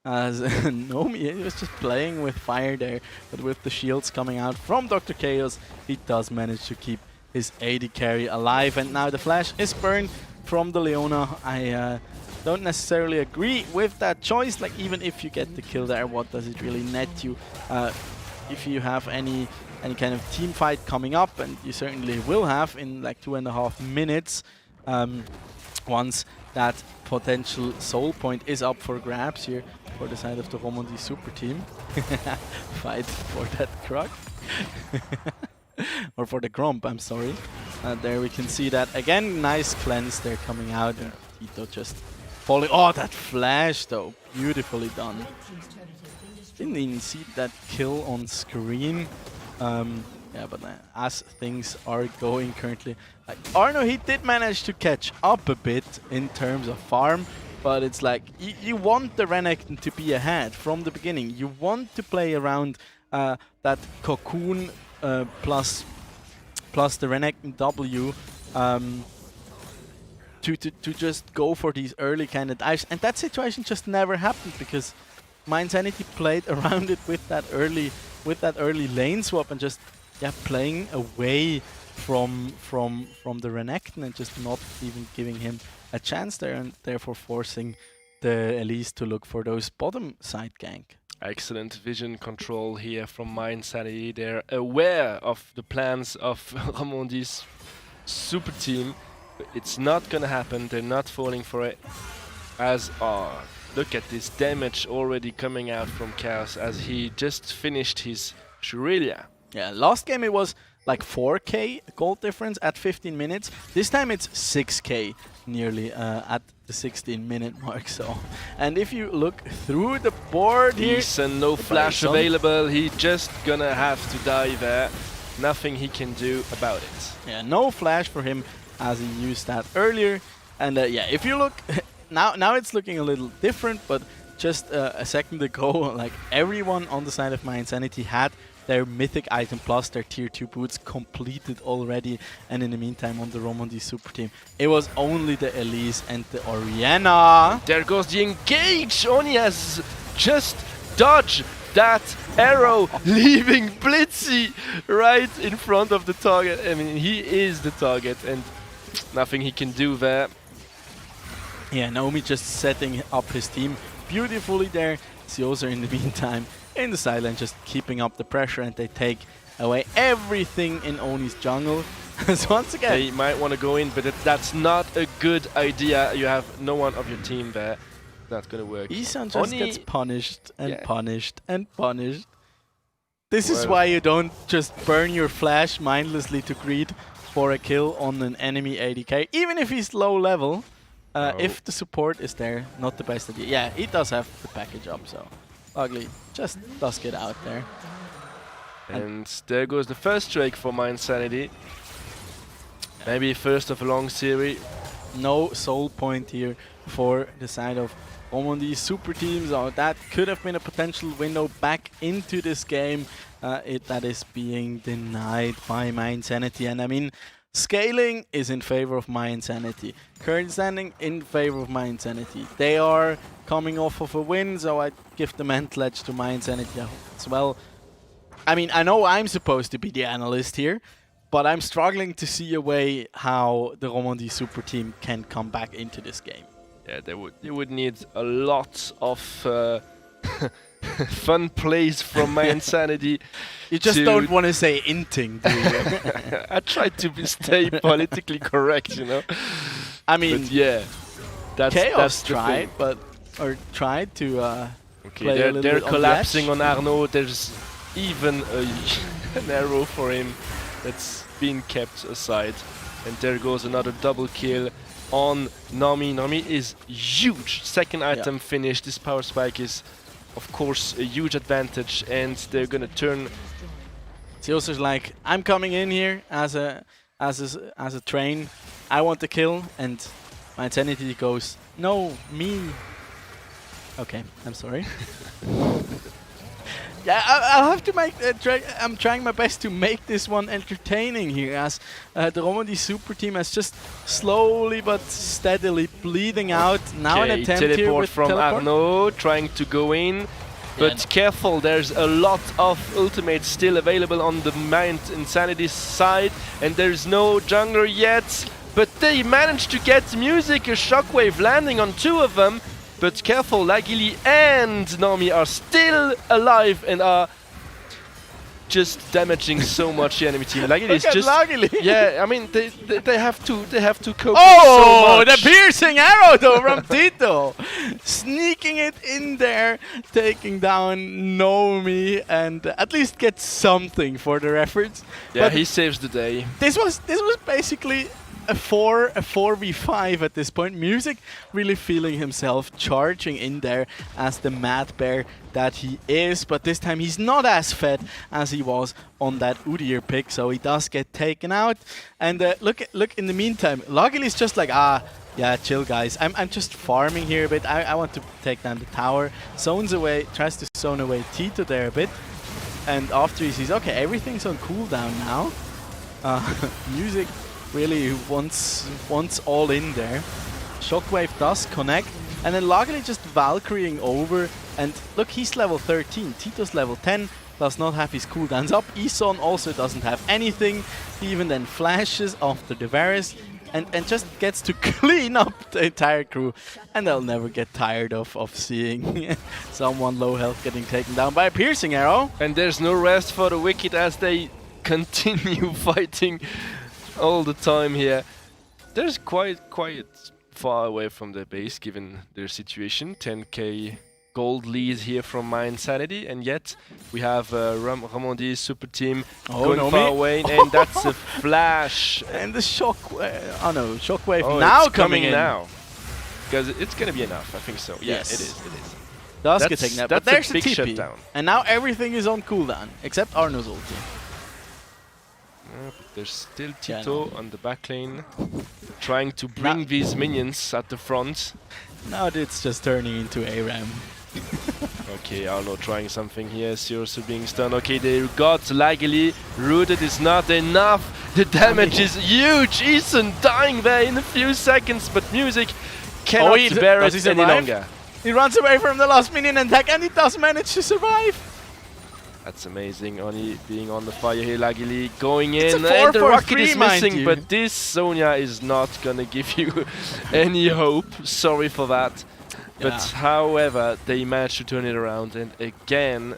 As Nomi, he was just playing with fire there, but with the shields coming out from Dr. Chaos, he does manage to keep his AD carry alive. And now the flash is burned from the Leona. I don't necessarily agree with that choice. Like, even if you get the kill there, what does it really net you? If you have any kind of team fight coming up, and you certainly will have in like 2.5 minutes, once that potential soul point is up for grabs here for the side of the Romandie Super Team. Fight for that Krug. Or for the Grump, I'm sorry. There we can see that again. Nice cleanse there coming out, and Tito just falling. Oh, that flash though, beautifully done. Didn't even see that kill on screen. Yeah, but as things are going currently, like Arno, he did manage to catch up a bit in terms of farm, but it's like you want the Renekton to be ahead from the beginning. You want to play around that Cocoon plus the Renekton W to just go for these early kind of dives, and that situation just never happened because My Insanity played around it with that early lane swap and just playing away from the Renekton and just not even giving him a chance there, and therefore forcing the Elise to look for those bottom side gank. Excellent vision control here from My Insanity. They're aware of the plans of Ramondi's super team. It's not gonna happen. They're not falling for it. Look at this damage already coming out from Chaos as he just finished his Shurelia. Yeah, last game it was like 4k gold difference at 15 minutes. This time it's 6k nearly at the 16-minute mark. So, and if you look through the board here, Decent, no flash available. He just gonna have to die there. Nothing he can do about it. Yeah, no flash for him as he used that earlier. And if you look now it's looking a little different, but just a second ago, like everyone on the side of My Insanity had their mythic item plus their tier 2 boots completed already, and in the meantime on the Ramondi super team it was only the Elise and the Orianna. There goes the engage. Oni has just dodged that arrow, leaving Blitzy right in front of the target. I mean, he is the target and nothing he can do there. Yeah, Naomi just setting up his team beautifully there. Siosa in the meantime in the sideline just keeping up the pressure, and they take away everything in Oni's jungle. So once again, they might want to go in, but that's not a good idea. You have no one of your team there. Not gonna work. Isan just gets punished and punished and punished. This is why you don't just burn your flash mindlessly to greed for a kill on an enemy ADK, even if he's low level. If the support is there, not the best idea. Yeah, he does have the package up, so Ugly just does get out there. And there goes the first Drake for My Insanity. Maybe first of a long series. No soul point here for the side of Ramondi's super teams. Oh, that could have been a potential window back into this game. That is being denied by My Insanity. And I mean, scaling is in favor of My Insanity. Current standing in favor of My Insanity. They are coming off of a win, so I give the mental edge to My Insanity as well. I mean, I know I'm supposed to be the analyst here, but I'm struggling to see a way how the Ramondi super team can come back into this game. Yeah, they would need a lot of fun plays from My Insanity. You just don't want to say inting, do you? I try to stay politically correct, you know. I mean, but yeah, Chaos tried, tried to play a little they're bit collapsing on Arnaud. There's even an arrow for him that's been kept aside, and there goes another double kill on Nami. Nami is huge. Second item finished. This power spike is, of course, a huge advantage, and they're gonna turn. Siosa's like, I'm coming in here as a train. I want the kill, and My Insanity goes, no, me. Okay, I'm sorry. Yeah, I'll have to make. I'm trying my best to make this one entertaining here, as the Ramondi super team has just slowly but steadily bleeding out. Now an attempt teleport here with from teleport. Arnaud, trying to go in, but careful. There's a lot of ultimates still available on the My Insanity side, and there's no jungler yet. But they managed to get music, a shockwave landing on two of them. But careful, Lagili and Nami are still alive and are just damaging so much the enemy team. Lagili is just yeah. I mean, they have to cope. Oh, so much. the piercing arrow though from Tito, sneaking it in there, taking down Nomi, and at least get something for their efforts. Yeah, but he saves the day. This was basically a 4v5 at this point. Music really feeling himself charging in there as the mad bear that he is, but this time he's not as fed as he was on that Udyr pick, so he does get taken out. And look in the meantime, Lagili is just like, yeah, chill guys, I'm just farming here a bit. I want to take down the tower. Zones away, tries to zone away Tito there a bit. and after he sees, okay, everything's on cooldown now. Music really wants all in there. Shockwave does connect, and then Lageli just Valkyrieing over, and look, he's level 13, Tito's level 10, does not have his cooldowns up. Ison also doesn't have anything. He even then flashes after the Varus and just gets to clean up the entire crew, and they'll never get tired of seeing someone low health getting taken down by a piercing arrow. And there's no rest for the Wicked as they continue fighting all the time here. There's quite far away from the base given their situation. 10k gold lead here from My Insanity, and yet we have Ramondi's super team going far away, and that's a flash. And the shockwave, oh no, shockwave Oh, now it's coming in now. Because it's gonna be enough, I think so. Yes. Yeah, it is. Does get taken out, but there's a big TP. shutdown. And now everything is on cooldown, except Arno's ulti. But there's still Tito on the back lane, trying to bring these minions at the front. Now it's just turning into ARAM. Okay, Arno trying something here, Seriously being stunned. Okay, they got Lageli, rooted is not enough. The damage is huge. Ethan dying there in a few seconds, but Music cannot bear it any longer. He runs away from the last minion attack, and he does manage to survive. That's amazing. Oni being on the fire here, Lageli going in, It's a and the rocket 4-for-3, is missing, mind but this Sonya is not gonna give you any hope. Sorry for that. But however, they managed to turn it around, and again,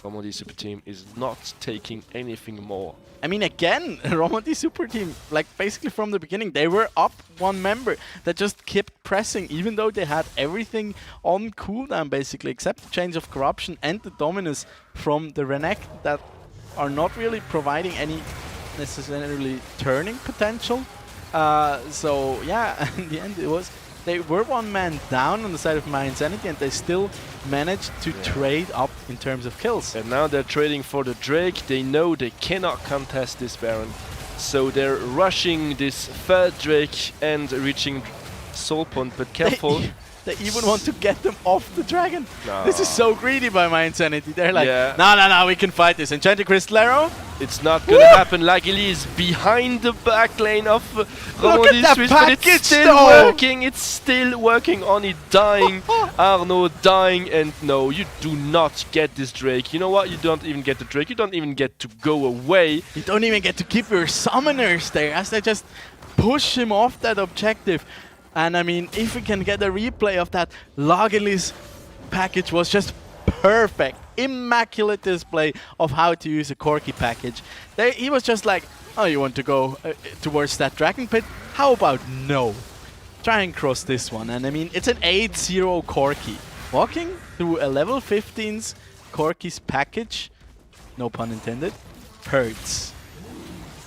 Ramondi Super Team is not taking anything more. I mean, again, Ramondi Super Team, like basically from the beginning, they were up one member that just kept pressing, even though they had everything on cooldown basically, except the Change of Corruption and the Dominus from the Renekton that are not really providing any necessarily turning potential. So yeah, in the end it was, they were one man down on the side of My Insanity, and they still managed to trade up in terms of kills. And now they're trading for the Drake. They know they cannot contest this Baron, so they're rushing this third Drake and reaching Soul Point, but careful. They even want to get them off the dragon. No. This is so greedy by My Insanity. They're like, no, we can fight this. Enchanted Crystal Arrow? It's not gonna happen. Lageli is behind the back lane of Ramondi Swiss, but it's still working. It's still working. Oni dying, Arno dying, and no, you do not get this Drake. You know what? You don't even get the Drake. You don't even get to go away. You don't even get to keep your summoners there as they just push him off that objective. And I mean, if we can get a replay of that, Lageli's package was just perfect. Immaculate display of how to use a Corki package. He was just like, oh, you want to go towards that Dragon Pit? How about no? Try and cross this one. And I mean, it's an 8-0 Corki. Walking through a level 15's Corki's package, no pun intended, hurts.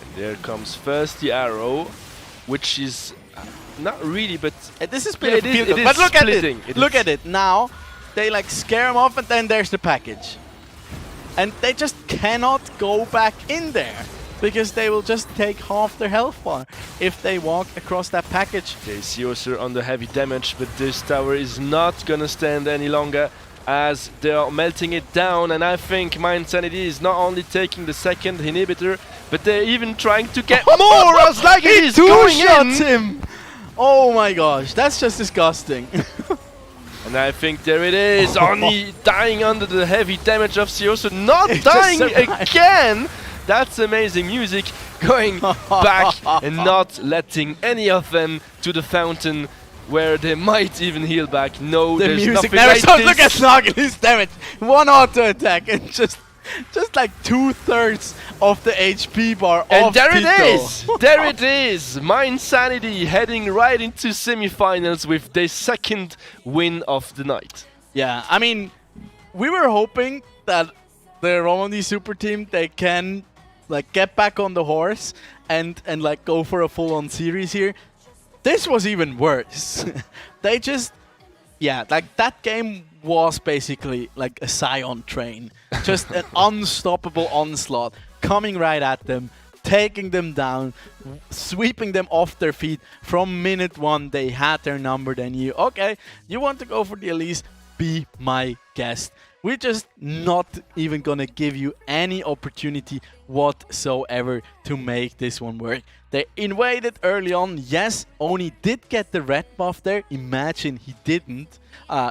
And there comes first the arrow, which is not really, but this is but look at it. Look at it now. They like scare him off, and then there's the package, and they just cannot go back in there because they will just take half their health bar if they walk across that package. They see Osir on the heavy damage, but this tower is not gonna stand any longer as they are melting it down. And I think My Insanity is not only taking the second inhibitor, but they're even trying to get more as Lageli is going in. Him. Oh my gosh, that's just disgusting. And I think there it is, Oni dying under the heavy damage of Siosu, not dying again! That's amazing. Music going back and not letting any of them to the fountain where they might even heal back. No, the there's music nothing never like stops. this. Look at Lageli's damage. One auto attack and just like 2/3 of the HP bar and of there Tito. it is! There it is! My Insanity heading right into semifinals with their second win of the night. Yeah, I mean, we were hoping that the Ramondi Super Team, they can like get back on the horse and like go for a full-on series here. This was even worse. They just, yeah, like that game was basically like a Scion train. Just an unstoppable onslaught coming right at them, taking them down, sweeping them off their feet. From minute one, they had their number. Then you, okay, you want to go for the Elise? Be my guest. we're just not even gonna give you any opportunity whatsoever to make this one work. They invaded early on. Yes, Oni did get the red buff there. Imagine he didn't.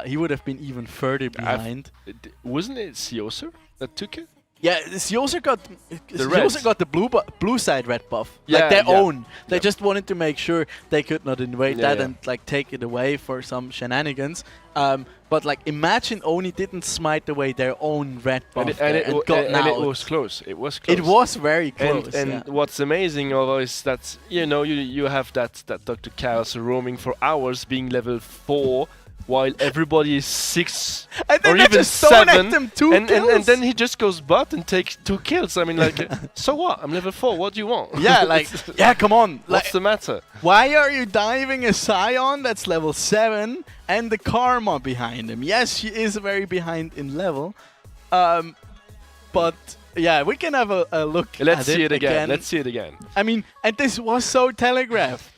He would have been even further behind. Wasn't it Sioser that took it? Yeah, Sioser got the blue side red buff, Yeah, like their yeah. own. They Yeah. just wanted to make sure they could not invade Yeah, that yeah. and like take it away for some shenanigans. But like, imagine Oni didn't smite away their own red buff and got and it out. was close. It was close. It was very close. And yeah. what's amazing although is that you have that Dr. Chaos roaming for hours being level 4 while everybody is 6 And then or they even just donate 7 them 2 and kills. then he just goes bot and takes 2 kills. I mean like so what? I'm level 4, what do you want? Yeah, like, yeah, come on. What's Like, the matter? why are you diving a Scion that's level 7 and the Karma behind him? Yes, she is very behind in level. But yeah, we can have a look Let's at see it again. again. Let's see it again. I mean, and this was so telegraphed.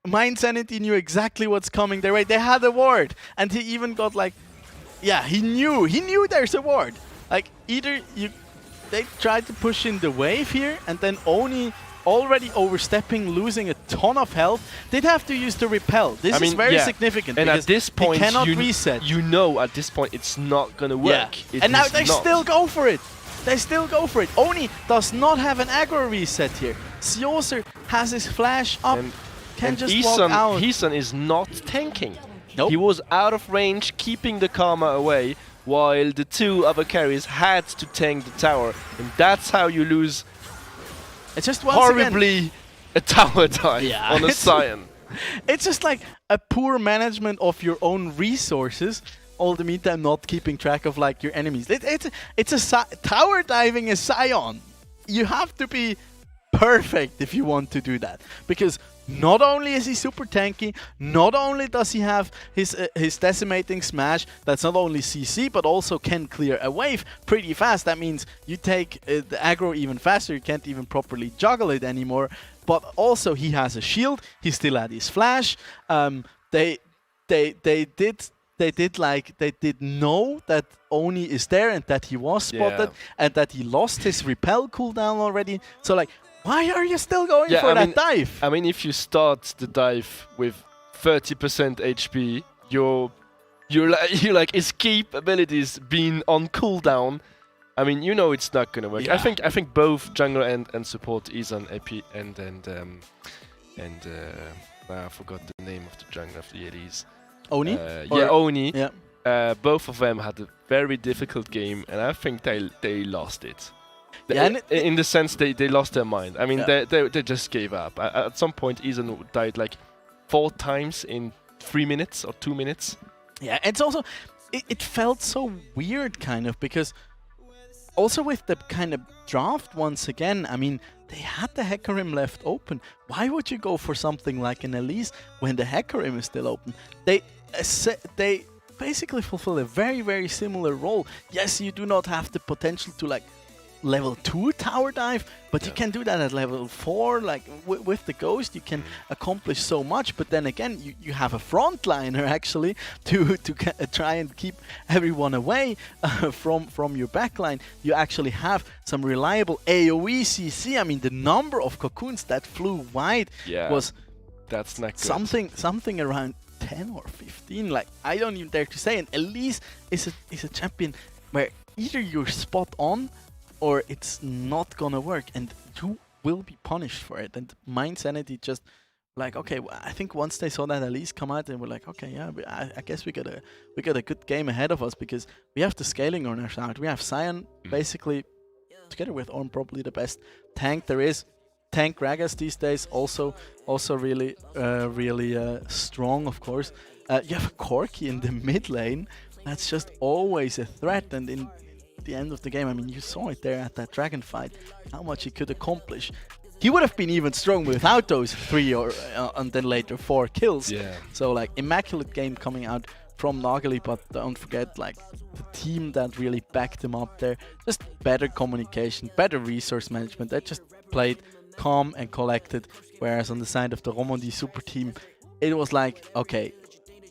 Mind Sanity knew exactly what's coming their way. They had a ward, and he even got like, yeah, he knew there's a ward. Like, either they tried to push in the wave here, and then Oni already overstepping, losing a ton of health. They'd have to use the repel. This is very significant. And because at this point, he cannot you reset. You know, at this point, it's not gonna work. Yeah. It And now is they not. still go for it. They still go for it. Oni does not have an aggro reset here. Sioser has his flash up, can just walk out. Heeson is not tanking. Nope. He was out of range, keeping the Karma away, while the 2 other carries had to tank the tower. And that's how you lose It's just once horribly a tower dive on a Scion. It's just like a poor management of your own resources. All the meantime, not keeping track of like your enemies. It's a tower diving a Scion. You have to be perfect if you want to do that, because not only is he super tanky, not only does he have his decimating smash that's not only CC but also can clear a wave pretty fast. That means you take the aggro even faster. You can't even properly juggle it anymore. But also he has a shield. He still had his flash. They did know that Oni is there and that he was spotted and that he lost his repel cooldown already. So like, why are you still going for that dive? I mean, if you start the dive with 30% HP, your like escape abilities being on cooldown. I mean, you know it's not gonna work. Yeah. I think both jungler and support is on AP and I forgot the name of the jungler of the ADs. Oni? Oni. Yeah. Both of them had a very difficult game, and I think they lost it. Yeah, In the sense they lost their mind. I mean, they just gave up. At some point, Izan died like 4 times in 3 minutes or 2 minutes. Yeah, it's also, it felt so weird kind of, because also with the kind of draft once again, I mean, they had the Hecarim left open. Why would you go for something like an Elise when the Hecarim is still open? They basically fulfill a very, very similar role. Yes, you do not have the potential to like level 2 tower dive, but you can do that at level 4. Like with the Ghost you can accomplish so much, but then again you have a frontliner actually to try and keep everyone away from your backline. You actually have some reliable AoE CC. I mean, the number of cocoons that flew wide was that's not good. something around 10 or 15. Like, I don't even dare to say. And Elise is a champion where either you're spot on or it's not gonna work, and you will be punished for it. And Mind Sanity just like, okay, I think once they saw that Elise come out, they were like, okay, yeah, I guess we got a good game ahead of us, because we have the scaling on our side. We have Scion basically together with Ornn, probably the best tank there is. Tank Gragas these days also really strong, of course. You have a Corki in the mid lane. That's just always a threat, and in the end of the game, I mean, you saw it there at that dragon fight, how much he could accomplish. He would have been even strong without those 3 or and then later 4 kills. Yeah. So like, immaculate game coming out from Nageli, but don't forget like the team that really backed him up there. Just better communication, better resource management. They just played calm and collected, whereas on the side of the Romondi super team, it was like, okay,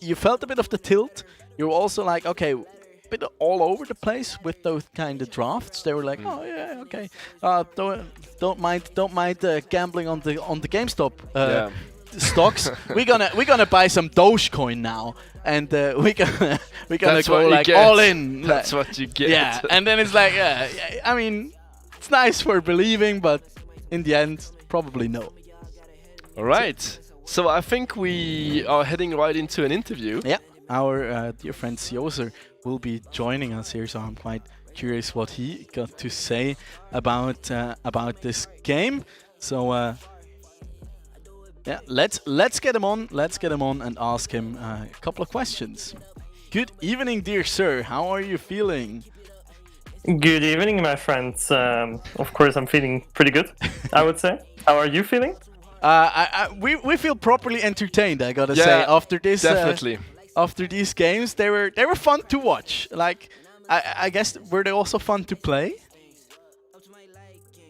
you felt a bit of the tilt. You were also like, okay, bit all over the place with those kind of drafts. They were like, oh yeah, okay, don't mind gambling on the GameStop stocks. we're gonna buy some Dogecoin now, and we're gonna go like all in. That's what you get. Yeah, and then it's like, I mean, it's nice for believing, but in the end, probably no. All right. So I think we are heading right into an interview. Yeah, our dear friend Sioser will be joining us here, so I'm quite curious what he got to say about this game. So yeah, let's get him on. Let's get him on and ask him a couple of questions. Good evening, dear sir. How are you feeling? Good evening, my friends. Of course, I'm feeling pretty good, I would say. How are you feeling? We feel properly entertained, I gotta say. After this, definitely. After these games, they were fun to watch. Like, I guess, were they also fun to play?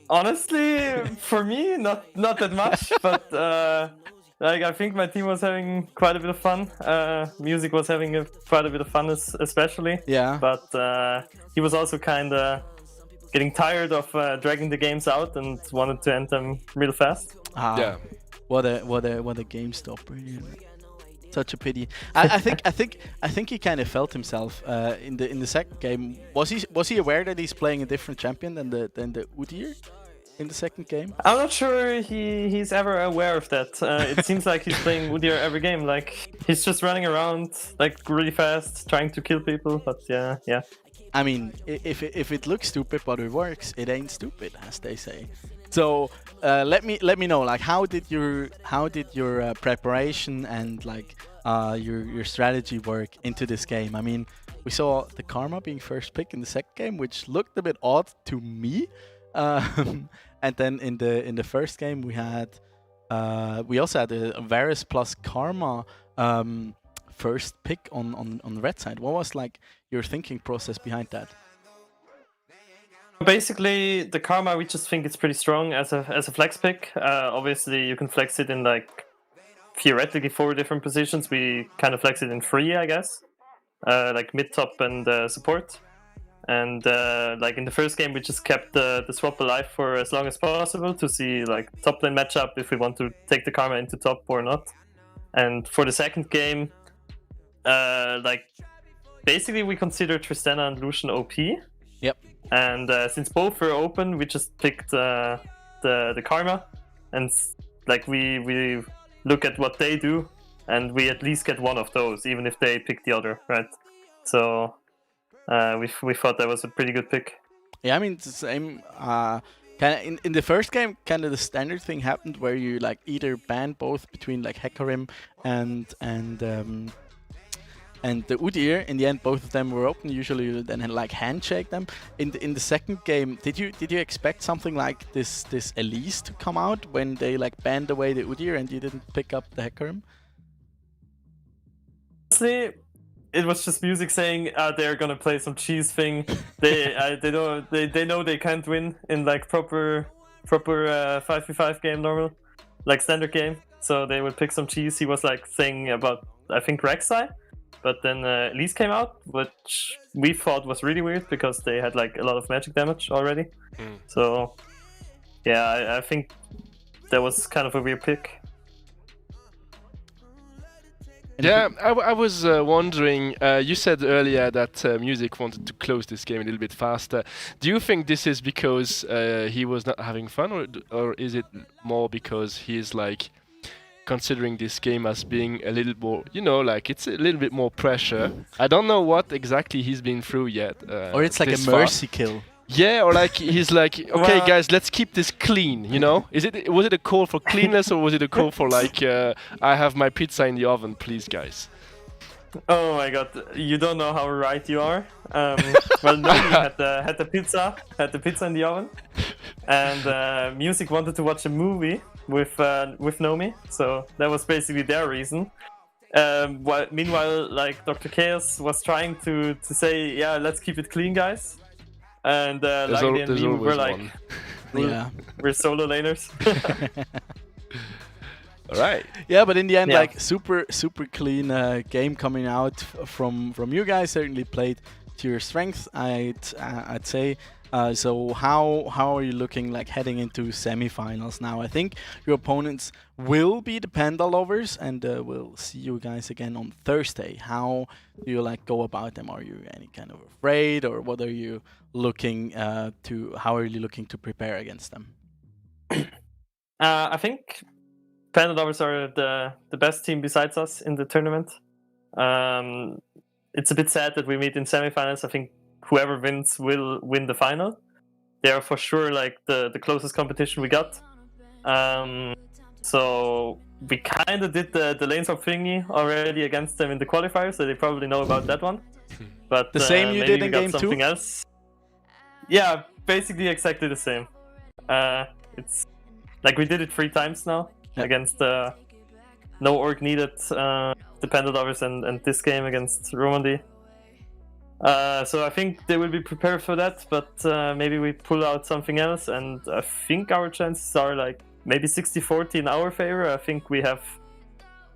Honestly, for me, not that much. But like, I think my team was having quite a bit of fun. Music was having quite a bit of fun, especially. Yeah. But he was also kind of getting tired of dragging the games out and wanted to end them real fast. Yeah. What a GameStop, really. Such a pity. I think he kind of felt himself in the second game. Was he aware that he's playing a different champion than the Udyr in the second game? I'm not sure he's ever aware of that. It seems like he's playing Udyr every game. Like, he's just running around like really fast, trying to kill people. But yeah. I mean, if it looks stupid but it works, it ain't stupid, as they say. So let me know, like, how did your preparation and like your strategy work into this game? I mean, we saw the Karma being first pick in the second game, which looked a bit odd to me. And then in the first game we also had a Varus plus Karma first pick on the red side. What was like your thinking process behind that? Basically, the Karma, we just think it's pretty strong as a flex pick. Obviously, you can flex it in like theoretically 4 different positions. We kind of flex it in 3, I guess, like mid, top, and support. And like in the first game, we just kept the swap alive for as long as possible to see like top lane matchup if we want to take the Karma into top or not. And for the second game, like basically we consider Tristana and Lucian OP. Yep. And since both were open, we just picked the Karma, and like we look at what they do, and we at least get one of those, even if they pick the other, right? So we thought that was a pretty good pick. Yeah, I mean, it's the same. Kind of in the first game, kind of the standard thing happened where you like either ban both between like Hecarim and the Udyr. In the end, both of them were open. Usually, you then like handshake them. In the second game, did you expect something like this Elise to come out when they like banned away the Udyr and you didn't pick up the Hecarim? Honestly, it was just music saying they're gonna play some cheese thing. They know they can't win in like proper 5v5 game normal, like standard game. So they would pick some cheese. He was like saying about, I think, Rek'Sai. But then Elise came out, which we thought was really weird because they had like a lot of magic damage already. So yeah, I think that was kind of a weird pick. Yeah, I was wondering, you said earlier that Music wanted to close this game a little bit faster. Do you think this is because he was not having fun, or is it more because he's like considering this game as being a little more, like it's a little bit more pressure? I don't know what exactly he's been through yet. Or it's like a mercy kill. Yeah, or like he's like, okay, guys, let's keep this clean. Was it a call for cleanness, or was it a call for like, I have my pizza in the oven, please, guys? Oh my God, you don't know how right you are. Well, Nomi had the pizza in the oven, and Music wanted to watch a movie with Nomi, so that was basically their reason. Meanwhile, like Dr. Chaos was trying to say, yeah, let's keep it clean, guys. And Lagny and me were like, we're solo laners. All right. Yeah, but in the end, like super clean game coming out from you guys. Certainly played to your strength, I'd say. So how are you looking like heading into semifinals now? I think your opponents will be the Panda Lovers, and we'll see you guys again on Thursday. How do you like go about them? Are you any kind of afraid, or what are you looking to? How are you looking to prepare against them? I think Panda Lovers are the best team besides us in the tournament. It's a bit sad that we meet in semifinals. I think whoever wins will win the final. They are for sure like the closest competition we got. So we kind of did the lane swap thingy already against them in the qualifiers, so they probably know about that one. But the same you did in game something 2? Else. Yeah, basically exactly the same. It's like we did it 3 times now against no org needed, the Panda Lovers, and this game against Romandy. So I think they will be prepared for that, but maybe we pull out something else, and I think our chances are like maybe 60-40 in our favor. I think we have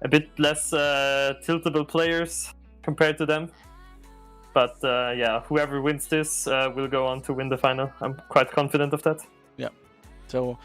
a bit less tiltable players compared to them. But yeah, whoever wins this will go on to win the final. I'm quite confident of that. Yeah. So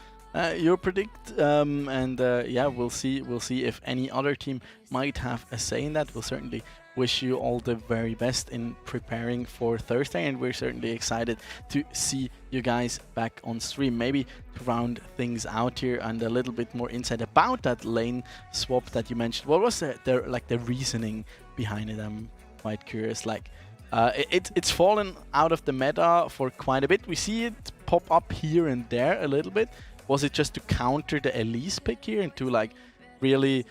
you predict, and yeah, we'll see. We'll see if any other team might have a say in that. We'll certainly wish you all the very best in preparing for Thursday, and we're certainly excited to see you guys back on stream. Maybe to round things out here and a little bit more insight about that lane swap that you mentioned. What was the reasoning behind it? I'm quite curious. Like, it's fallen out of the meta for quite a bit. We see it pop up here and there a little bit. Was it just to counter the Elise pick here and to like really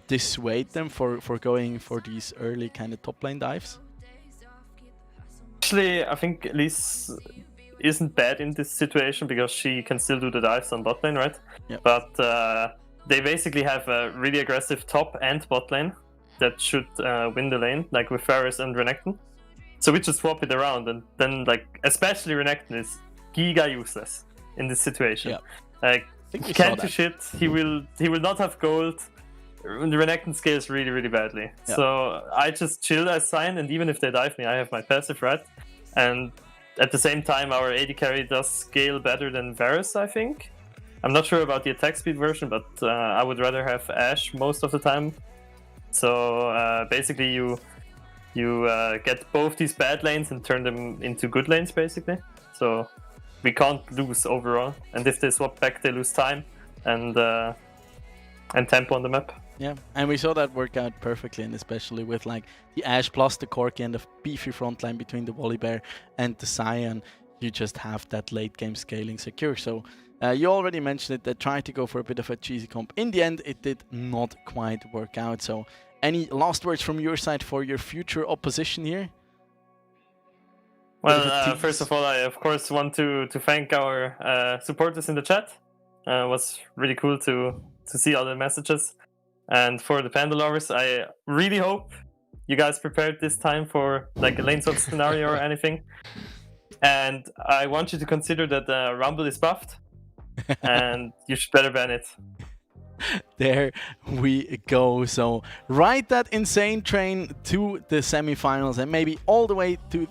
dissuade them for going for these early kind of top lane dives? Actually, I think Elise isn't bad in this situation because she can still do the dives on bot lane, right? Yep. But they basically have a really aggressive top and bot lane that should win the lane, like with Varus and Renekton. So we just swap it around, and then like especially Renekton is giga useless in this situation. Yep. Like he can't do shit. He will not have gold. The Renekton scales really, really badly. Yep. So I just chill as Sign, and even if they dive me, I have my passive, right? And at the same time, our AD carry does scale better than Varus, I think. I'm not sure about the attack speed version, but I would rather have Ashe most of the time. So basically, you get both these bad lanes and turn them into good lanes, basically. So we can't lose overall. And if they swap back, they lose time and tempo on the map. Yeah, and we saw that work out perfectly, and especially with like the Ashe plus the Corki and the beefy frontline between the Volibear and the Sion, you just have that late game scaling secure. So you already mentioned it, they tried to go for a bit of a cheesy comp. In the end, it did not quite work out. So any last words from your side for your future opposition here? Well, first of all, I of course want to thank our supporters in the chat. It was really cool to see all the messages. And for the Panda Lovers, I really hope you guys prepared this time for like a lane swap scenario or anything. And I want you to consider that Rumble is buffed, and you should better ban it. There we go. So ride that insane train to the semifinals and maybe all the way to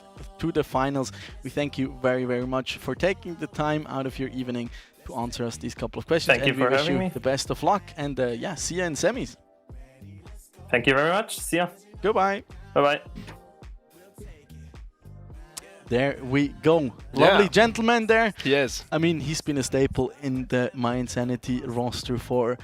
the finals. We thank you very, very much for taking the time out of your evening to answer us these couple of questions. Thank you for having me. The best of luck, and yeah, see you in semis. Thank you very much. See ya. Goodbye. Bye-bye. There we go. Lovely gentleman there. Yes. I mean, he's been a staple in the My Insanity roster for,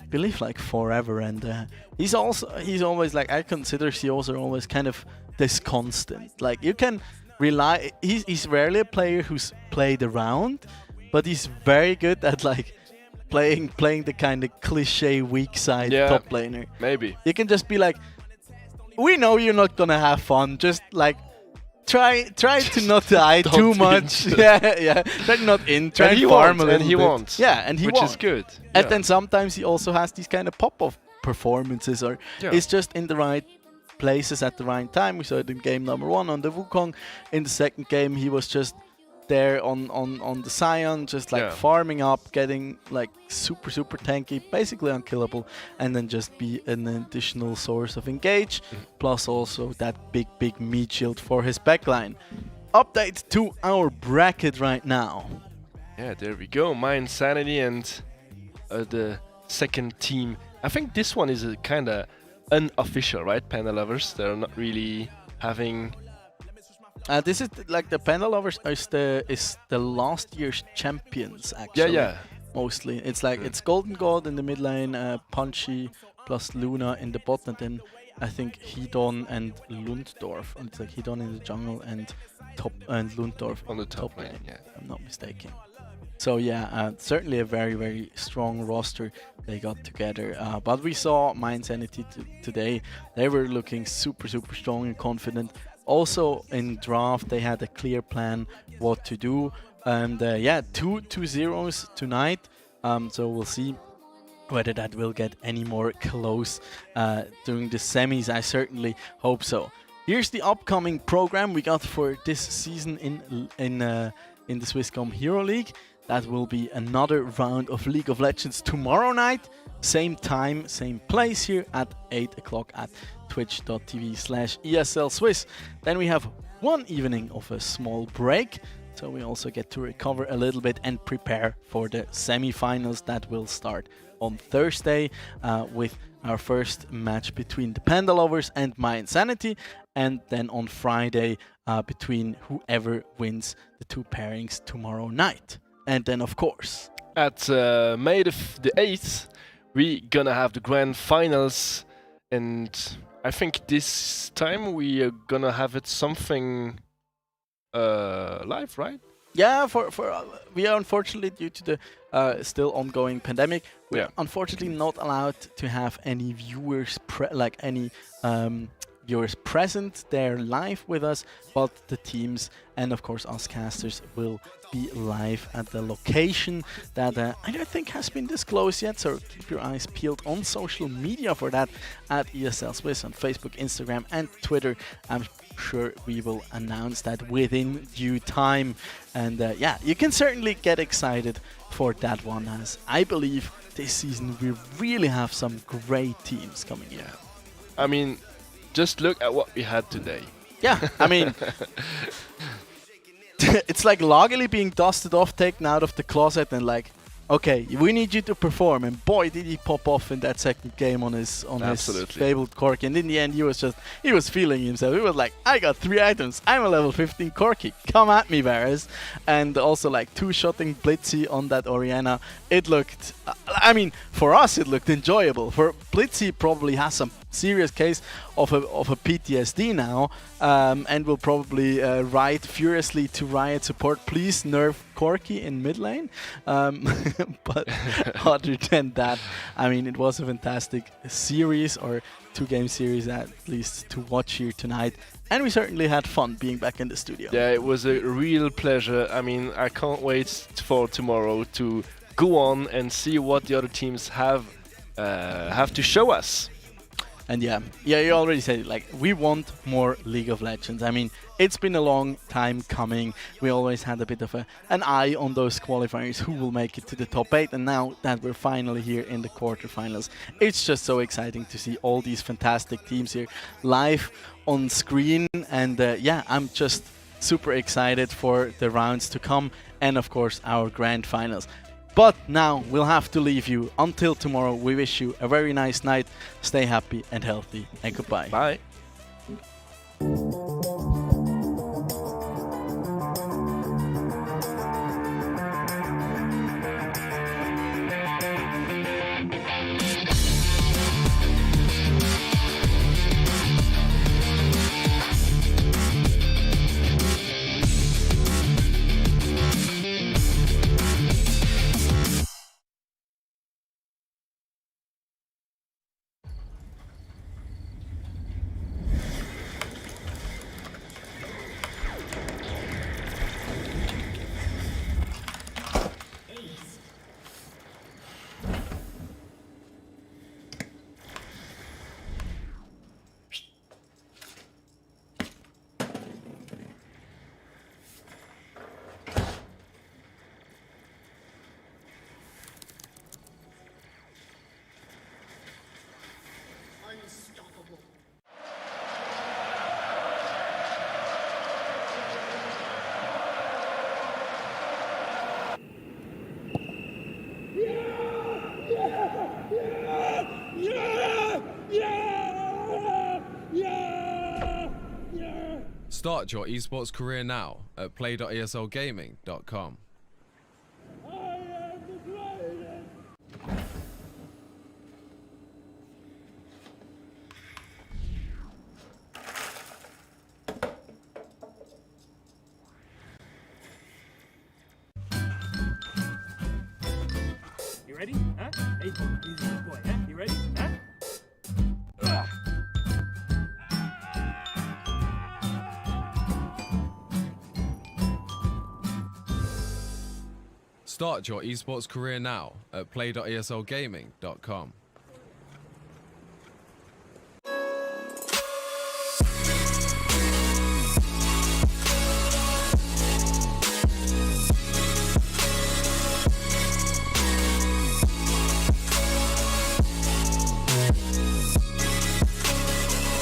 I believe, like forever. And he's always like, I consider CEOs are always kind of this constant. Like, you can rely, he's rarely a player who's played around, but he's very good at like playing the kind of cliche weak side top laner. Maybe. You can just be like, we know you're not gonna have fun, just like try to not die too much. Yeah. Try not in. Try and to farm a little and he bit. wants. Yeah, and he which wants. is good. And then sometimes he also has these kind of pop-off performances, or it's just in the right places at the right time. We saw it in game number 1 on the Wukong. In the second game, he was just there on the Scion, just like farming up, getting like super tanky, basically unkillable, and then just be an additional source of engage, plus also that big meat shield for his backline. Update to our bracket right now. Yeah, there we go. My Insanity and the second team. I think this one is a kind of unofficial, right? Panda Lovers. They're not really having. This is like the Panda Lovers is the last year's champions actually. Yeah. Mostly, it's like it's Golden God in the mid lane, Punchy plus Luna in the bot, and then I think Hedon and Lunddorf. And it's like Hedon in the jungle and Lunddorf on the top lane. Yeah, if I'm not mistaken. So yeah, certainly a very strong roster they got together. But we saw My Insanity today. They were looking super strong and confident. Also in draft, they had a clear plan what to do. And yeah, 2-0s tonight. So we'll see whether that will get any more close during the semis. I certainly hope so. Here's the upcoming program we got for this season in the Swisscom Hero League. That will be another round of League of Legends tomorrow night. Same time, same place here at 8 o'clock at twitch.tv/ESL Swiss. Then we have one evening of a small break. So we also get to recover a little bit and prepare for the semi-finals that will start on Thursday with our first match between the Panda Lovers and My Insanity, and then on Friday between whoever wins the two pairings tomorrow night. And then, of course, at May the 8th, we gonna have the grand finals, and I think this time we are gonna have it something live, right? Yeah, for we are unfortunately, due to the still ongoing pandemic, we're unfortunately not allowed to have any viewers viewers present there live with us, but the teams and of course us casters will be live at the location that I don't think has been disclosed yet, so keep your eyes peeled on social media for that at ESL Swiss on Facebook, Instagram and Twitter. I'm sure we will announce that within due time, and yeah, you can certainly get excited for that one, as I believe this season we really have some great teams coming in. I mean, just look at what we had today. Yeah, I mean, it's like Lageli being dusted off, taken out of the closet, and like, okay, we need you to perform. And boy, did he pop off in that second game on his fabled Corki. And in the end, he was feeling himself. He was like, I got 3 items. I'm a level 15 Corki. Come at me, Varus. And also like 2-shotting Blitzy on that Orianna. It looked, I mean, for us, it looked enjoyable. For Blitzy, probably has some serious case of a PTSD now, and will probably write furiously to Riot support, please nerf Corki in mid lane. But other than that, I mean, it was a fantastic series, or 2-game series at least, to watch here tonight. And we certainly had fun being back in the studio. Yeah, it was a real pleasure. I mean, I can't wait for tomorrow to go on and see what the other teams have to show us. And yeah, you already said it, like, we want more League of Legends. I mean, it's been a long time coming. We always had a bit of an eye on those qualifiers, who will make it to the top 8. And now that we're finally here in the quarterfinals, it's just so exciting to see all these fantastic teams here live on screen. And yeah, I'm just super excited for the rounds to come, and of course our grand finals. But now we'll have to leave you. Until tomorrow, we wish you a very nice night. Stay happy and healthy, and goodbye. Bye. Start your esports career now at play.eslgaming.com. You ready? Huh? Hey, he's a good boy, huh? You ready? Huh? Start your esports career now at play.eslgaming.com.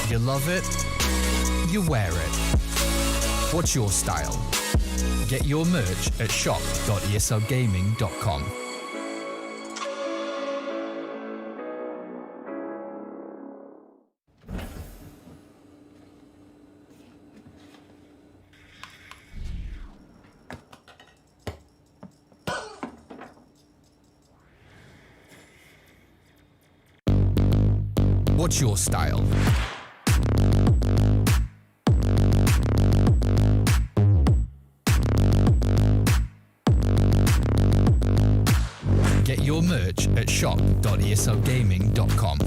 You love it, you wear it. What's your style? Get your merch at shop.eslgaming.com. What's your style? Get your merch at shop.eslgaming.com.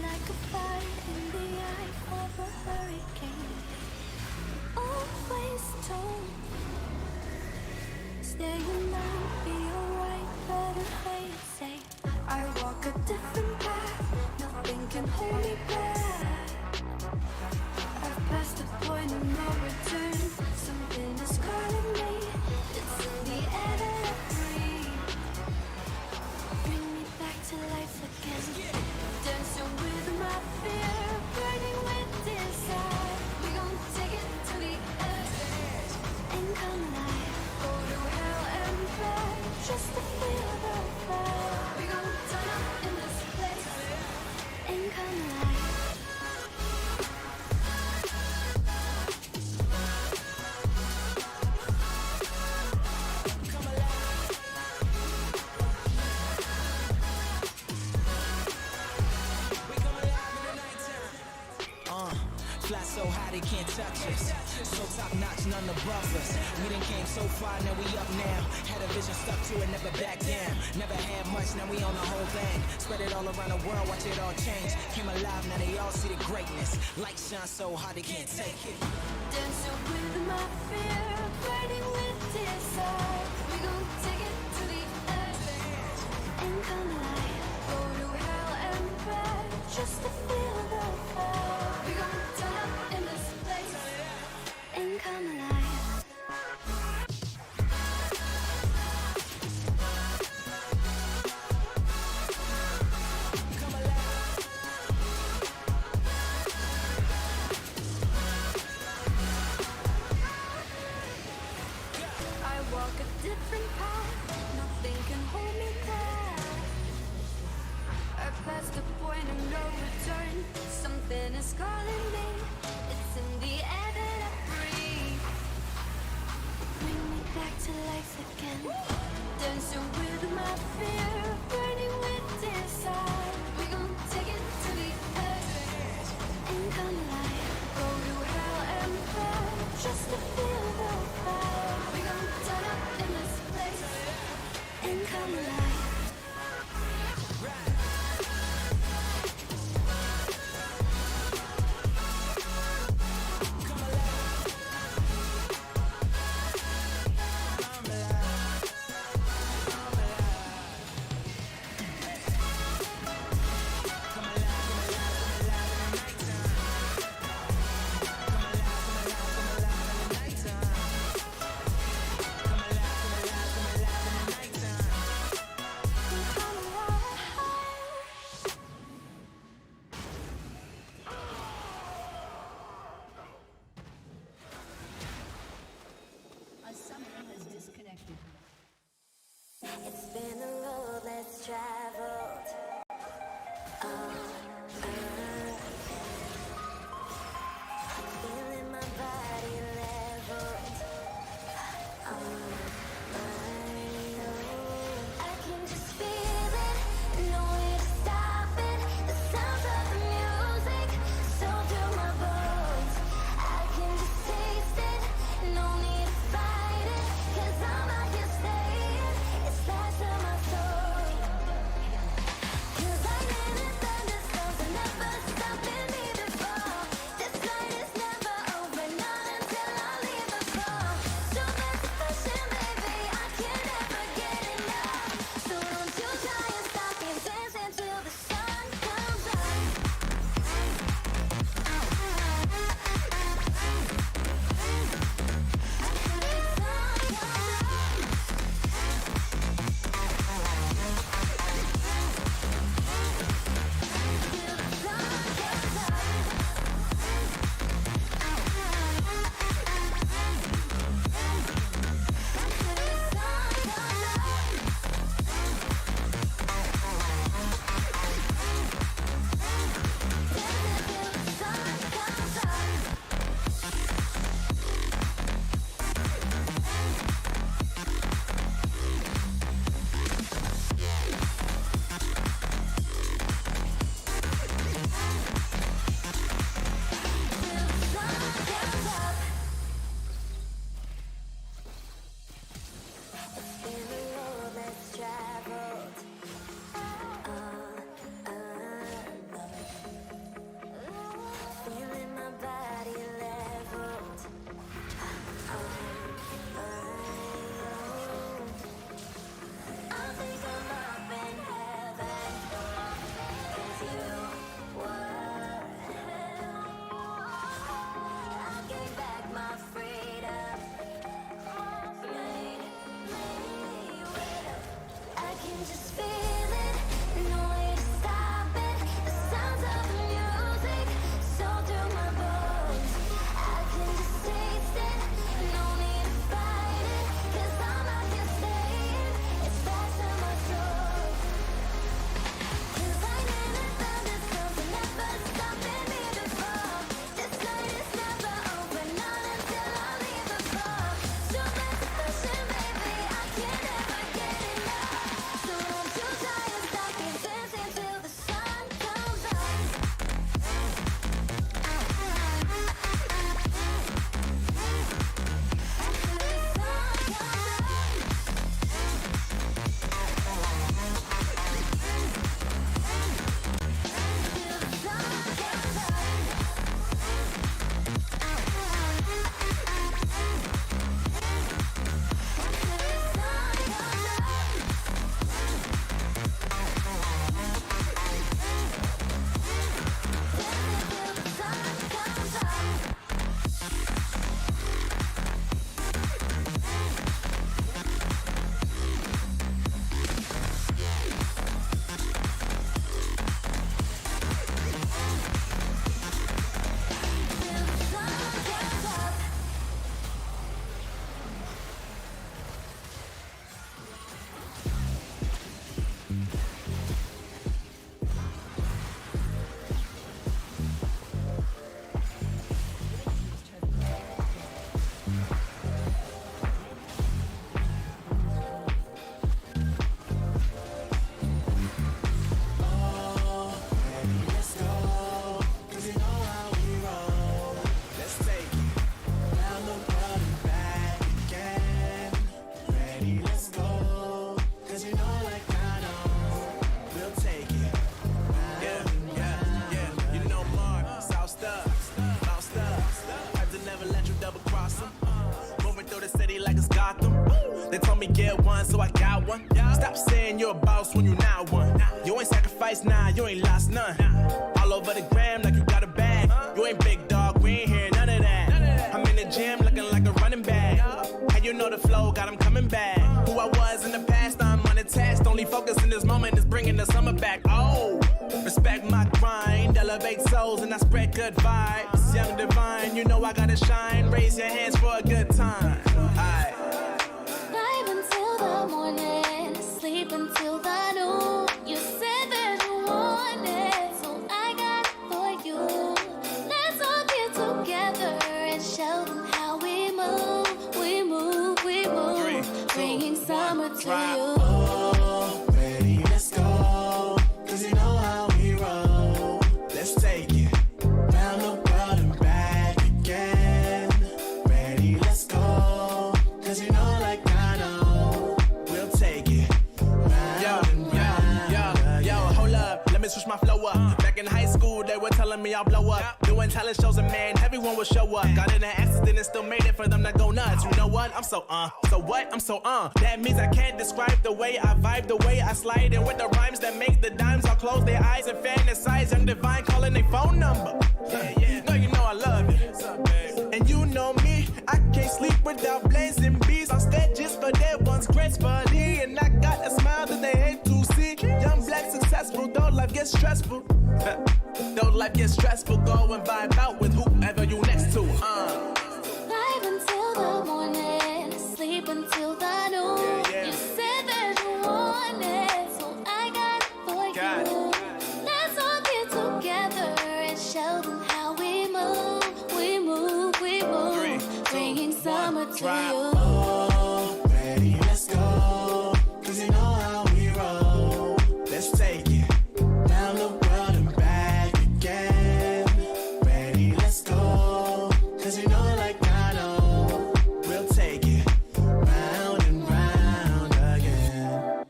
Like a fire in the eye of a hurricane. Always told, stay in line, be alright, better play it safe. I walk a different path, nothing can hold me back. I've passed the point of no return, something is calling me. It's in the air that I breathe. Bring me back to life again. Dancing with my fear, burning with desire. We gon' take it to the edge and come alive. Go to hell and back, just to feel the fire. We gon' turn up in this place and come alive. Fly so high they can't touch us. So top notch, none above us. We done came so far, now we up now. Had a vision, stuck to it, never back down. Never had much, now we on the whole thing. Spread it all around the world, watch it all change. Came alive, now they all see the greatness. Light shine so hard they can't take it. Dancing with my fear, burning with desire. We gon' take it to the edge and come alive. Go to hell and back, just to feel again. Something is calling me. It's in the air that I breathe. Bring me back to life again. Dancing with my fear, burning with desire. We gon' take it to the edge and come alive. Go to hell and back just to feel the fire. We gon' turn up in this place and come alive. A summoner has disconnected. It's been a road less traveled. Feeling my body leveled. I can just feel it, no way to stop it. The sounds of the music so through my bones. I can just taste it, no need to fight it, 'cause I'm out here staying. It's faster, my one. Stop saying you're a boss when you not one. You ain't sacrificed, nah, you ain't lost none. All over the gram like you got a bag. You ain't big dog, we ain't hear none of that. I'm in the gym looking like a running back. How you know the flow, got him coming back. Who I was in the past, I'm unattached. Only focus in this moment is bringing the summer back. Oh, respect my grind, elevate souls and I spread good vibes. Young divine, you know I gotta shine. Raise your hands for a good time. Aight. Vibe until the morning, sleep until the noon. You said that you want it, so I got it for you. Let's all get together and show them how we move, we move, we move. 3, 2, Bringing summer 1, to drop. you. Oh, ready, let's go. 'Cause you know how we roll. Let's take it round the world and back again. Ready, let's go. 'Cause you know, like I know, we'll take it round and round. Yo, hold up, let me switch my flow up. Back in high school, they were telling me I'll blow up. Doing talent shows and man, everyone will show up. Got in an accident and still made it for them to go nuts. You know what? I'm so what? I'm so That means I can't describe the way I vibe, the way I slide in with the rhymes that make the dimes all close their eyes and fantasize. Young divine calling their phone number. No, you know I love it. And you know me, I can't sleep without blazing beats on stages for their ones gracefully. And I got a smile that they hate to see. Young black successful, though life gets stressful. Though life gets stressful, go and vibe out with whoever you next to. Vibe until the morning, sleep until the noon. You said that you want it, so I got it for you. Let's all get together and show them how we move, we move, we move. 3, 2, Bringing summer 1, to drop. you. Oh, ready, let's go. 'Cause you know how we roll. Let's take it round the world and back again. Ready, let's go. 'Cause you know, like I know, we'll take it round and round again.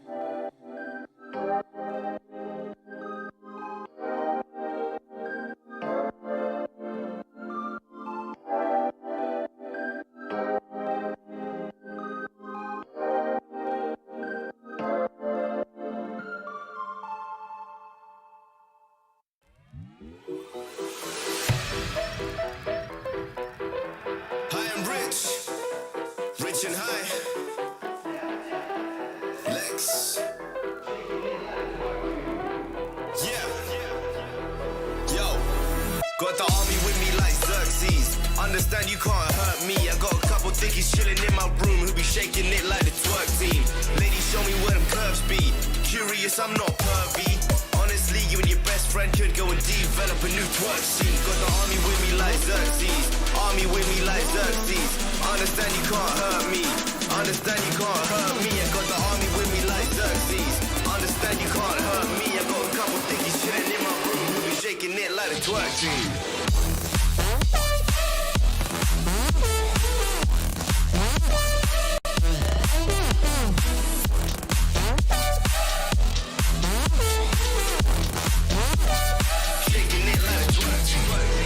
High and rich and high. Lex. Yeah. Yo, got the army with me like Xerxes. Understand you can't hurt me. I got a couple thickies chilling in my room who be shaking it like the twerk team. Ladies, show me where them curves be. Curious, I'm not pervy. Honestly, you and your best friend could go and develop a new twerk scene. Got the army with me like Xerxes. Army with me like Xerxes. Understand you can't hurt me. Understand you can't hurt me. I got the army with me like Xerxes. Understand you can't hurt me. I got a couple thickies chilling in my room who be shaking it like the twerk team. Shaking it like a twerk team.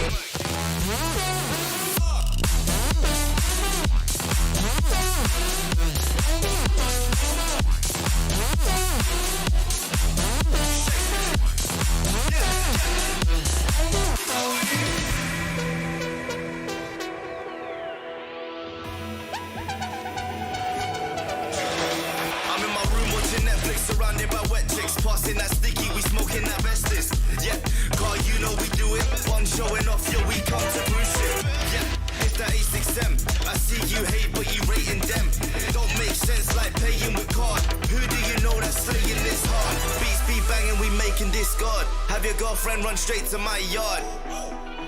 I'm in my room watching Netflix, surrounded by wet chicks, passing that sticky, we smoking that Vestis. Yeah, car, you know we do it. One showing off, yo, we come to cruise ship. Yeah, it's that A6M. I see you hate, but you rating them. Don't make sense like paying with card. Who do you know that's slaying this hard? Beats be banging, we making discard. Have your girlfriend run straight to my yard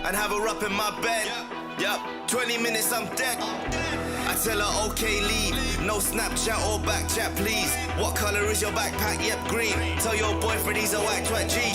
and have her up in my bed. Yup, 20 minutes, I'm dead. I tell her, okay, leave. No Snapchat or back chat, please. What color is your backpack? Yep, green. Tell your boyfriend he's a whack twat, G.